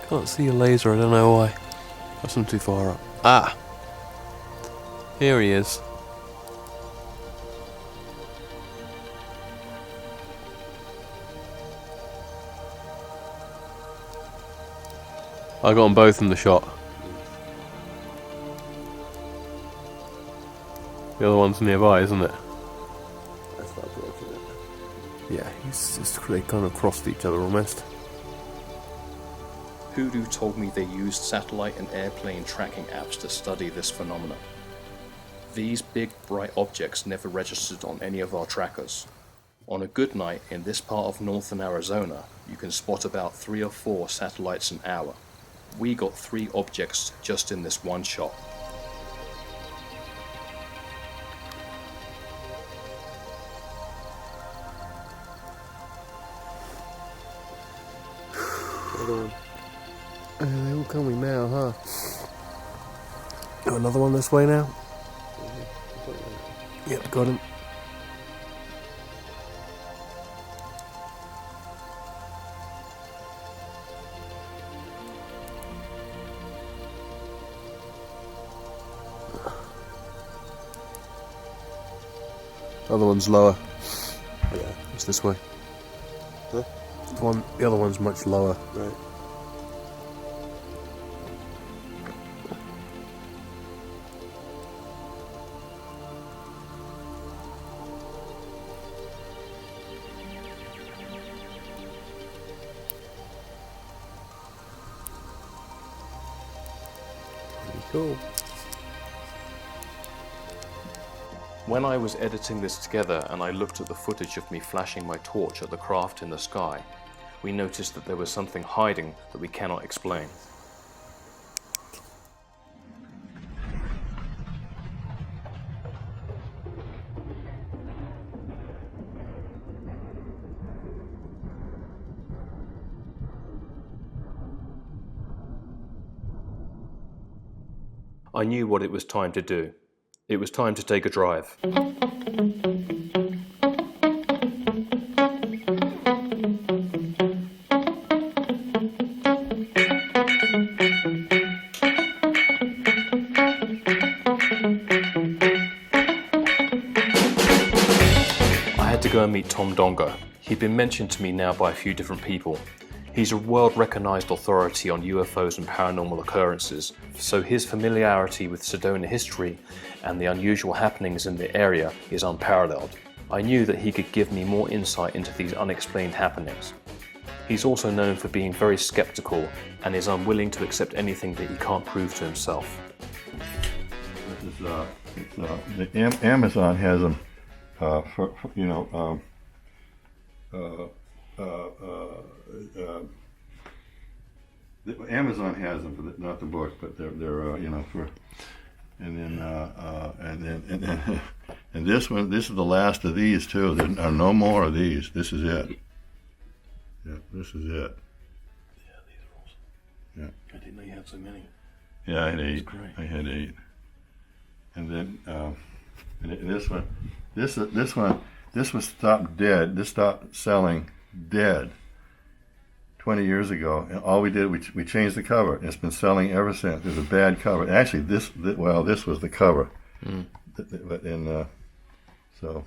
Can't see a laser, I don't know why. That's not too far up. Ah! Here he is. I got them both in the shot. The other one's nearby, isn't it? That's not broken. Yeah, they kind of crossed each other almost. Hoodoo told me they used satellite and airplane tracking apps to study this phenomenon. These big, bright objects never registered on any of our trackers. On a good night in this part of northern Arizona, you can spot about 3 or 4 satellites an hour. We got 3 objects just in this one shot. They all coming now, huh? Got another one this way now? Yep, got him. Other one's lower. Yeah, it's this way. Huh? The other one's much lower. Right. Cool. When I was editing this together and I looked at the footage of me flashing my torch at the craft in the sky, we noticed that there was something hiding that we cannot explain. I knew what it was time to do. It was time to take a drive. I had to go and meet Tom Dongo. He'd been mentioned to me now by a few different people. He's a world-recognized authority on UFOs and paranormal occurrences, so his familiarity with Sedona history and the unusual happenings in the area is unparalleled. I knew that he could give me more insight into these unexplained happenings. He's also known for being very skeptical and is unwilling to accept anything that he can't prove to himself. This is the Amazon has them Amazon has them, for not the book, but they're for, and this one, this is the last of these too. There are no more of these. This is it. Yeah, this is it. Yeah, these are awesome. Yeah. I didn't know you had so many. Yeah, I had 8. Great. I had 8. And then this one was stopped dead. This stopped selling dead 20 years ago. And all we did, we changed the cover. It's been selling ever since. It was a bad cover. Actually, this was the cover. But so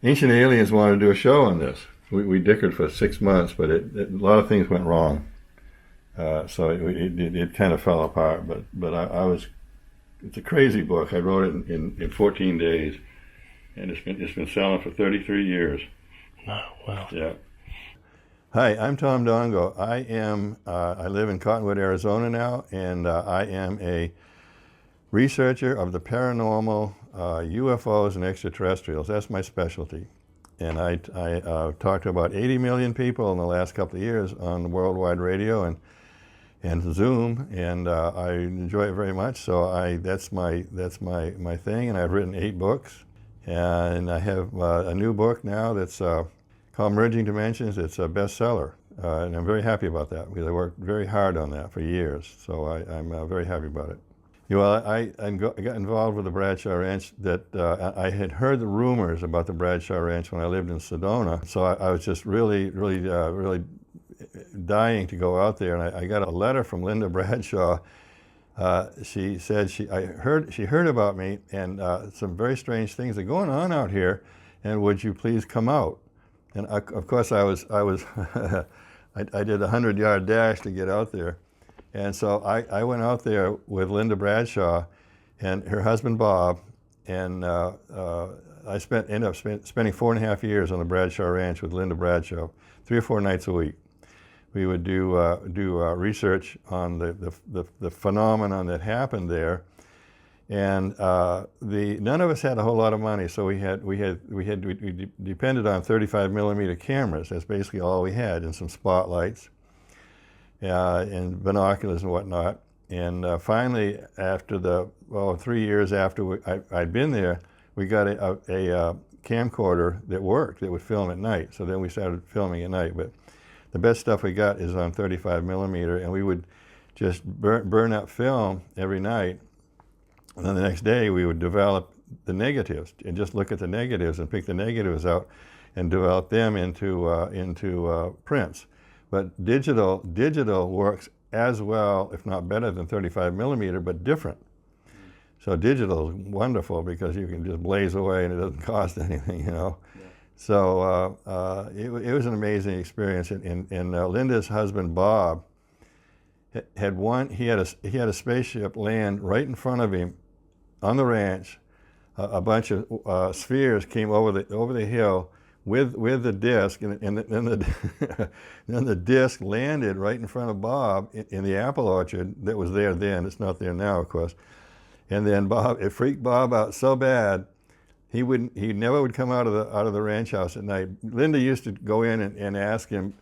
Ancient Aliens wanted to do a show on this. We dickered for 6 months, but a lot of things went wrong. So it kind of fell apart. But it's a crazy book. I wrote it in 14 days, and it's been selling for 33 years. Wow. Yeah. Hi, I'm Tom Dongo. I live in Cottonwood, Arizona now, and I am a researcher of the paranormal, UFOs and extraterrestrials. That's my specialty. And I talked to about 80 million people in the last couple of years on worldwide radio and Zoom, and I enjoy it very much. So that's my thing, and I've written 8 books, and I have a new book now that's called Merging Dimensions. It's a bestseller, and I'm very happy about that because I worked very hard on that for years. So I'm very happy about it. Well, I got involved with the Bradshaw Ranch. I had heard the rumors about the Bradshaw Ranch when I lived in Sedona, so I was just really dying to go out there. And I got a letter from Linda Bradshaw. She said she heard about me and some very strange things are going on out here, and would you please come out? And of course I was I did a 100-yard dash to get out there. And so I went out there with Linda Bradshaw and her husband Bob, and I ended up spending 4.5 years on the Bradshaw Ranch with Linda Bradshaw, 3 or 4 nights a week. We would do research on the phenomenon that happened there, and none of us had a whole lot of money, so we depended on 35mm cameras. That's basically all we had, and some spotlights. And binoculars and whatnot. And finally, after 3 years after I'd been there, we got a camcorder that worked, that would film at night. So then we started filming at night. But the best stuff we got is on 35mm, and we would just burn up film every night. And then the next day, we would develop the negatives and just look at the negatives and pick the negatives out and develop them into prints. But digital works as well, if not better than 35mm, but different. So digital is wonderful because you can just blaze away and it doesn't cost anything, you know. Yeah. So it was an amazing experience. And Linda's husband Bob had a spaceship land right in front of him on the ranch. A bunch of spheres came over the hill with the disc, and then the disc landed right in front of Bob in the apple orchard that was there then. It's not there now, of course. And then Bob, it freaked Bob out so bad, he never would come out of the ranch house at night. Linda used to go in and ask him,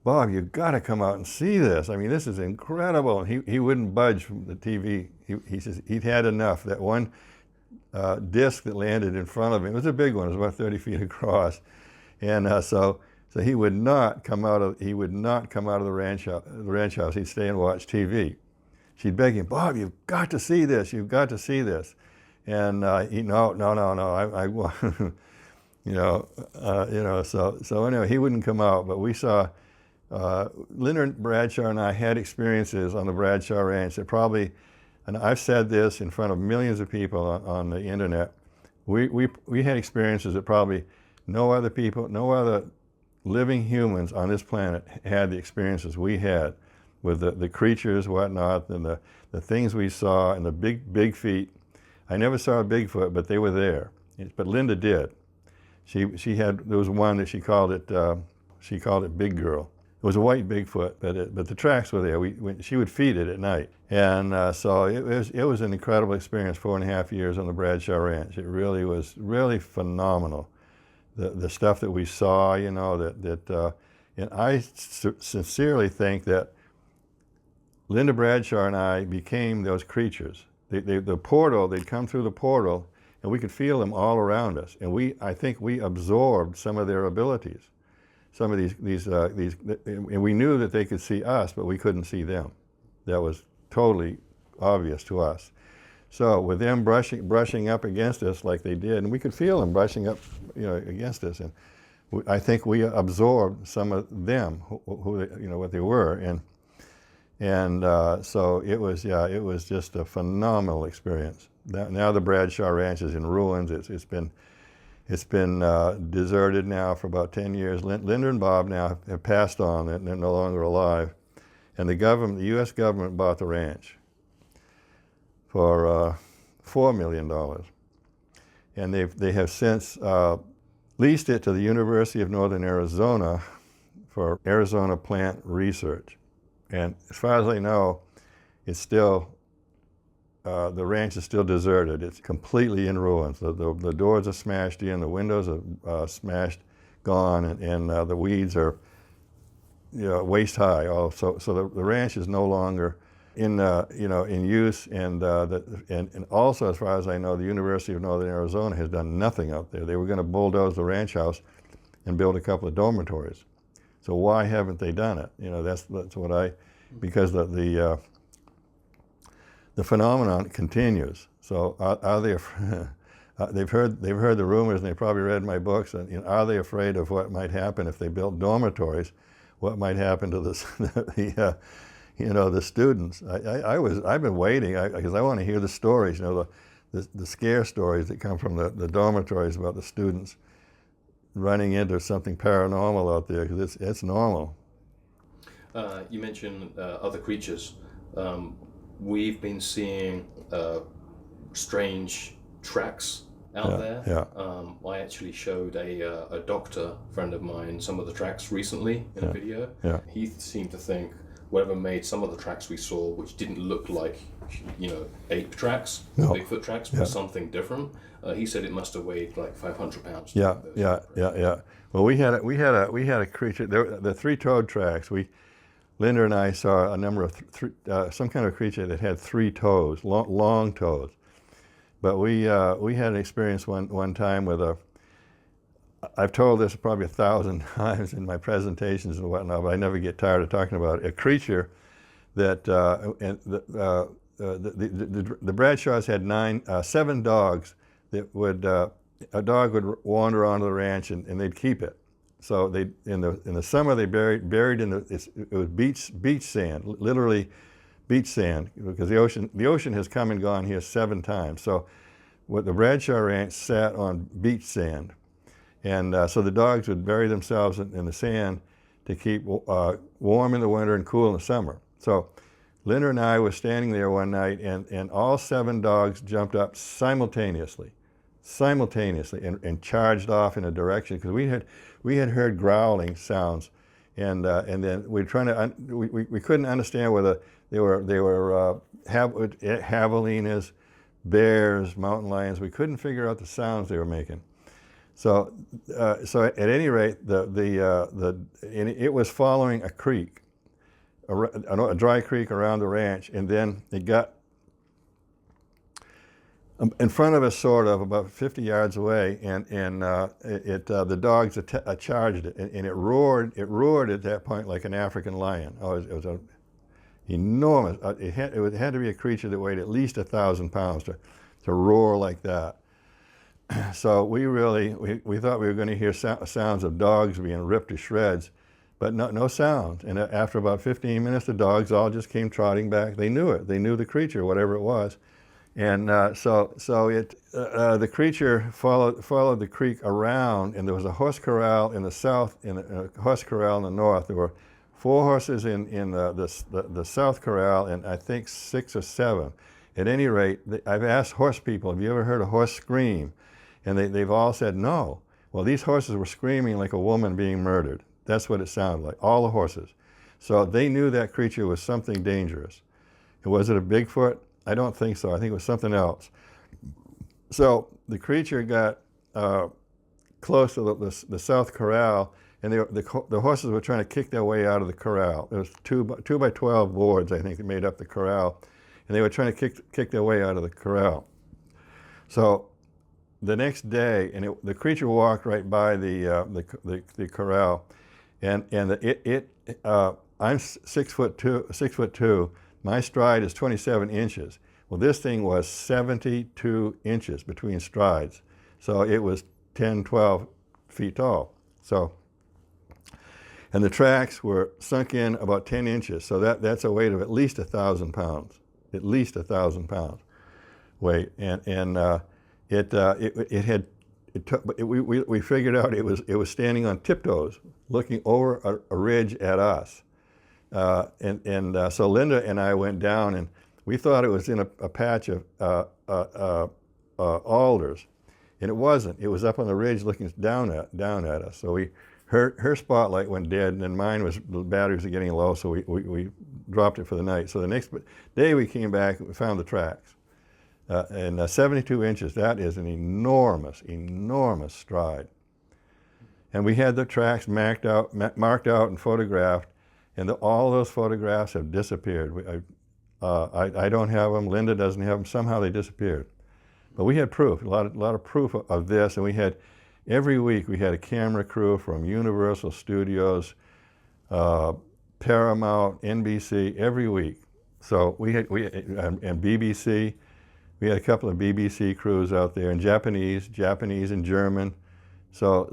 Bob, you've got to come out and see this. I mean, this is incredible. And he wouldn't budge from the TV. He says he'd had enough. That one disc that landed in front of him, it was a big one, it was about 30 feet across. And so he would not come out of the ranch house. He'd stay and watch TV. She'd beg him, Bob, you've got to see this. You've got to see this. And no. So anyway, he wouldn't come out. But we saw Linda Bradshaw and I had experiences on the Bradshaw Ranch that probably, and I've said this in front of millions of people on the internet. We had experiences that probably no other living humans on this planet had the experiences we had with the creatures, whatnot, and the things we saw, and the big feet. I never saw a Bigfoot, but they were there. But Linda did. There was one that she called it Big Girl. It was a white Bigfoot, but the tracks were there. She would feed it at night. And so it was an incredible experience, 4.5 years on the Bradshaw Ranch. It really was really phenomenal. The stuff that we saw, and I sincerely think that Linda Bradshaw and I became those creatures. The portal, they'd come through the portal, and we could feel them all around us. And I think we absorbed some of their abilities. Some of these, and we knew that they could see us, but we couldn't see them. That was totally obvious to us. So with them brushing up against us like they did, and we could feel them brushing up, against us, and I think we absorbed some of them, who they, what they were, and so it was just a phenomenal experience. Now the Bradshaw Ranch is in ruins. It's been deserted now for about 10 years. Linda and Bob now have passed on, and they're no longer alive. And the U.S. government bought the ranch for $4 million. And they have since leased it to the University of Northern Arizona for Arizona plant research. And as far as I know, it's still, the ranch is still deserted. It's completely in ruins. The doors are smashed in, the windows are smashed, gone, and the weeds are waist high. So the ranch is no longer in use, and also, as far as I know, the University of Northern Arizona has done nothing out there. They were going to bulldoze the ranch house and build a couple of dormitories. So why haven't they done it? That's what because the phenomenon continues. So are they? They've heard the rumors, and they probably read my books. And are they afraid of what might happen if they built dormitories? What might happen to the students? I've been waiting because I want to hear the stories. The scare stories that come from the dormitories about the students running into something paranormal out there, because it's normal. You mentioned other creatures. We've been seeing strange tracks out there. Yeah. I actually showed a doctor friend of mine some of the tracks recently in a video. Yeah. He seemed to think whatever made some of the tracks we saw, which didn't look like ape tracks, Bigfoot tracks, was something different. He said it must have weighed like 500 pounds. Yeah. Well, we had a creature. The three-toed tracks. Linda and I saw a number of some kind of creature that had 3 toes, long toes. But we had an experience one time with I've told this probably 1,000 times in my presentations and whatnot, but I never get tired of talking about it. A creature that the Bradshaws had 7 dogs that would a dog would wander onto the ranch and they'd keep it. So they in the summer they buried in it was beach sand, literally beach sand, because the ocean has come and gone here 7 times. So what the Bradshaw Ranch sat on beach sand, and so the dogs would bury themselves in the sand to keep warm in the winter and cool in the summer. So Linda and I were standing there one night, and all 7 dogs jumped up simultaneously and charged off in a direction, because we had heard growling sounds, and then we couldn't understand whether they were javelinas, bears, mountain lions. We couldn't figure out the sounds they were making. So, so at any rate, it was following a creek, a dry creek around the ranch, and then it got in front of us, sort of, about 50 yards away, and the dogs charged it, and it roared. It roared at that point like an African lion. Oh, it was a enormous. It had to be a creature that weighed at least 1,000 pounds to roar like that. So we thought we were going to hear sounds of dogs being ripped to shreds, but no sound. And after about 15 minutes, the dogs all just came trotting back. They knew it. They knew the creature, whatever it was. And the creature followed the creek around, and there was a horse corral in the south and a horse corral in the north. There were 4 horses in the south corral, and I think 6 or 7. At any rate, I've asked horse people, have you ever heard a horse scream? And they've all said no. Well, these horses were screaming like a woman being murdered. That's what it sounded like, all the horses. So they knew that creature was something dangerous. And was it a Bigfoot? I don't think so. I think it was something else. So the creature got close to the south corral, and the horses were trying to kick their way out of the corral. There was 2 by 12 boards, I think, that made up the corral, and they were trying to kick their way out of the corral. So the next day, and the creature walked right by the corral, and I'm 6'2". My stride is 27 inches. Well, this thing was 72 inches between strides. So it was 10, 12 feet tall. So, and the tracks were sunk in about 10 inches. So that's a weight of at least 1,000 pounds, at least 1,000 pounds weight. We figured out it was standing on tiptoes, looking over a ridge at us. So Linda and I went down, and we thought it was in a patch of alders, and it wasn't. It was up on the ridge looking down at us. So her spotlight went dead, and then mine the batteries were getting low, so we dropped it for the night. So the next day we came back, we found the tracks. And 72 inches, that is an enormous, enormous stride. And we had the tracks marked out and photographed, and all those photographs have disappeared. I don't have them, Linda doesn't have them, somehow they disappeared. But we had proof, a lot of proof of this, and every week we had a camera crew from Universal Studios, Paramount, NBC, every week. So and BBC, we had a couple of BBC crews out there, and Japanese and German. So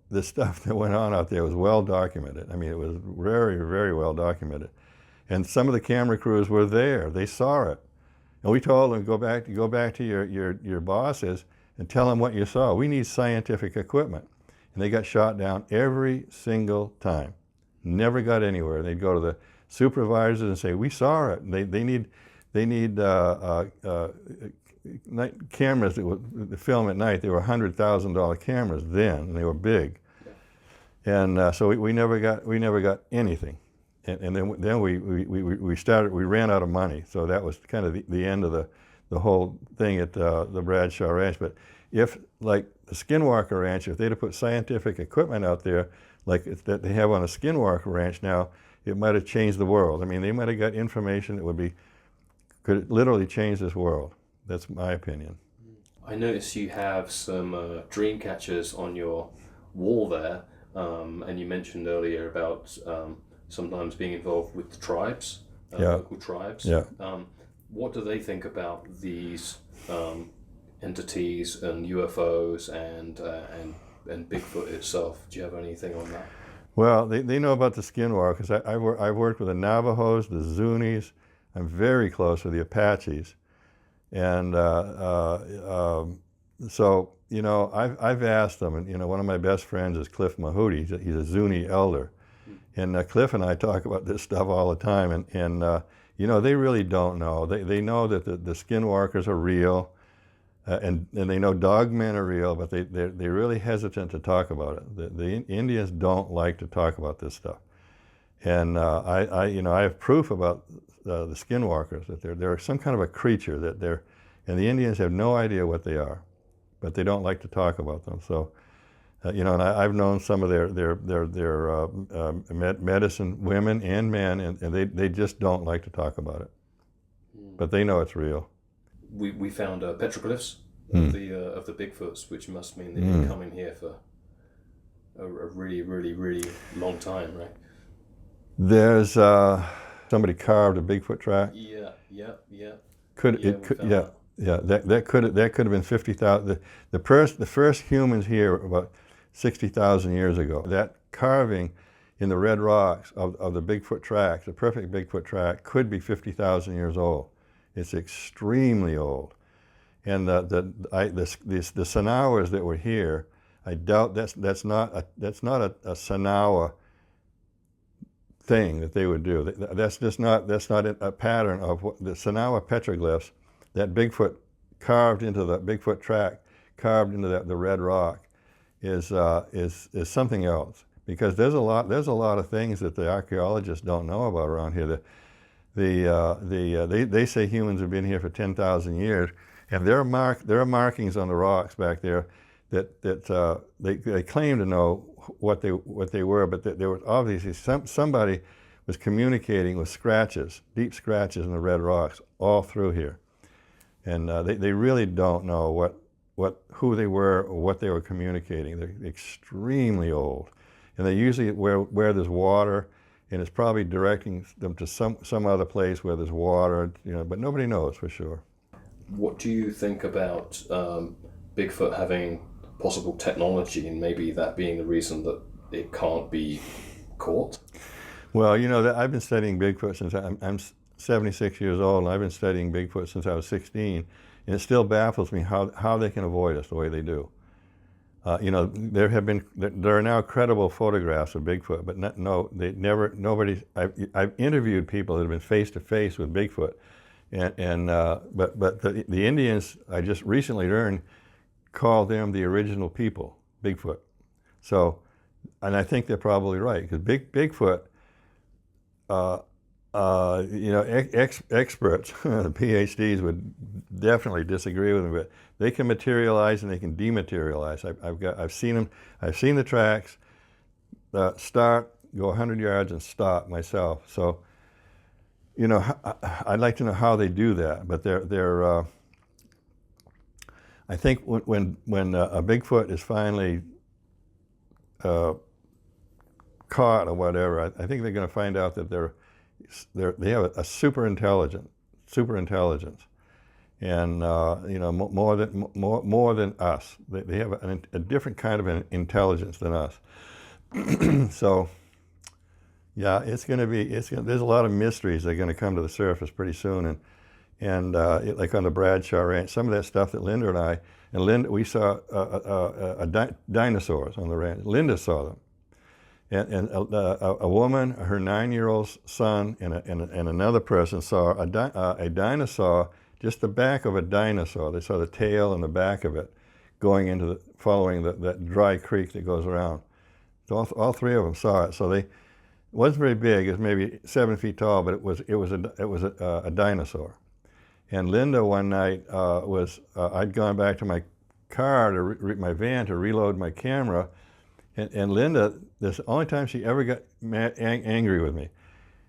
the stuff that went on out there was well documented. I mean, it was very, very well documented. And some of the camera crews were there. They saw it. And we told them, go back to your bosses and tell them what you saw. We need scientific equipment. And they got shot down every single time. Never got anywhere. They'd go to the supervisors and say, we saw it. They need cameras that would film at night. They were $100,000 cameras then, and they were big. And so we never got anything. And then we ran out of money. So that was kind of the end of the whole thing at the Bradshaw Ranch. But if, like the Skinwalker Ranch, if they'd have put scientific equipment out there like that they have on a Skinwalker Ranch now, it might have changed the world. I mean, they might have got information that could literally change this world. That's my opinion. I notice you have some dream catchers on your wall there, and you mentioned earlier about sometimes being involved with the tribes, local tribes. Yeah. What do they think about these entities and UFOs and Bigfoot itself? Do you have anything on that? Well, they know about the Skinwalkers. I've worked with the Navajos, the Zunis. I'm very close with the Apaches. And so, I've asked them, and, one of my best friends is Cliff Mahooty. He's a Zuni elder. And Cliff and I talk about this stuff all the time. And they really don't know. They know that the Skinwalkers are real, and they know dogmen are real, but they're really hesitant to talk about it. The Indians don't like to talk about this stuff. And I have proof about the Skinwalkers, that they're some kind of a creature, that And the Indians have no idea what they are, but they don't like to talk about them. So, you know, and I've known some of their medicine women and men, and they just don't like to talk about it. But they know it's real. We found petroglyphs of the Bigfoots, which must mean they've been coming here for a really, really, really long time, right? There's somebody carved a Bigfoot track. Yeah. That could have been 50,000. The first humans here about 60,000 years ago. That carving in the red rocks of the Bigfoot track, the perfect Bigfoot track, could be 50,000 years old. It's extremely old. And the Sonowas that were here, I doubt that's not a Sonowa thing that they would do. That's not a pattern of what the Sonowa petroglyphs, that Bigfoot carved into the Bigfoot track, carved into the red rock, is something else. Because there's a lot of things that the archaeologists don't know about around here. They say humans have been here for 10,000 years, and there are markings on the rocks back there that they claim to know what they were, but there was obviously somebody was communicating with scratches, deep scratches in the red rocks all through here, and they really don't know who they were or what they were communicating. They're extremely old, and they usually where there's water, and it's probably directing them to some other place where there's water, you know, but nobody knows for sure. What do you think about Bigfoot having possible technology, and maybe that being the reason that it can't be caught? Well, you know, I've been studying Bigfoot since I'm 76 years old, and I've been studying Bigfoot since I was 16, and it still baffles me how they can avoid us the way they do. You know, there are now credible photographs of Bigfoot, but nobody. I've interviewed people that have been face to face with Bigfoot, but the Indians, I just recently learned, call them the original people, Bigfoot. So, and I think they're probably right, because Bigfoot, you know, experts, PhDs would definitely disagree with them, but they can materialize and they can dematerialize. I've seen them. I've seen the tracks start, go 100 yards and stop myself. So, you know, I'd like to know how they do that, but they're I think when a Bigfoot is finally caught or whatever, I think they're going to find out that they have a super intelligence, and you know, more than us. They have a different kind of an intelligence than us. So, yeah, there's a lot of mysteries that are going to come to the surface pretty soon, and like on the Bradshaw Ranch, some of that stuff that Linda and Linda, we saw dinosaurs on the ranch. Linda saw them. And a woman, her 9-year-old son, and another person saw a dinosaur, just the back of a dinosaur. They saw the tail and the back of it going into following that dry creek that goes around. So all three of them saw it. So it wasn't very big. It was maybe 7 feet tall, but it was a dinosaur. And Linda one night I'd gone back to my car my van to reload my camera. And Linda, this is the only time she ever got angry with me.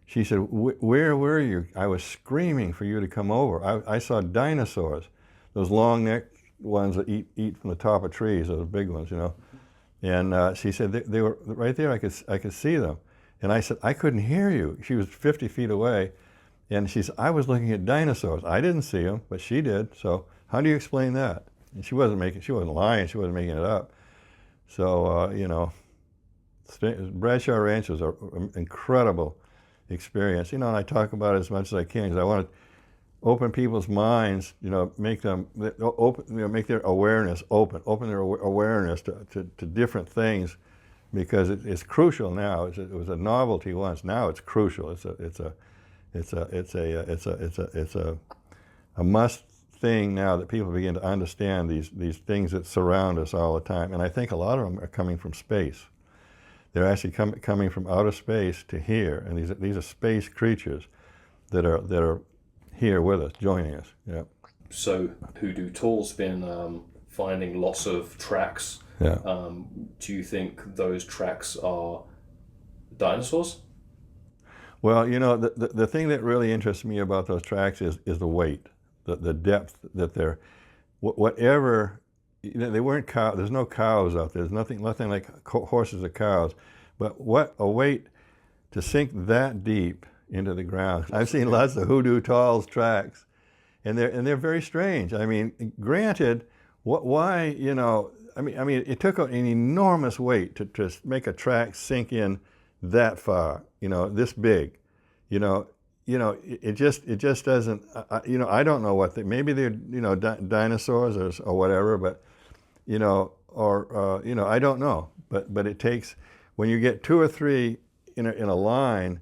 She said, "Where were you? I was screaming for you to come over. I saw dinosaurs, those long-necked ones that eat from the top of trees, those big ones, you know." And she said they were right there. I could see them. And I said, "I couldn't hear you." She was 50 feet away, and she said, "I was looking at dinosaurs. I didn't see them, but she did. So how do you explain that?" And she wasn't lying. She wasn't making it up. So, you know, Bradshaw Ranch was an incredible experience. You know, and I talk about it as much as I can because I want to open people's minds, you know, make them open, you know, make their awareness open their awareness to different things, because it's crucial now. It was a novelty once. Now it's crucial. It's a must thing now that people begin to understand these things that surround us all the time. And I think a lot of them are coming from space. They're actually coming from outer space to here, and these are space creatures that are here with us, joining us. Yeah. So Hoodoo Tall's been finding lots of tracks. Yeah. Do you think those tracks are dinosaurs? Well, you know, the thing that really interests me about those tracks is the weight, the depth that they're, whatever, you know, they weren't cow. There's no cows out there. There's nothing like horses or cows, but what a weight to sink that deep into the ground. I've seen lots of Hoodoo Tall's tracks, and they're very strange. I mean, granted, why, you know, I mean, it took an enormous weight to make a track sink in that far, you know, this big, you know, it just doesn't, you know, I don't know what maybe they're, you know, dinosaurs or whatever, but, you know, or, you know, I don't know, but it takes, when you get 2 or 3 in a line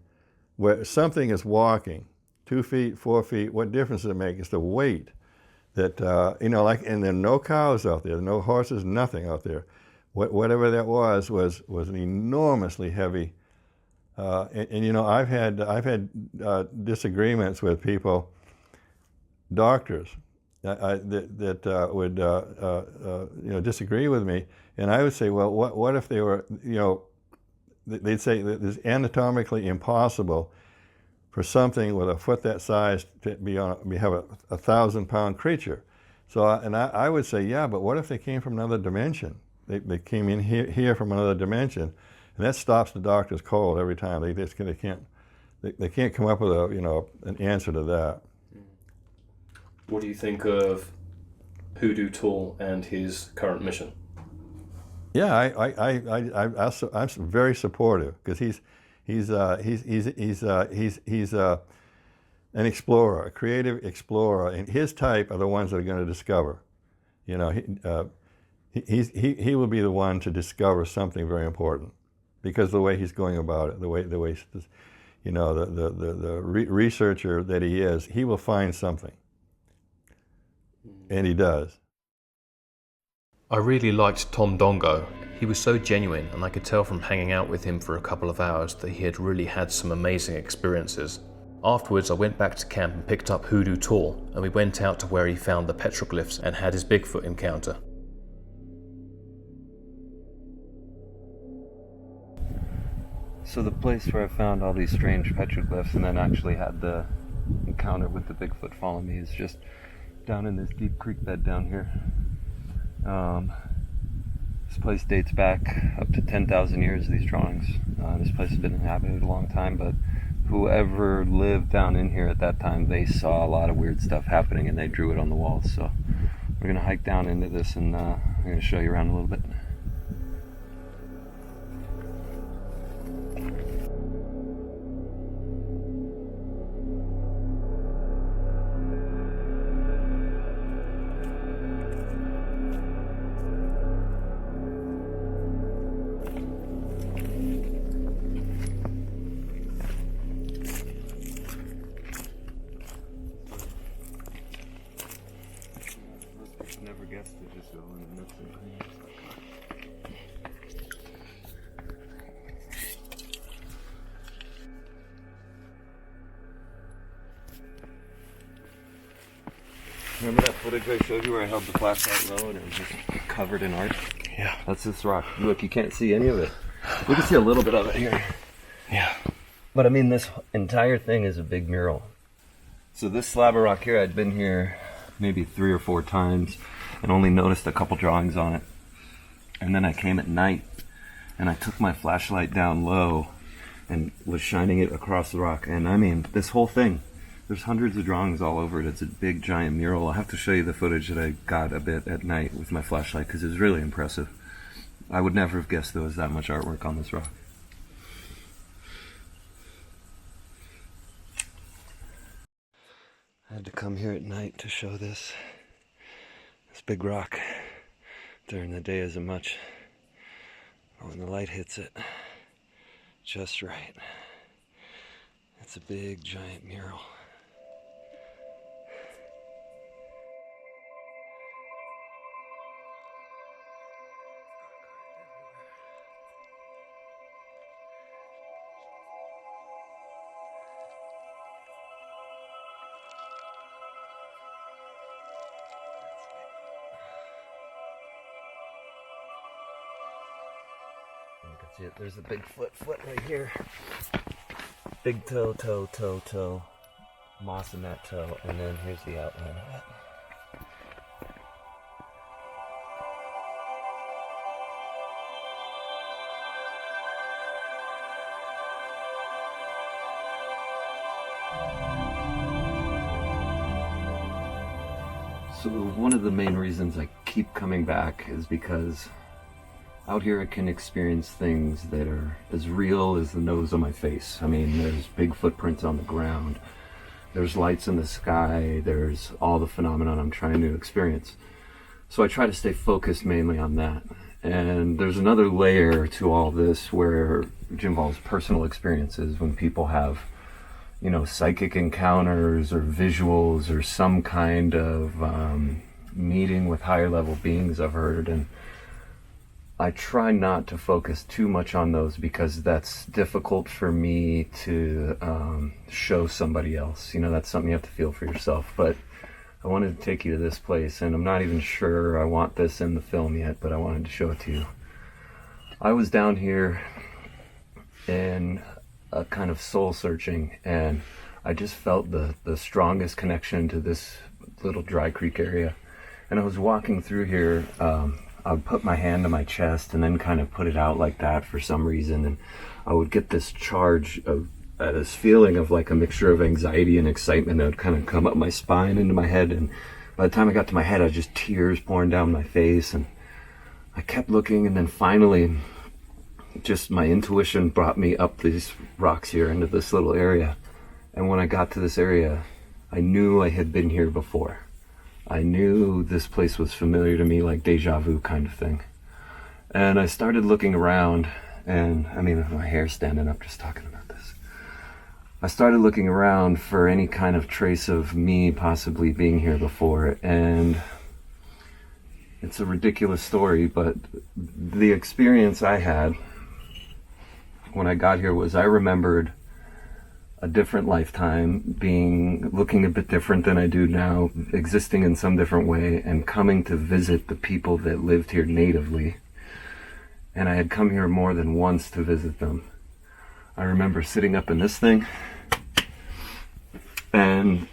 where something is walking, 2 feet, 4 feet, what difference does it make? It's the weight that, you know, like, and there are no cows out there, no horses, nothing out there. Whatever that was an enormously heavy. And you know, I've had disagreements with people, doctors, that would you know, disagree with me, and I would say, well, what if they were, you know, they'd say that it's anatomically impossible for something with a foot that size to have a 1,000-pound creature. So, and I would say, yeah, but what if they came from another dimension? They came in here from another dimension. And that stops the doctors cold every time. They can't come up with a, you know, an answer to that. What do you think of Hoodoo Tall and his current mission? Yeah, I'm very supportive, because he's an explorer, a creative explorer, and his type are the ones that are going to discover. You know, he will be the one to discover something very important, because of the way he's going about it, the way you know, the researcher that he is, he will find something, and he does. I really liked Tom Dongo. He was so genuine, and I could tell from hanging out with him for a couple of hours that he had really had some amazing experiences. Afterwards, I went back to camp and picked up Hoodoo Tall, and we went out to where he found the petroglyphs and had his Bigfoot encounter. So the place where I found all these strange petroglyphs and then actually had the encounter with the Bigfoot following me is just down in this deep creek bed down here. This place dates back up to 10,000 years, these drawings. This place has been inhabited a long time, but whoever lived down in here at that time, they saw a lot of weird stuff happening and they drew it on the walls. So we're going to hike down into this, and I'm going to show you around a little bit. Never guessed it just go in the nooks and crannies. Remember that footage I showed you where I held the flashlight low and it was just covered in art? Yeah. That's this rock. Look, you can't see any of it. You can see a little bit of it here. Yeah. But I mean, this entire thing is a big mural. So this slab of rock here, I'd been here maybe 3 or 4 times and only noticed a couple drawings on it. And then I came at night and I took my flashlight down low and was shining it across the rock. And I mean, this whole thing, there's hundreds of drawings all over it. It's a big giant mural. I'll have to show you the footage that I got a bit at night with my flashlight, because it was really impressive. I would never have guessed there was that much artwork on this rock. I had to come here at night to show this big rock. During the day isn't much, but when the light hits it just right, it's a big giant mural. That's it. There's a Bigfoot foot right here. Big toe, toe, toe, toe. Moss in that toe. And then here's the outline of it. So one of the main reasons I keep coming back is because out here I can experience things that are as real as the nose on my face. I mean, there's big footprints on the ground, there's lights in the sky, there's all the phenomenon I'm trying to experience. So I try to stay focused mainly on that. And there's another layer to all this which involves personal experiences when people have, you know, psychic encounters or visuals or some kind of meeting with higher level beings I've heard. And I try not to focus too much on those because that's difficult for me to show somebody else. You know, that's something you have to feel for yourself. But I wanted to take you to this place, and I'm not even sure I want this in the film yet, but I wanted to show it to you. I was down here in a kind of soul searching, and I just felt the strongest connection to this little dry creek area. And I was walking through here, I would put my hand to my chest and then kind of put it out like that for some reason, and I would get this charge of this feeling of like a mixture of anxiety and excitement that would kind of come up my spine into my head. And by the time I got to my head, I was just tears pouring down my face, and I kept looking, and then finally just my intuition brought me up these rocks here into this little area. And when I got to this area, I knew I had been here before. I knew this place was familiar to me, like deja vu kind of thing. And I started looking around, and I mean, my hair's standing up just talking about this. I started looking around for any kind of trace of me possibly being here before, and it's a ridiculous story, but the experience I had when I got here was I remembered a different lifetime, looking a bit different than I do now, existing in some different way, and coming to visit the people that lived here natively. And I had come here more than once to visit them. I remember sitting up in this thing, and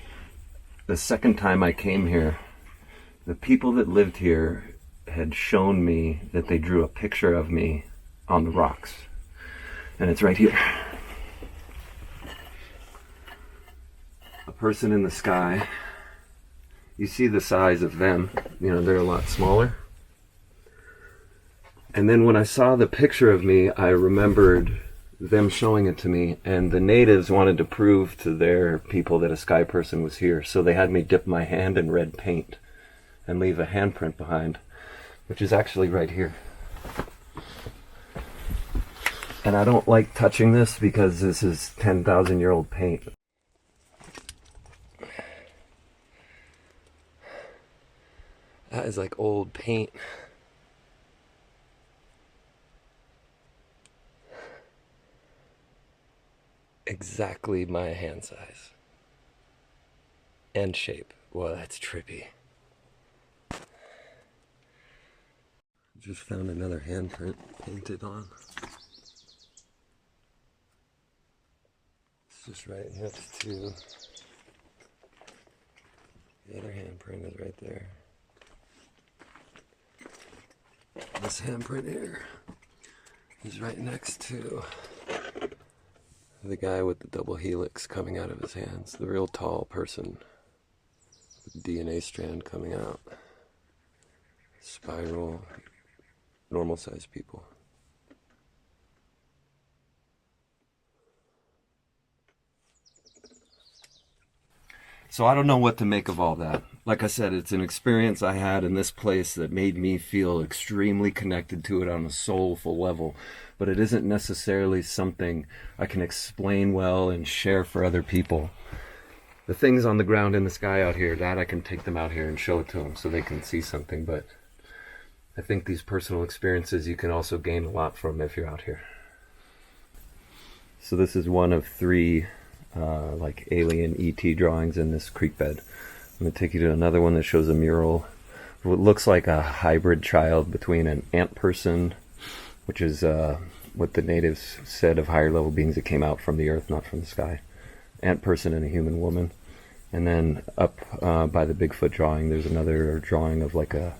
the second time I came here, the people that lived here had shown me that they drew a picture of me on the rocks. And it's right here. A person in the sky. You see the size of them. You know, they're a lot smaller. And then when I saw the picture of me, I remembered them showing it to me, and the natives wanted to prove to their people that a sky person was here, so they had me dip my hand in red paint and leave a handprint behind, which is actually right here. And I don't like touching this because this is 10,000-year-old paint. That is like old paint. Exactly my hand size. And shape. Well, that's trippy. Just found another handprint painted on. It's just right next to the other handprint is right there. This handprint here is right next to the guy with the double helix coming out of his hands, the real tall person with the DNA strand coming out. Spiral, normal sized people. So I don't know what to make of all that. Like I said, it's an experience I had in this place that made me feel extremely connected to it on a soulful level. But it isn't necessarily something I can explain well and share for other people. The things on the ground in the sky out here, that I can take them out here and show it to them so they can see something. But I think these personal experiences you can also gain a lot from if you're out here. So this is one of 3 like alien ET drawings in this creek bed. I'm going to take you to another one that shows a mural. What looks like a hybrid child between an ant person, which is what the natives said of higher level beings that came out from the earth, not from the sky. Ant person and a human woman. And then up by the Bigfoot drawing, there's another drawing of like a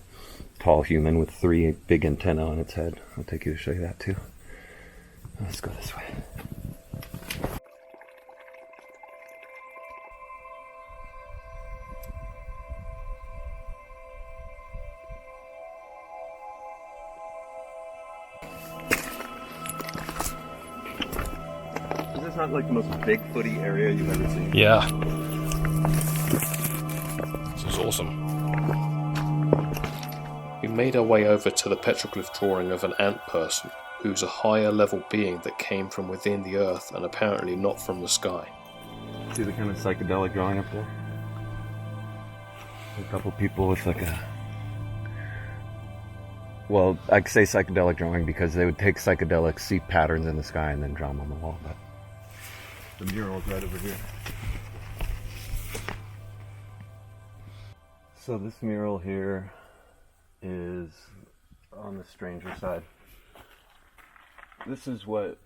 tall human with 3 big antennae on its head. I'll take you to show you that too. Let's go this way. Is this not like the most Bigfooty area you've ever seen? Yeah. This is awesome. We made our way over to the petroglyph drawing of an ant person, who's a higher level being that came from within the earth and apparently not from the sky. See the kind of psychedelic drawing up there? A couple people with like a... Well, I could say psychedelic drawing because they would take psychedelics, see patterns in the sky, and then draw them on the wall. But the mural's right over here. So this mural here is on the stranger side. This is what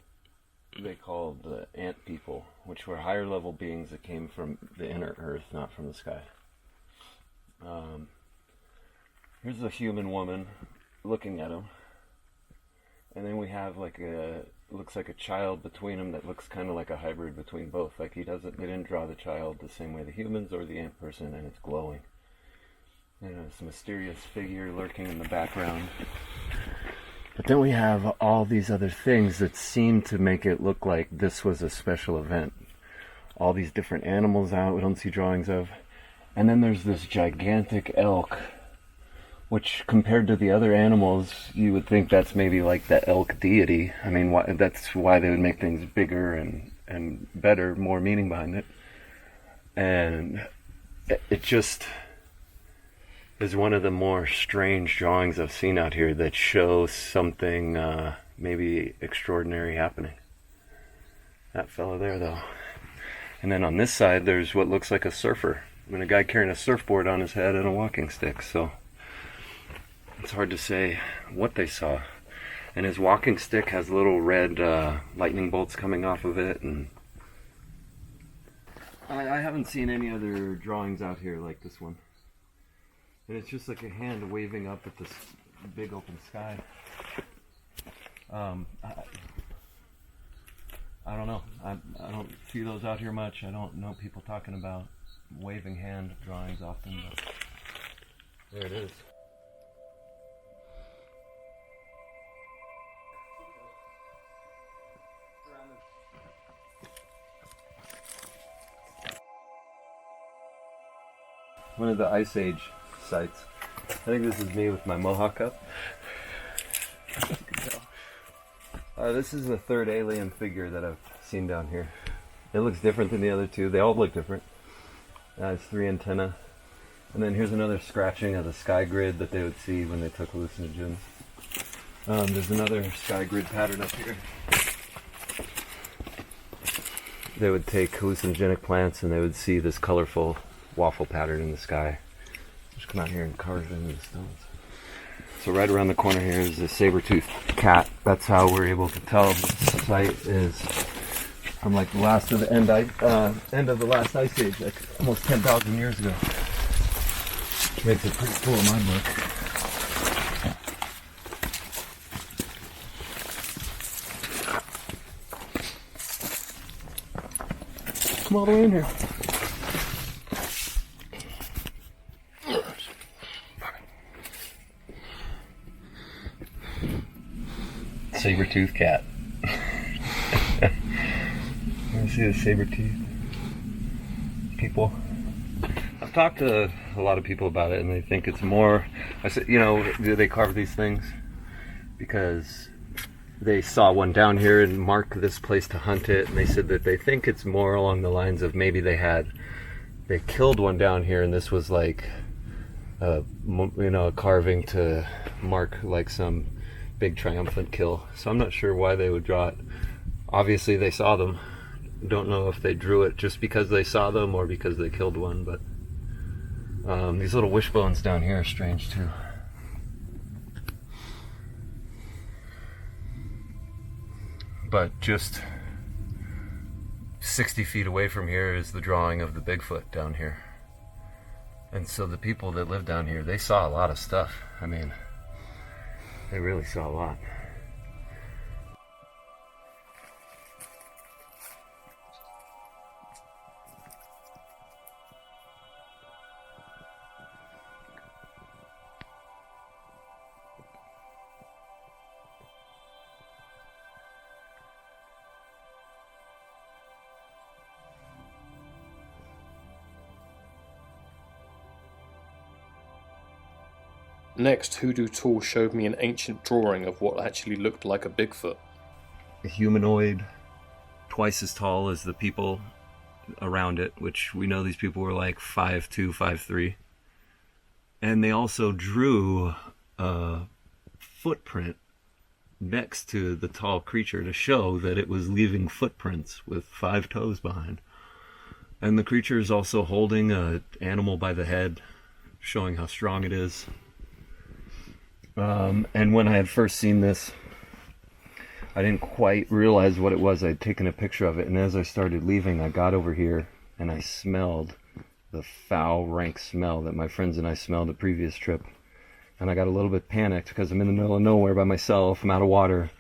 they called the ant people, which were higher level beings that came from the inner earth, not from the sky. Here's a human woman looking at him, and then we have like looks like a child between them that looks kind of like a hybrid between both. Like they didn't draw the child the same way the humans or the ant person, and it's glowing. And this mysterious figure lurking in the background. But then we have all these other things that seem to make it look like this was a special event. All these different animals out we don't see drawings of. And then there's this gigantic elk, which compared to the other animals, you would think that's maybe like the elk deity. I mean, that's why they would make things bigger and better, more meaning behind it. And it just is one of the more strange drawings I've seen out here that shows something maybe extraordinary happening. That fellow there, though. And then on this side, there's what looks like a surfer. I mean, a guy carrying a surfboard on his head and a walking stick, so it's hard to say what they saw. And his walking stick has little red lightning bolts coming off of it, and I haven't seen any other drawings out here like this one. And it's just like a hand waving up at this big open sky. I don't know. I don't see those out here much. I don't know people talking about waving hand drawings often, but there it is. One of the Ice Age sites. I think this is me with my mohawk up. This is the third alien figure that I've seen down here. It looks different than the other two. They all look different. It's 3 antennae. And then here's another scratching of the sky grid that they would see when they took hallucinogens. There's another sky grid pattern up here. They would take hallucinogenic plants and they would see this colorful waffle pattern in the sky. Just come out here and carve it into the stones. So right around the corner here is a saber-tooth cat. That's how we're able to tell the site is from like the last of the end of the last ice age, like almost 10,000 years ago. Which makes it pretty cool in my book. Come all the way in here. Saber-tooth cat. You see the saber-tooth people? I've talked to a lot of people about it and they think it's more, I said, you know, do they carve these things because they saw one down here and marked this place to hunt it, and they said that they think it's more along the lines of maybe they killed one down here and this was like a carving to mark like some big triumphant kill. So I'm not sure why they would draw it. Obviously they saw them. Don't know if they drew it just because they saw them or because they killed one, but these little wishbones down here are strange too. but just 60 feet away from here is the drawing of the Bigfoot down here. And so the people that live down here, they saw a lot of stuff. I mean, they really saw a lot. Next, Hoodoo Tall showed me an ancient drawing of what actually looked like a Bigfoot. A humanoid, twice as tall as the people around it, which we know these people were like 5'2", 5'3". And they also drew a footprint next to the tall creature to show that it was leaving footprints with 5 toes behind. And the creature is also holding an animal by the head, showing how strong it is. And when I had first seen this, I didn't quite realize what it was. I'd taken a picture of it, and as I started leaving, I got over here and I smelled the foul, rank smell that my friends and I smelled the previous trip. And I got a little bit panicked because I'm in the middle of nowhere by myself, I'm out of water,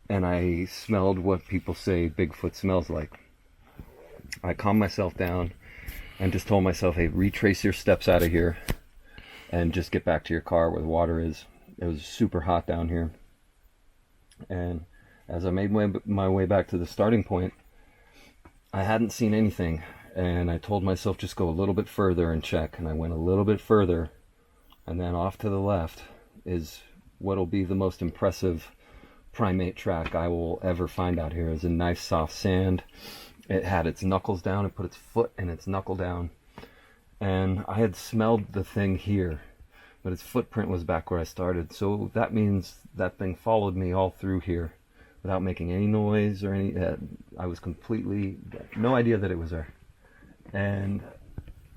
and I smelled what people say Bigfoot smells like. I calmed myself down and just told myself, hey, retrace your steps out of here and just get back to your car where the water is. It was super hot down here. And as I made my way back to the starting point, I hadn't seen anything. And I told myself just go a little bit further and check. And I went a little bit further. And then off to the left is what will be the most impressive primate track I will ever find out here. Is a nice soft sand. It had its knuckles down. It put its foot and its knuckle down. And I had smelled the thing here, but its footprint was back where I started. So that means that thing followed me all through here without making any noise or any... I was completely... no idea that it was there. And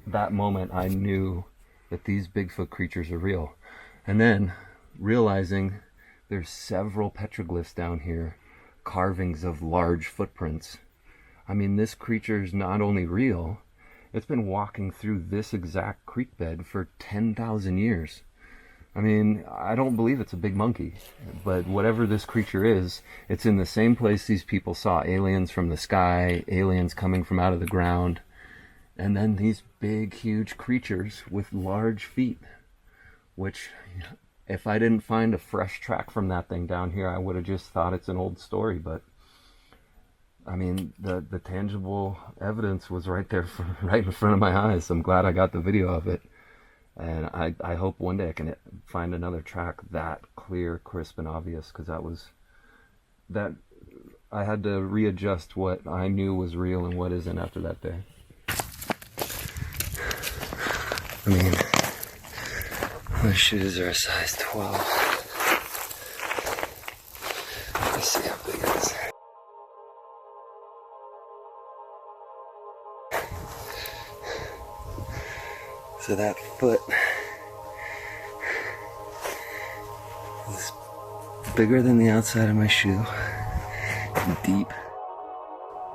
that moment I knew that these Bigfoot creatures are real. And then realizing there's several petroglyphs down here, carvings of large footprints. I mean, this creature is not only real, it's been walking through this exact creek bed for 10,000 years. I mean, I don't believe it's a big monkey, but whatever this creature is, it's in the same place these people saw aliens from the sky, aliens coming from out of the ground, and then these big, huge creatures with large feet, which, if I didn't find a fresh track from that thing down here, I would have just thought it's an old story, but I mean, the tangible evidence was right there, right in front of my eyes. I'm glad I got the video of it. And I hope one day I can find another track that clear, crisp, and obvious, because that I had to readjust what I knew was real and what isn't after that day. I mean, my shoes are a size 12. Let's see how big it is. So that foot is bigger than the outside of my shoe, and deep.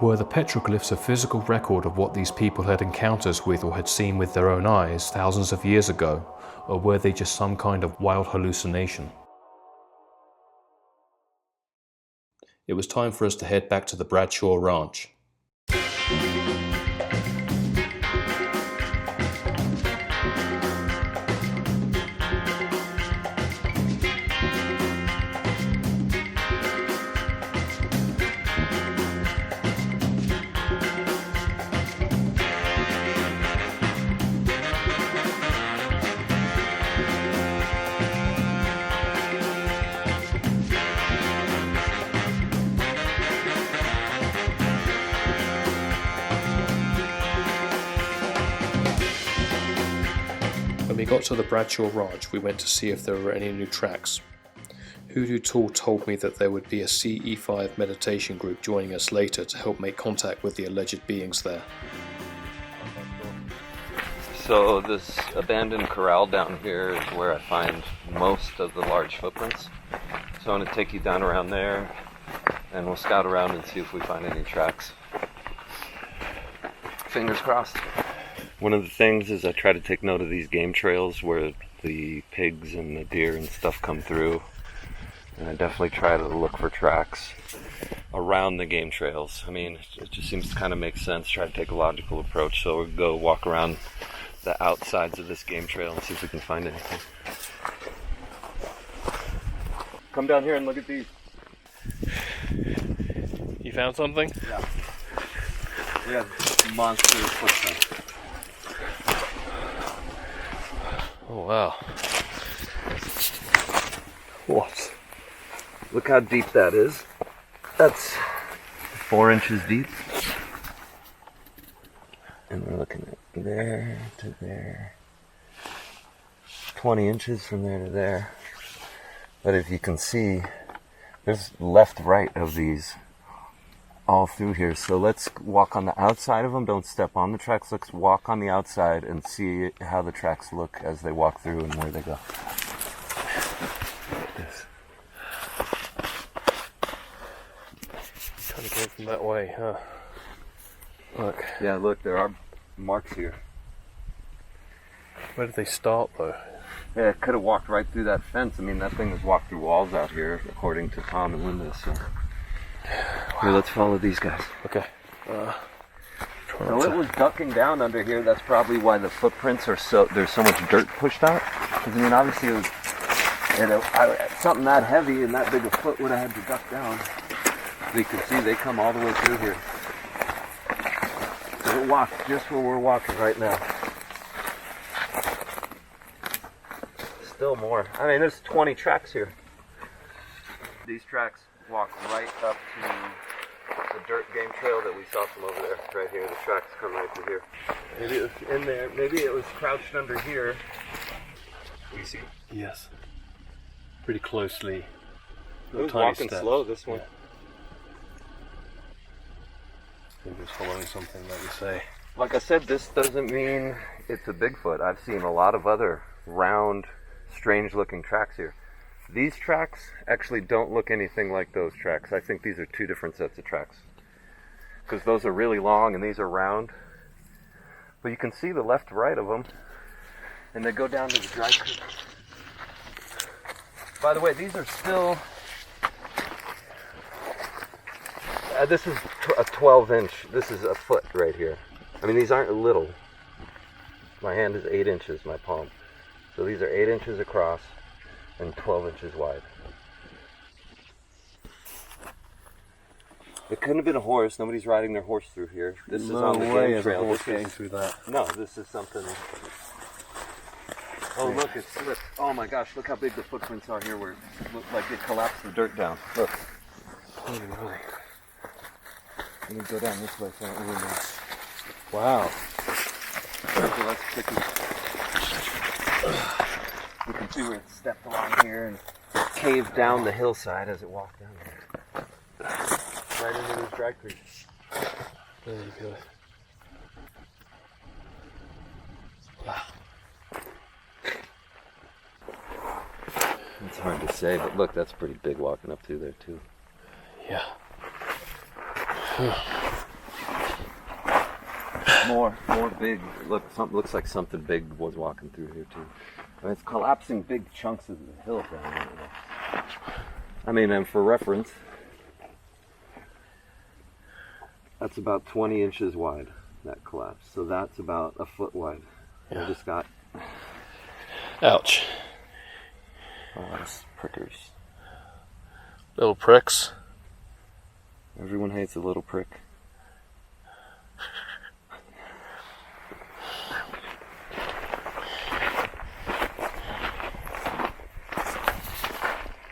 Were the petroglyphs a physical record of what these people had encounters with or had seen with their own eyes thousands of years ago, or were they just some kind of wild hallucination? It was time for us to head back to the Bradshaw Ranch. When we got to the Bradshaw Ranch, we went to see if there were any new tracks. Hoodoo Tall told me that there would be a CE5 meditation group joining us later to help make contact with the alleged beings there. So this abandoned corral down here is where I find most of the large footprints. So I'm going to take you down around there, and we'll scout around and see if we find any tracks. Fingers crossed. One of the things is I try to take note of these game trails where the pigs and the deer and stuff come through. And I definitely try to look for tracks around the game trails. I mean, it just seems to kind of make sense. Try to take a logical approach. So we'll go walk around the outsides of this game trail and see if we can find anything. Come down here and look at these. You found something? Yeah. We have monster footprints. Oh wow. What? Look how deep that is. That's 4 inches deep. And we're looking at there to there. 20 inches from there to there. But if you can see, there's left, right of these all through here. So let's walk on the outside of them. Don't step on the tracks. Let's walk on the outside and see how the tracks look as they walk through and where they go. This. Kind of came from that way, huh? Look. Yeah, look, there are marks here. Where did they start though? Yeah, it could have walked right through that fence. I mean, that thing has walked through walls out here, according to Tom and Linda, so... Here, let's follow these guys. Okay. So it was ducking down under here. That's probably why the footprints are so... There's so much dirt pushed out. Because, I mean, obviously it was... something that heavy and that big a foot would have had to duck down. So you can see they come all the way through here. So it walked just where we're walking right now. Still more. I mean, there's 20 tracks here. These tracks walk right up to the dirt game trail that we saw from over there. Right here, the tracks come right through here. Maybe it was in there. Maybe it was crouched under here. What do you see? Yes. Pretty closely. It was walking slow, this one. Yeah. Maybe it's following something, like you say. Like I said, this doesn't mean it's a Bigfoot. I've seen a lot of other round, strange-looking tracks here. These tracks actually don't look anything like those tracks. I think these are two different sets of tracks. Because those are really long and these are round. But you can see the left to right of them. And they go down to the dry creek. By the way, these are still... this is a 12-inch. This is a foot right here. I mean, these aren't little. My hand is 8 inches, my palm. So these are 8 inches across and 12 inches wide. It couldn't have been a horse. Nobody's riding their horse through here. This is on the game trail. Horse getting through that. No, this is something. Oh, look, it's slipped. Oh my gosh, look how big the footprints are here where it looks like it collapsed the dirt down. Look. Holy moly. Let me go down this way so I don't ruin this. Wow. Okay, let's stick it. You can see where it stepped along here and caved down the hillside as it walked down there. Right into this dry creek. There you go. Wow. It's hard to say, but look, that's pretty big walking up through there too. Yeah. More big. Look, something looks like something big was walking through here too. I mean, it's collapsing big chunks of the hill down there. I mean, and for reference, that's about 20 inches wide, that collapse. So that's about a foot wide. Yeah. I just got... Ouch. Oh, that's prickers. Little pricks. Everyone hates a little prick.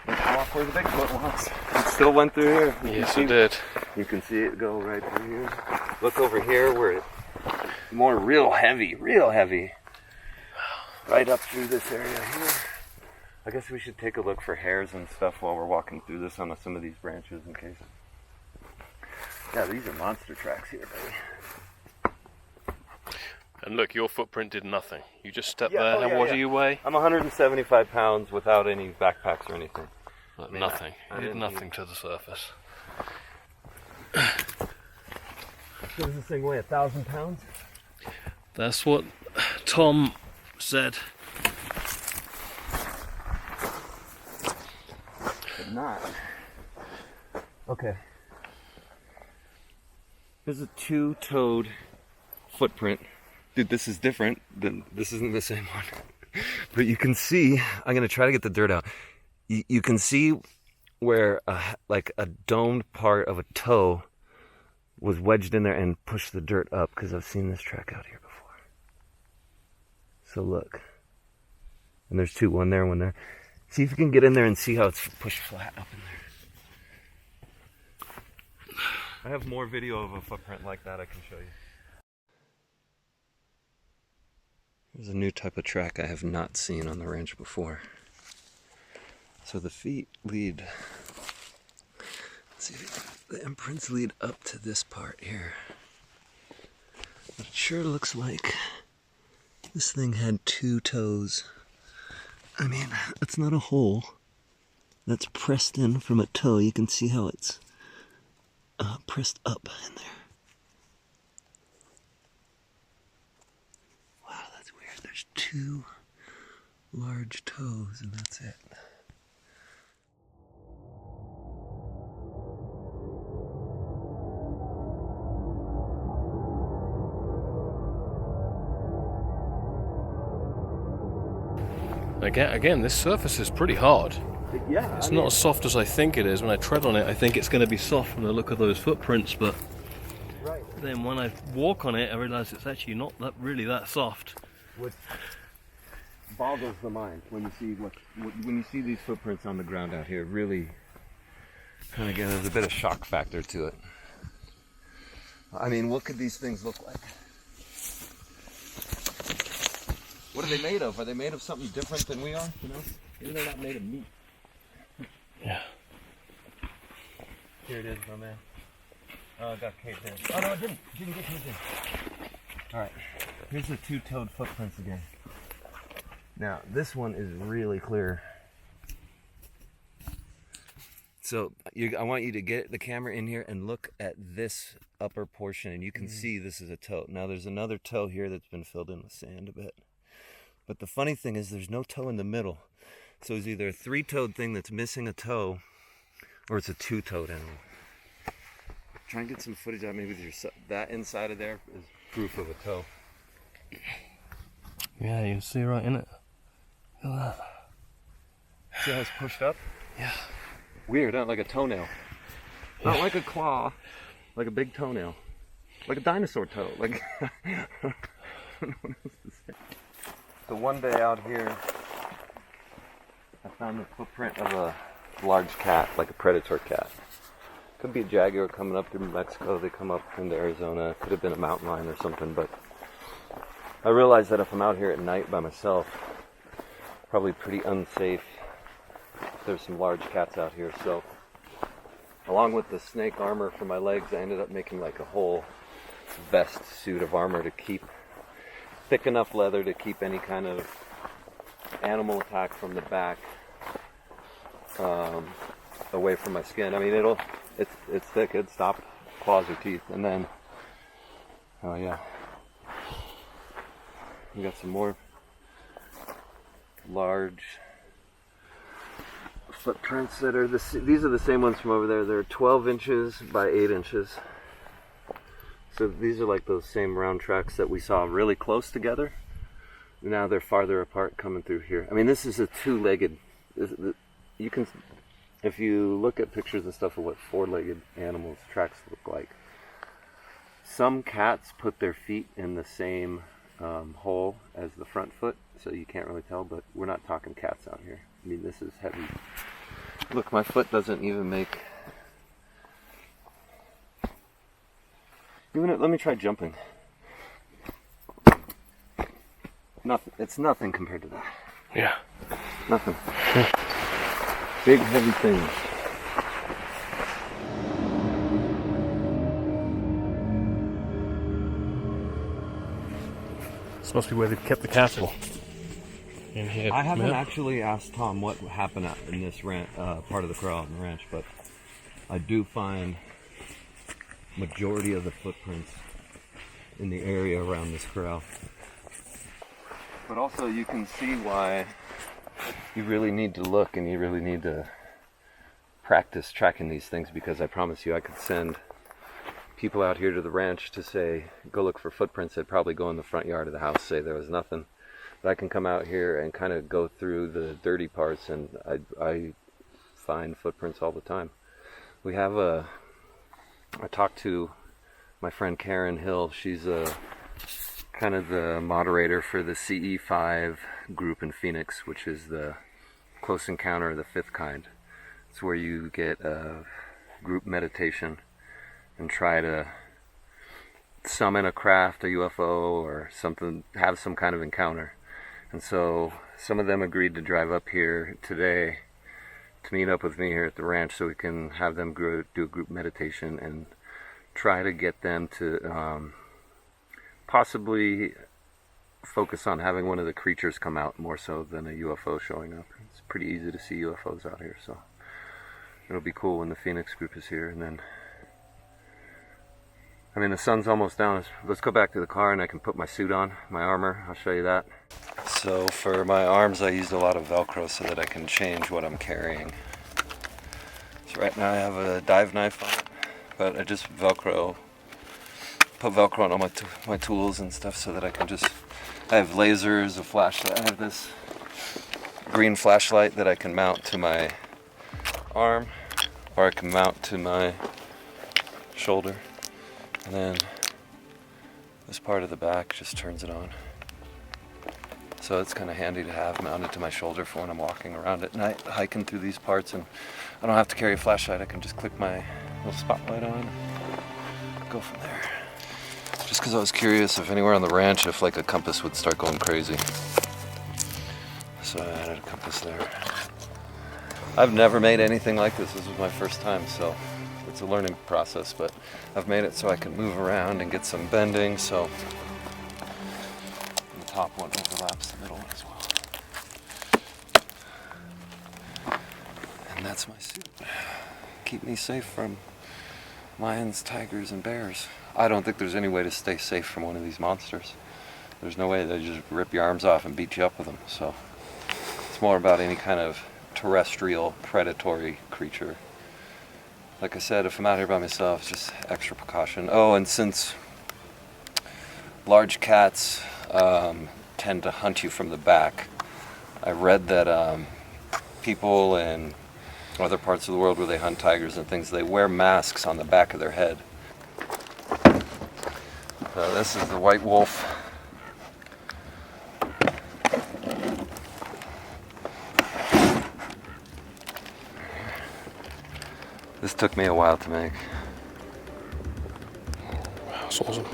Let's walk where the Bigfoot walks. It still went through here. Yes, it did. You can see it go right through here. Look over here where it's more real heavy. Right up through this area here. I guess we should take a look for hairs and stuff while we're walking through this on some of these branches in case. Yeah, these are monster tracks here, baby. And look, your footprint did nothing. You just stepped there, and what do you weigh? I'm 175 pounds without any backpacks or anything. Nothing. You did nothing to the surface. Does this thing weigh 1,000 pounds? That's what Tom said. But not. Okay. There's a two-toed footprint. Dude, this is different. This isn't the same one. But you can see, I'm going to try to get the dirt out. You can see where like a domed part of a toe was wedged in there and pushed the dirt up, because I've seen this track out here before. So look. And there's two, one there, one there. See if you can get in there and see how it's pushed flat up in there. I have more video of a footprint like that I can show you. There's a new type of track I have not seen on the ranch before. So the feet lead, let's see, the imprints lead up to this part here. But it sure looks like this thing had two toes. I mean, it's not a hole. That's pressed in from a toe. You can see how it's pressed up in there. Wow, that's weird. There's two large toes and that's it. Again, this surface is pretty hard. Yeah, it's not as soft as I think it is. When I tread on it, I think it's going to be soft from the look of those footprints, but then when I walk on it, I realise it's actually not really that soft. What boggles the mind when you see these footprints on the ground out here, really kind of there's a bit of shock factor to it. I mean, what could these things look like? What are they made of? Are they made of something different than we are? You know, maybe they're not made of meat. Yeah. Here it is, my man. Oh, it got caved in. Oh no, it didn't. It didn't get caved in. All right. Here's the two-toed footprints again. Now this one is really clear. So I want you to get the camera in here and look at this upper portion, and you can see this is a toe. Now there's another toe here that's been filled in with sand a bit. But the funny thing is there's no toe in the middle. So it's either a three-toed thing that's missing a toe, or it's a two-toed animal. Try and get some footage out. Maybe that inside of there is proof of a toe. Yeah, you can see right in it. Look at that. See how it's pushed up? Yeah. Weird, not like a toenail. Yeah. Not like a claw, like a big toenail. Like a dinosaur toe. Like I don't know what else to say. So one day out here, I found the footprint of a large cat, like a predator cat. Could be a jaguar coming up through Mexico. They come up into Arizona. Could have been a mountain lion or something. But I realized that if I'm out here at night by myself, probably pretty unsafe. There's some large cats out here. So along with the snake armor for my legs, I ended up making like a whole vest suit of armor to keep thick enough leather to keep any kind of animal attack from the back away from my skin. I mean, it's thick. It'd stop claws or teeth. And then, oh yeah, we got some more large footprints that are these are the same ones from over there. They're 12 inches by 8 inches. So these are like those same round tracks that we saw really close together. Now they're farther apart coming through here. I mean, this is a two-legged. You can, if you look at pictures and stuff of what four-legged animals tracks look like. Some cats put their feet in the same hole as the front foot, so you can't really tell. But we're not talking cats out here. I mean, this is heavy. Look, my foot doesn't even make. Let me try jumping. Nothing. It's nothing compared to that. Yeah. Nothing. Big, heavy things. This must be where they've kept the cattle. In here. I haven't actually asked Tom what happened in this part of the corral in the ranch, but I do find majority of the footprints in the area around this corral. But also you can see why you really need to look and you really need to practice tracking these things, because I promise you I could send people out here to the ranch to say, go look for footprints. They'd probably go in the front yard of the house, say there was nothing. But I can come out here and kind of go through the dirty parts, and I find footprints all the time. We have I talked to my friend Karen Hill. She's kind of the moderator for the CE5 group in Phoenix, which is the Close Encounter of the Fifth Kind. It's where you get a group meditation and try to summon a craft, a UFO or something, have some kind of encounter. And so some of them agreed to drive up here today to meet up with me here at the ranch so we can have them do a group meditation and try to get them to possibly focus on having one of the creatures come out more so than a UFO showing up. It's pretty easy to see UFOs out here, so it'll be cool when the Phoenix group is here. And then, I mean, the sun's almost down. Let's go back to the car and I can put my suit on, my armor. I'll show you that. So for my arms I used a lot of Velcro so that I can change what I'm carrying. So right now I have a dive knife on it, but I just put Velcro on all my tools and stuff so that I can just, I have lasers, a flashlight. I have this green flashlight that I can mount to my arm, or I can mount to my shoulder, and then this part of the back just turns it on. So it's kind of handy to have mounted to my shoulder for when I'm walking around at night, hiking through these parts, and I don't have to carry a flashlight. I can just click my little spotlight on and go from there. Just because I was curious if anywhere on the ranch, if like a compass would start going crazy. So I added a compass there. I've never made anything like this. This was my first time, so it's a learning process, but I've made it so I can move around and get some bending, so the top one overlaps the middle one as well. And that's my suit. Keep me safe from lions, tigers, and bears. I don't think there's any way to stay safe from one of these monsters. There's no way they just rip your arms off and beat you up with them, so it's more about any kind of terrestrial predatory creature. Like I said, if I'm out here by myself, it's just extra precaution. Oh, and since large cats tend to hunt you from the back, I read that people in other parts of the world where they hunt tigers and things, they wear masks on the back of their head. This is the white wolf. This took me a while to make. Wow, that's awesome.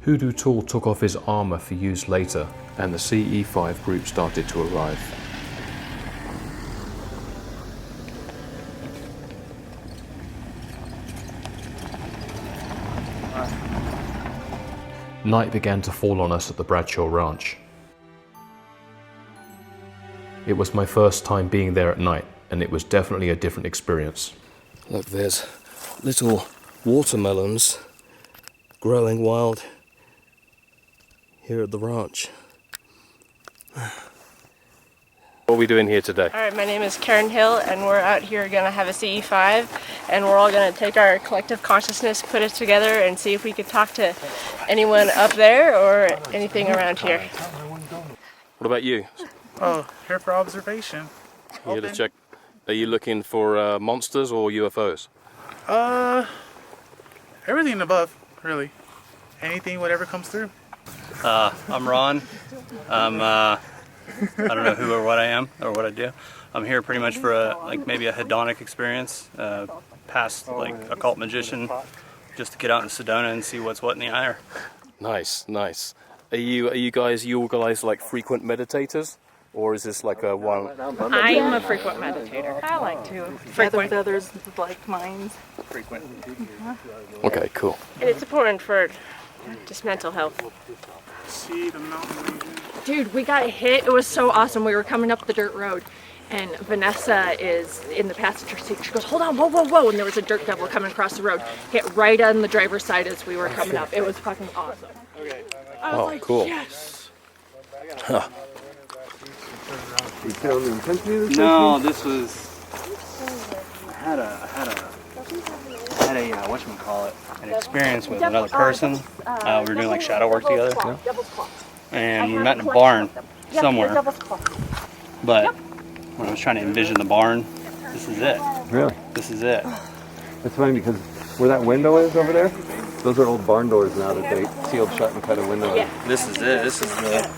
Hoodoo Tall took off his armour for use later, and the CE5 group started to arrive. Night began to fall on us at the Bradshaw Ranch. It was my first time being there at night, and it was definitely a different experience. Look, there's little watermelons growing wild here at the ranch. What are we doing here today? All right, my name is Karen Hill, and we're out here going to have a CE5, and we're all going to take our collective consciousness, put it together, and see if we could talk to anyone up there or anything around here. What about you? Oh, here for observation. Here to check. Are you looking for monsters or UFOs? Everything above, really. Anything, whatever comes through. I'm Ron. I don't know who or what I am or what I do. I'm here pretty much for maybe a hedonic experience, past like occult magician, just to get out in Sedona and see what's what in the air. Nice, nice. Are you guys like frequent meditators, or is this like a one? I'm a frequent meditator. I like to frequent others like mine. Frequent. Okay, cool. And it's important for just mental health. See the mountain region. Dude, we got hit. It was so awesome. We were coming up the dirt road, and Vanessa is in the passenger seat. She goes, hold on, whoa, whoa, whoa. And there was a dirt devil coming across the road. Hit right on the driver's side as we were coming up. It was fucking awesome. I was like, cool. Yes. Huh. You filmed intentionally this No, this was. I had a whatchamacallit, an experience with another person. We were doing like shadow work together. And we met in a barn somewhere. But when I was trying to envision the barn, this is it. Really? This is it. That's funny because where that window is over there, those are old barn doors now that they sealed shut and cut a window in. This is it. This is the.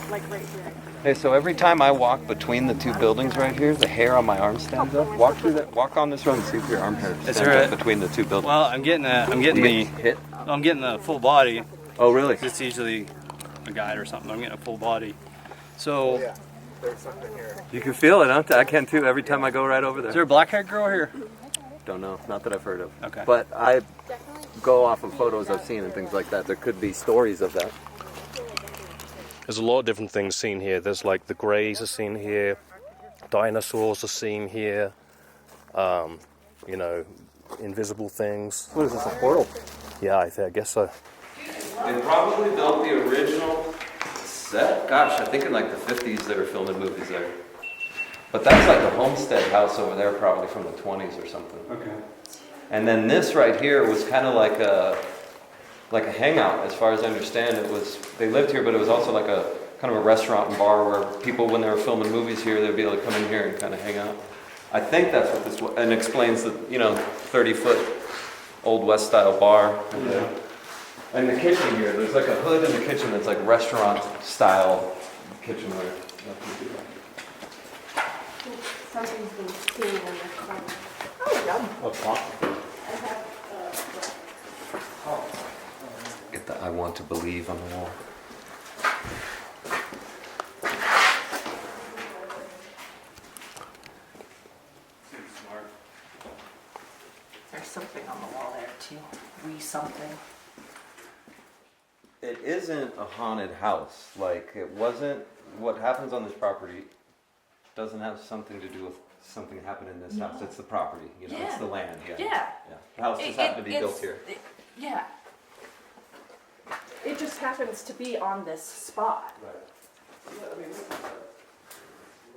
Hey, so every time I walk between the two buildings right here, the hair on my arm stands up. Walk through that. Walk on this road and see if your arm hair stands up between the two buildings. Well, I'm getting the full body. Oh, really? It's usually a guide or something. I'm getting a full body. So. There's something here. You can feel it, huh? I can too. Every time I go right over there. Is there a black-haired girl here? Don't know. Not that I've heard of. Okay. But I go off of photos I've seen and things like that. There could be stories of that. There's a lot of different things seen here. There's like the greys are seen here, dinosaurs are seen here, you know, invisible things. What is this, a portal? Yeah, I guess so. They probably built the original set. Gosh, I think in like the 50s they were filming movies there. But that's like a homestead house over there, probably from the 20s or something. Okay. And then this right here was kind of like a hangout, as far as I understand. It was, they lived here, but it was also like a kind of a restaurant and bar where people, when they were filming movies here, they'd be able to come in here and kind of hang out. I think that's what this was, and explains the, 30-foot Old West style bar. Yeah. And the kitchen here, there's like a hood in the kitchen that's like restaurant style kitchenware. Something's been seen in the corner. Get the I want to believe on the wall. There's something on the wall there too. Something. It isn't a haunted house. Like, it wasn't, what happens on this property doesn't have something to do with something happened in this house. It's the property, it's the land. Yeah. The house just happened to be built here. Yeah. It just happens to be on this spot.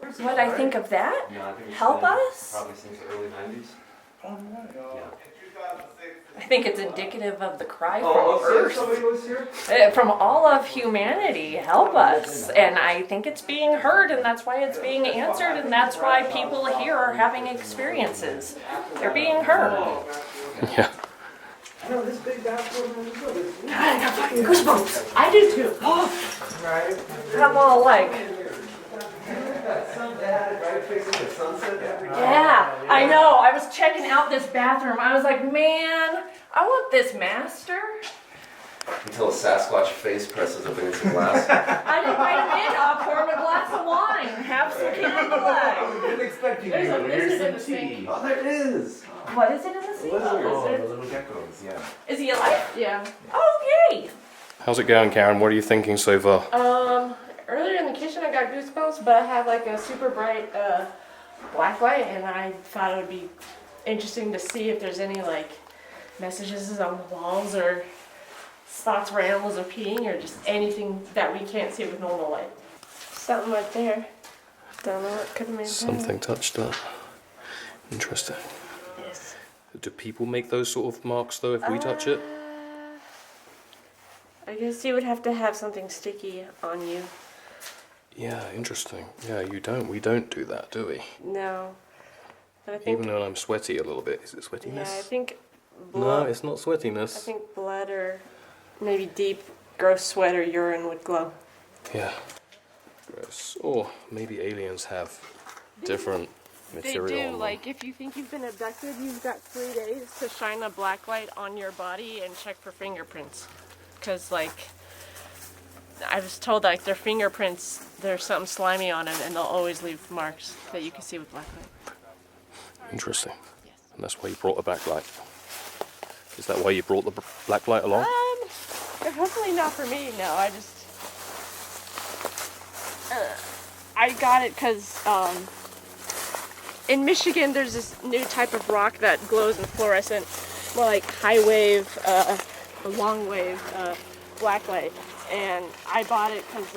Right. What I think of that? No, I think Help us? Probably since the early 90s. I think it's indicative of the cry from somebody was here? Earth. From all of humanity, help us. And I think it's being heard, and that's why it's being answered, and that's why people here are having experiences. They're being heard. Yeah. No, this big bathroom. I got fucking goosebumps. I do too. I'm all like... Yeah, I know. I was checking out this bathroom. I was like, man, I want this master. Until a Sasquatch face presses up against the glass. I invite him in. I'll pour him a glass of wine. Have some candlelight. I didn't expect you to. There's a Here's lizard in the some tea. sink. Oh, there it is. What is it in the sink? Lizard. Oh, Oh, the little geckos, yeah. is he alive? Yeah. Oh, yay. How's it going, Karen? What are you thinking so far? Earlier in the kitchen I got goosebumps, but I have like a super bright black light, and I thought it would be interesting to see if there's any like messages on the walls or spots where animals are peeing or just anything that we can't see with normal light. Something right there. Don't know what could have made that. Something touched that. Interesting. Yes. Do people make those sort of marks though if we touch it? I guess you would have to have something sticky on you. Yeah, interesting. Yeah, you don't. We don't do that, do we? No. But I think, even though I'm sweaty a little bit. Is it sweatiness? yeah, I think blood. No, it's not sweatiness. I think blood or maybe deep, gross sweat or urine would glow. Yeah. Gross. Or maybe aliens have different material. They on do. them. Like, if you think you've been abducted, you've got 3 days to shine a black light on your body and check for fingerprints. Because, like, I was told, like, their fingerprints, there's something slimy on them, and they'll always leave marks that you can see with black light. Interesting. Yes. And that's why you brought the black light. Is that why you brought the black light along? Hopefully not for me, no. I just... I got it because in Michigan there's this new type of rock that glows in fluorescent, more like high wave, or long wave, black light. And I bought it because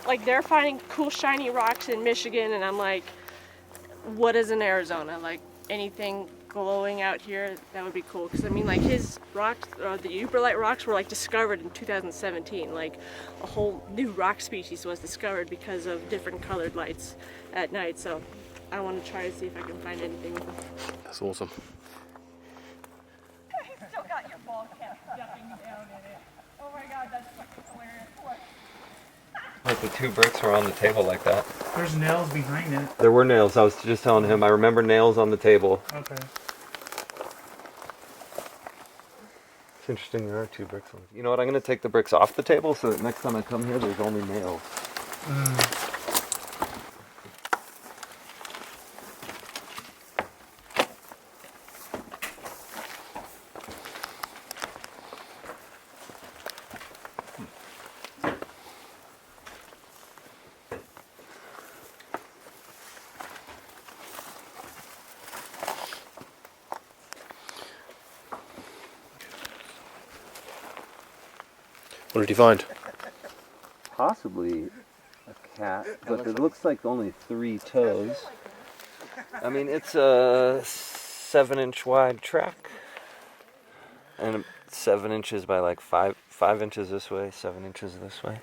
like they're finding cool shiny rocks in Michigan, and I'm like, what is in Arizona? Like anything glowing out here, that would be cool. Because I mean, like his rocks, the Uberlite rocks were like discovered in 2017. Like a whole new rock species was discovered because of different colored lights at night. So I want to try to see if I can find anything with them. That's awesome. You still got your ball cap stuffing down in it. Oh my god, that's fucking hilarious. Look. Like the 2 bricks were on the table like that. There's nails behind it. There were nails. I was just telling him. I remember nails on the table. Okay. It's interesting. There are 2 bricks on it. You know what? I'm going to take the bricks off the table so that next time I come here, there's only nails. What did you find? Possibly a cat, but it looks like only 3 toes. I mean, it's a 7-inch wide track, and 7 inches by like 5 inches this way, 7 inches this way.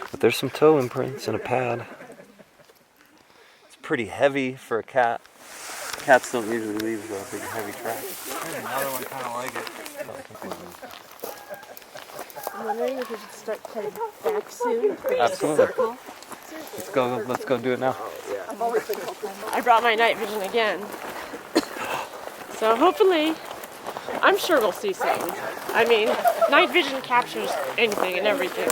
But there's some toe imprints and a pad. It's pretty heavy for a cat. Cats don't usually leave a big heavy track. There's another one kind of like it. I'm wondering if we should start heading back soon. Absolutely. Let's go do it now. I brought my night vision again. So hopefully, I'm sure we'll see something. I mean, night vision captures anything and everything.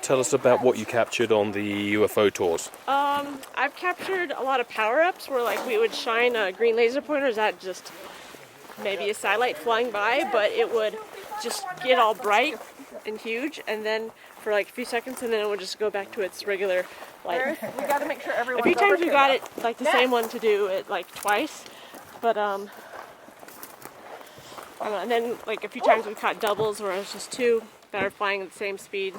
Tell us about what you captured on the UFO tours. I've captured a lot of power-ups where like we would shine green laser pointers at just maybe a satellite flying by, but it would just get all bright and huge, and then for like a few seconds, and then it would just go back to its regular light. We got to make sure everyone's A few times we got it, like the same one to do it like twice, but I don't know, and then like a few times we caught doubles where it was just 2 that are flying at the same speed.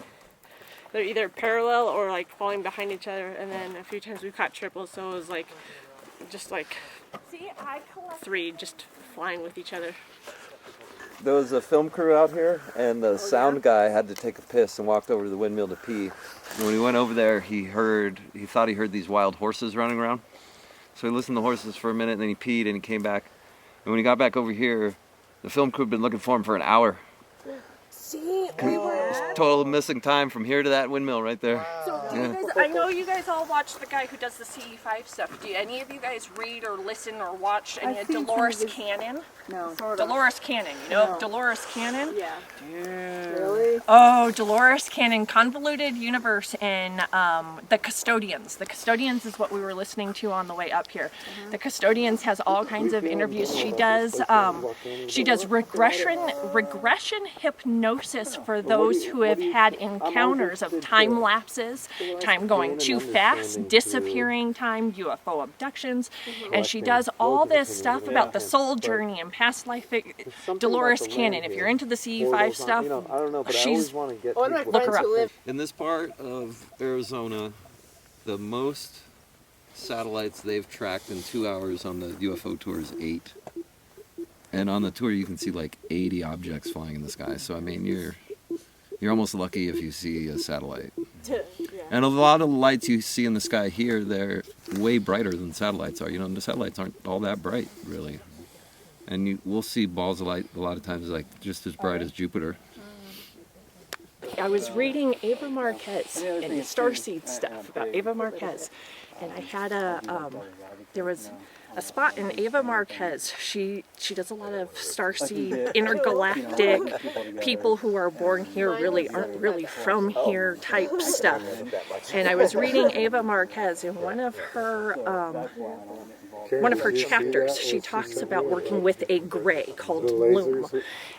They're either parallel or like falling behind each other, and then a few times we caught triples, so it was like just like 3 just flying with each other. There was a film crew out here, and the sound guy had to take a piss and walked over to the windmill to pee. And when he went over there, he thought he heard these wild horses running around. So he listened to the horses for a minute, and then he peed, and he came back. And when he got back over here, the film crew had been looking for him for an hour. See, we were Total missing time from here to that windmill right there. So do you guys, I know you guys all watch the guy who does the CE5 stuff. Do any of you guys read or listen or watch any of Dolores Cannon? No. Dolores Cannon. You know of Dolores Cannon? Yeah. Really? Oh, Dolores Cannon, Convoluted Universe in The Custodians. The Custodians is what we were listening to on the way up here. The Custodians has all kinds of interviews. She does regression hypnosis for those who have had encounters of time lapses, time going too fast, disappearing time, UFO abductions, and she does all this stuff about the soul journey and past life. Dolores Cannon, if you're into the CE5 stuff, she's, look her up. In this part of Arizona, the most satellites they've tracked in 2 hours on the UFO tour is 8. And on the tour you can see like 80 objects flying in the sky. So I mean, you're almost lucky if you see a satellite. And a lot of the lights you see in the sky here, they're way brighter than satellites are. You know, the satellites aren't all that bright, really. And we'll see balls of light a lot of times like just as bright as Jupiter. I was reading Ava Marquez and the starseed stuff about Ava Marquez, and I had there was a spot in Ava Marquez. She does a lot of starseed, intergalactic, people who are born here really aren't really from here type stuff. And I was reading Ava Marquez, and one of her one of her chapters, she talks about working with a gray called Loom.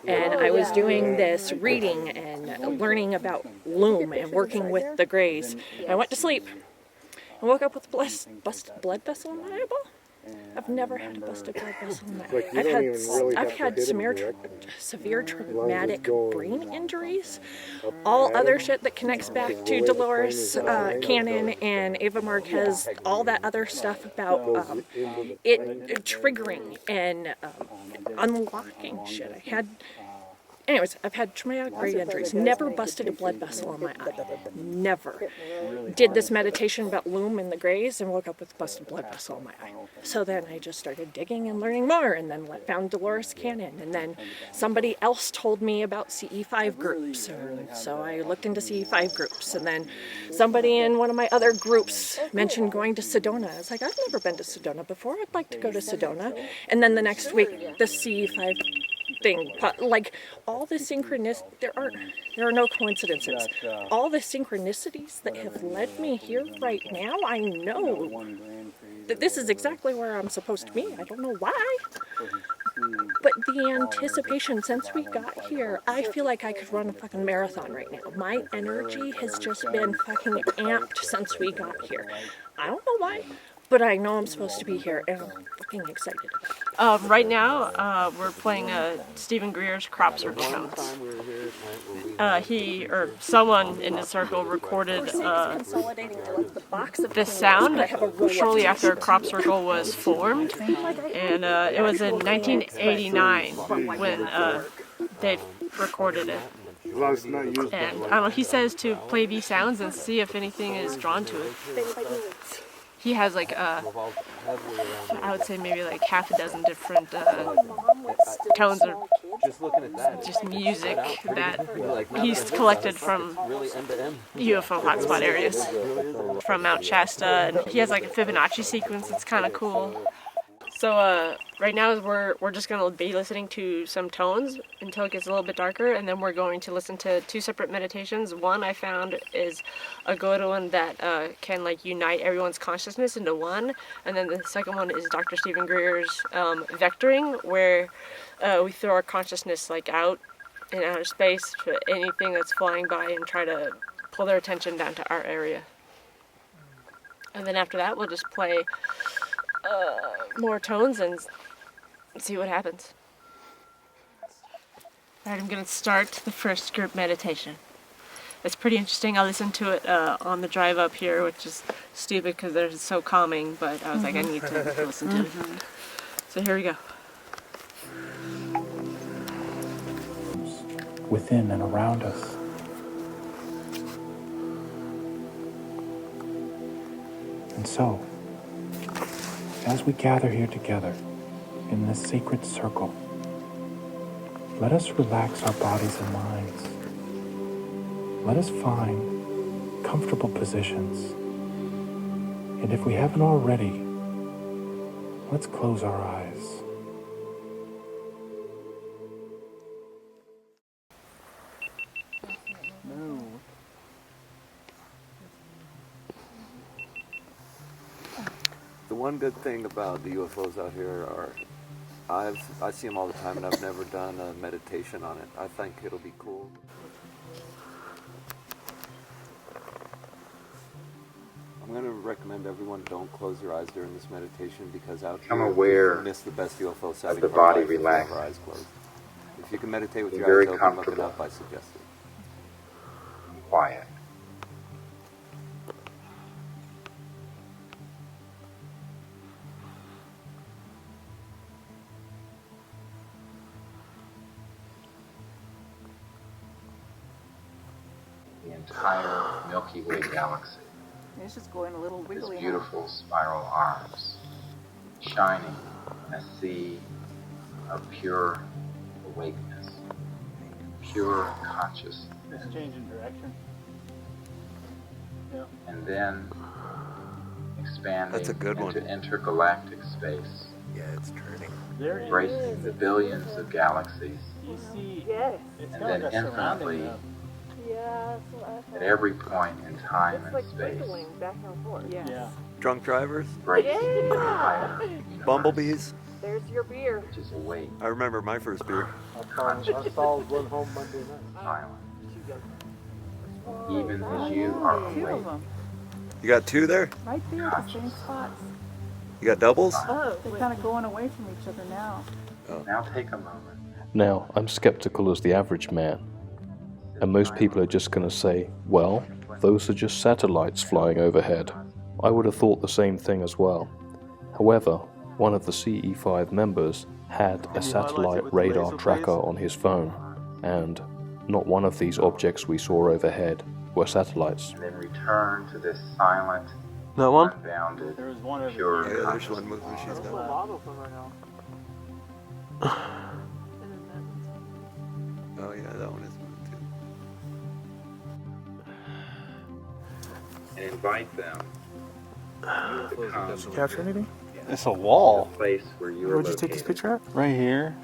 And I was doing this reading and learning about Loom and working with the grays. I went to sleep and woke up with a busted blood vessel in my eyeball. I've never had a busted blood vessel in my eye. I've had severe traumatic brain injuries, all other shit that connects back to Dolores Cannon and Ava Marquez, all that other stuff about it triggering and unlocking shit. Anyways, I've had traumatic brain injuries, never busted a blood vessel in my eye, never. Did this meditation about Loom and the Greys and woke up with a busted blood vessel in my eye. So then I just started digging and learning more, and then found Dolores Cannon, and then somebody else told me about CE5 groups, so I looked into CE5 groups, and then somebody in one of my other groups mentioned going to Sedona. I was like, I've never been to Sedona before, I'd like to go to Sedona. And then the next week, the CE5 thing, like all the there are no coincidences. All the synchronicities that have led me here right now, I know that this is exactly where I'm supposed to be. I don't know why, but the anticipation since we got here, I feel like I could run a fucking marathon right now. My energy has just been fucking amped since we got here. I don't know why, but I know I'm supposed to be here, and I'm fucking excited. Right now, we're playing Stephen Greer's Crop Circle Tones. He, or someone in the circle, recorded this sound shortly after Crop Circle was formed, and it was in 1989 when they recorded it. And I don't know, he says to play these sounds and see if anything is drawn to it. He has like I would say maybe like half a dozen different tones of just music that he's collected from UFO hotspot areas, from Mount Shasta, and he has like a Fibonacci sequence that's kind of cool. So right now we're just going to be listening to some tones until it gets a little bit darker, and then we're going to listen to two separate meditations. One I found is a good one that can like unite everyone's consciousness into one, and then the second one is Dr. Stephen Greer's vectoring, where we throw our consciousness like out in outer space to anything that's flying by and try to pull their attention down to our area. And then after that we'll just play more tones and see what happens. Alright, I'm going to start the first group meditation. It's pretty interesting. I listened to it on the drive up here, which is stupid because they're so calming, but I was like, I need to listen to it. So here we go. Within and around us. And so, as we gather here together in this sacred circle, let us relax our bodies and minds. Let us find comfortable positions. And if we haven't already, let's close our eyes. The one good thing about the UFOs out here are, I see them all the time, and I've never done a meditation on it. I think it'll be cool. I'm going to recommend everyone don't close your eyes during this meditation, because out here you miss the best UFO sighting. The body relaxed. Eyes closed. If you can meditate with your eyes open, look it up, I suggest it. Quiet. The entire Milky Way galaxy. It's just going a little wiggly. Its beautiful spiral arms, shining in a sea of pure awakeness, pure consciousness. It's changing direction. Yeah. And then expanding That's a good into one. intergalactic space. Yeah, it's turning. Embracing the billions of galaxies. You see, it's And kind then of surrounding infinitely them. at every point in time and space. Back and forth. Yeah. drunk drivers. Yeah. Bumblebees. There's your beer. Which is awake. I remember my first beer. I saw one home Monday night. Silent. Even as you are Two awake. of them. You got two there? Right there at the same spots. You got doubles? Oh, they're kind of going away from each other now. Now take a moment. Now, I'm skeptical as the average man, and most people are just going to say, well, those are just satellites flying overhead. I would have thought the same thing as well. However, one of the CE5 members had a satellite radar tracker on his phone, and not one of these objects we saw overhead were satellites. And then return to this silent, That one? unbounded, There was one over pure Yeah, there's consciousness. one moving she's There's a got. lot of them right now. Oh yeah, that one is moving too. And invite them to come Did you capture anything? It's a wall. to the place where you are Where'd you take this located picture at? Right here.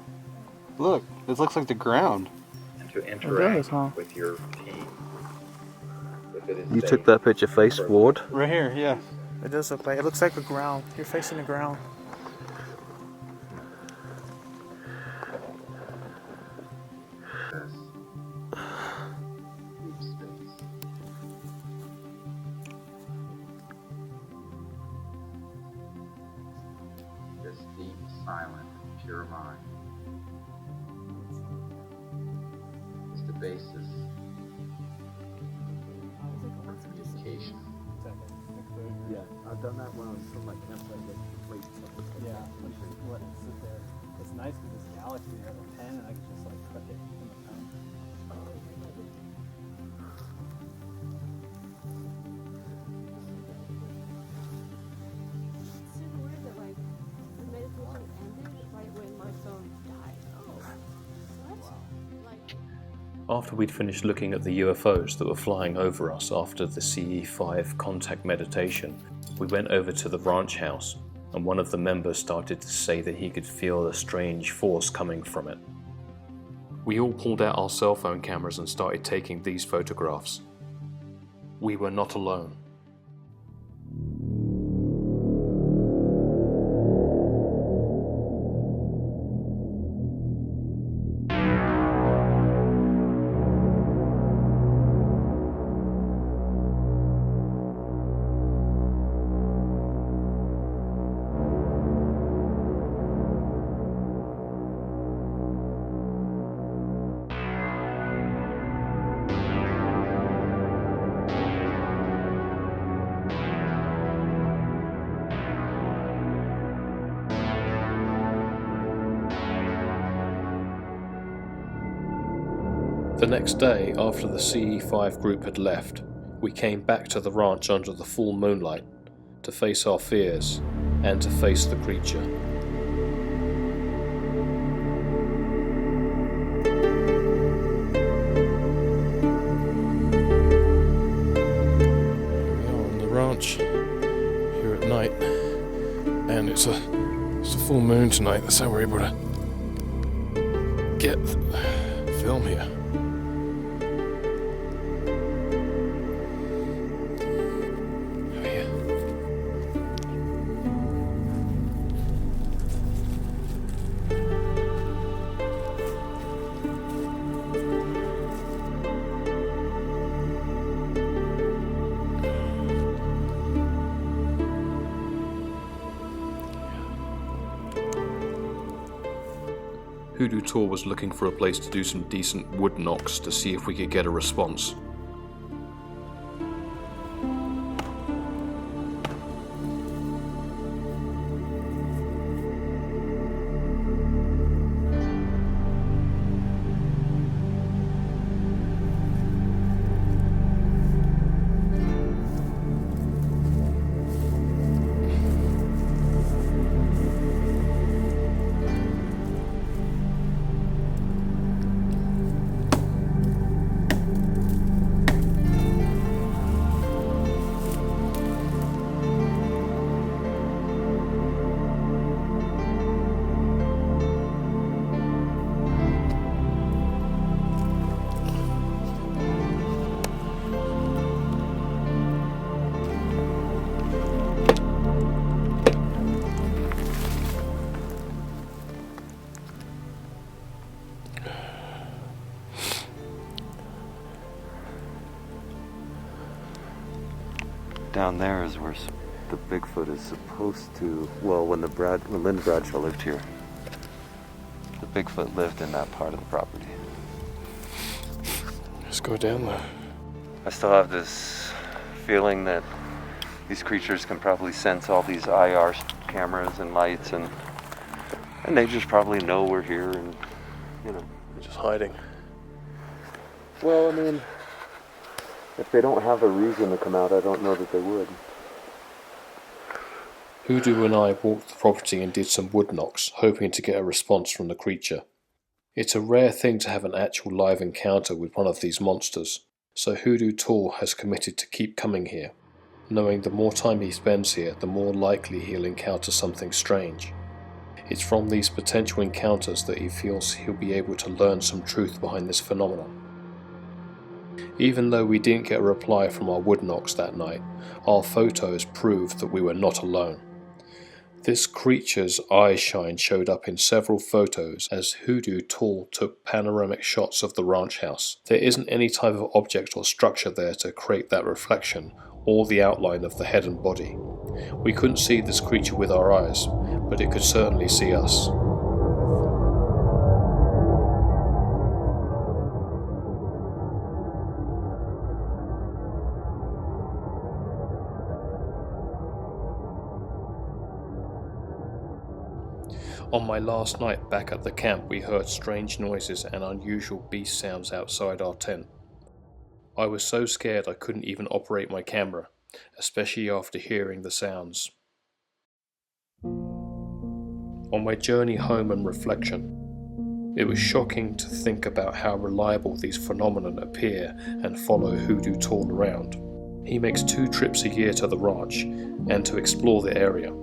Look, this looks like the ground. and to interact does, huh? with your team. If it is You safe. took that picture face forward. Right here, yeah. It does look like, it looks like the ground. You're facing the ground. This deep space. This deep, silent, pure mind is the basis for communication. Yeah, I've done that when I was from my campsite with plates and stuff. Yeah, let it sit there. It's nice because it's Galaxy. I have a pen and I can just like click it in the pen. After we'd finished looking at the UFOs that were flying over us after the CE5 contact meditation, we went over to the ranch house, and one of the members started to say that he could feel a strange force coming from it. We all pulled out our cell phone cameras and started taking these photographs. We were not alone. The next day, after the CE5 group had left, we came back to the ranch under the full moonlight to face our fears and to face the creature. We are on the ranch here at night, and it's a full moon tonight, so we're able to get film here. Hoodoo Tall was looking for a place to do some decent wood knocks to see if we could get a response. down there is where the Bigfoot is supposed to, well, when Linda Bradshaw lived here, the Bigfoot lived in that part of the property. Let's go down there. I still have this feeling that these creatures can probably sense all these IR cameras and lights, and they just probably know we're here, and they're just hiding. Well, I mean, if they don't have a reason to come out, I don't know that they would. Hoodoo and I walked the property and did some wood knocks, hoping to get a response from the creature. It's a rare thing to have an actual live encounter with one of these monsters, so Hoodoo Tall has committed to keep coming here, knowing the more time he spends here, the more likely he'll encounter something strange. It's from these potential encounters that he feels he'll be able to learn some truth behind this phenomenon. Even though we didn't get a reply from our wood knocks that night, our photos proved that we were not alone. This creature's eye shine showed up in several photos as Hoodoo Tall took panoramic shots of the ranch house. There isn't any type of object or structure there to create that reflection or the outline of the head and body. We couldn't see this creature with our eyes, but it could certainly see us. On my last night back at the camp, we heard strange noises and unusual beast sounds outside our tent. I was so scared I couldn't even operate my camera, especially after hearing the sounds. On my journey home and reflection, it was shocking to think about how reliable these phenomena appear and follow Hoodoo Tall around. He makes 2 trips a year to the ranch and to explore the area.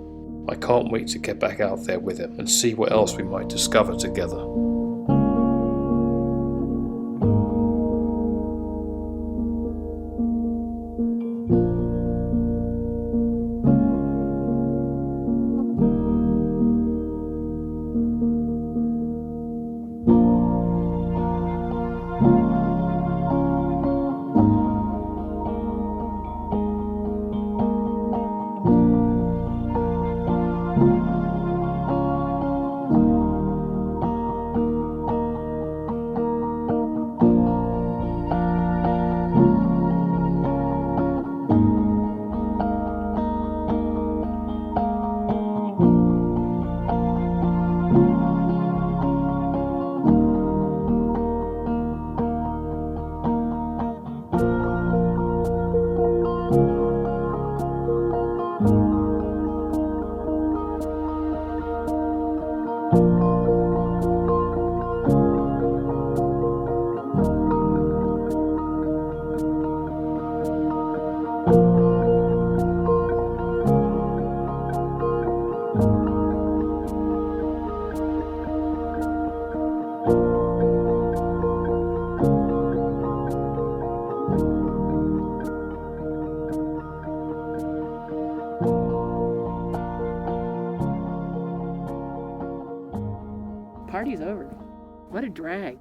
I can't wait to get back out there with him and see what else we might discover together. Party's over. What a drag.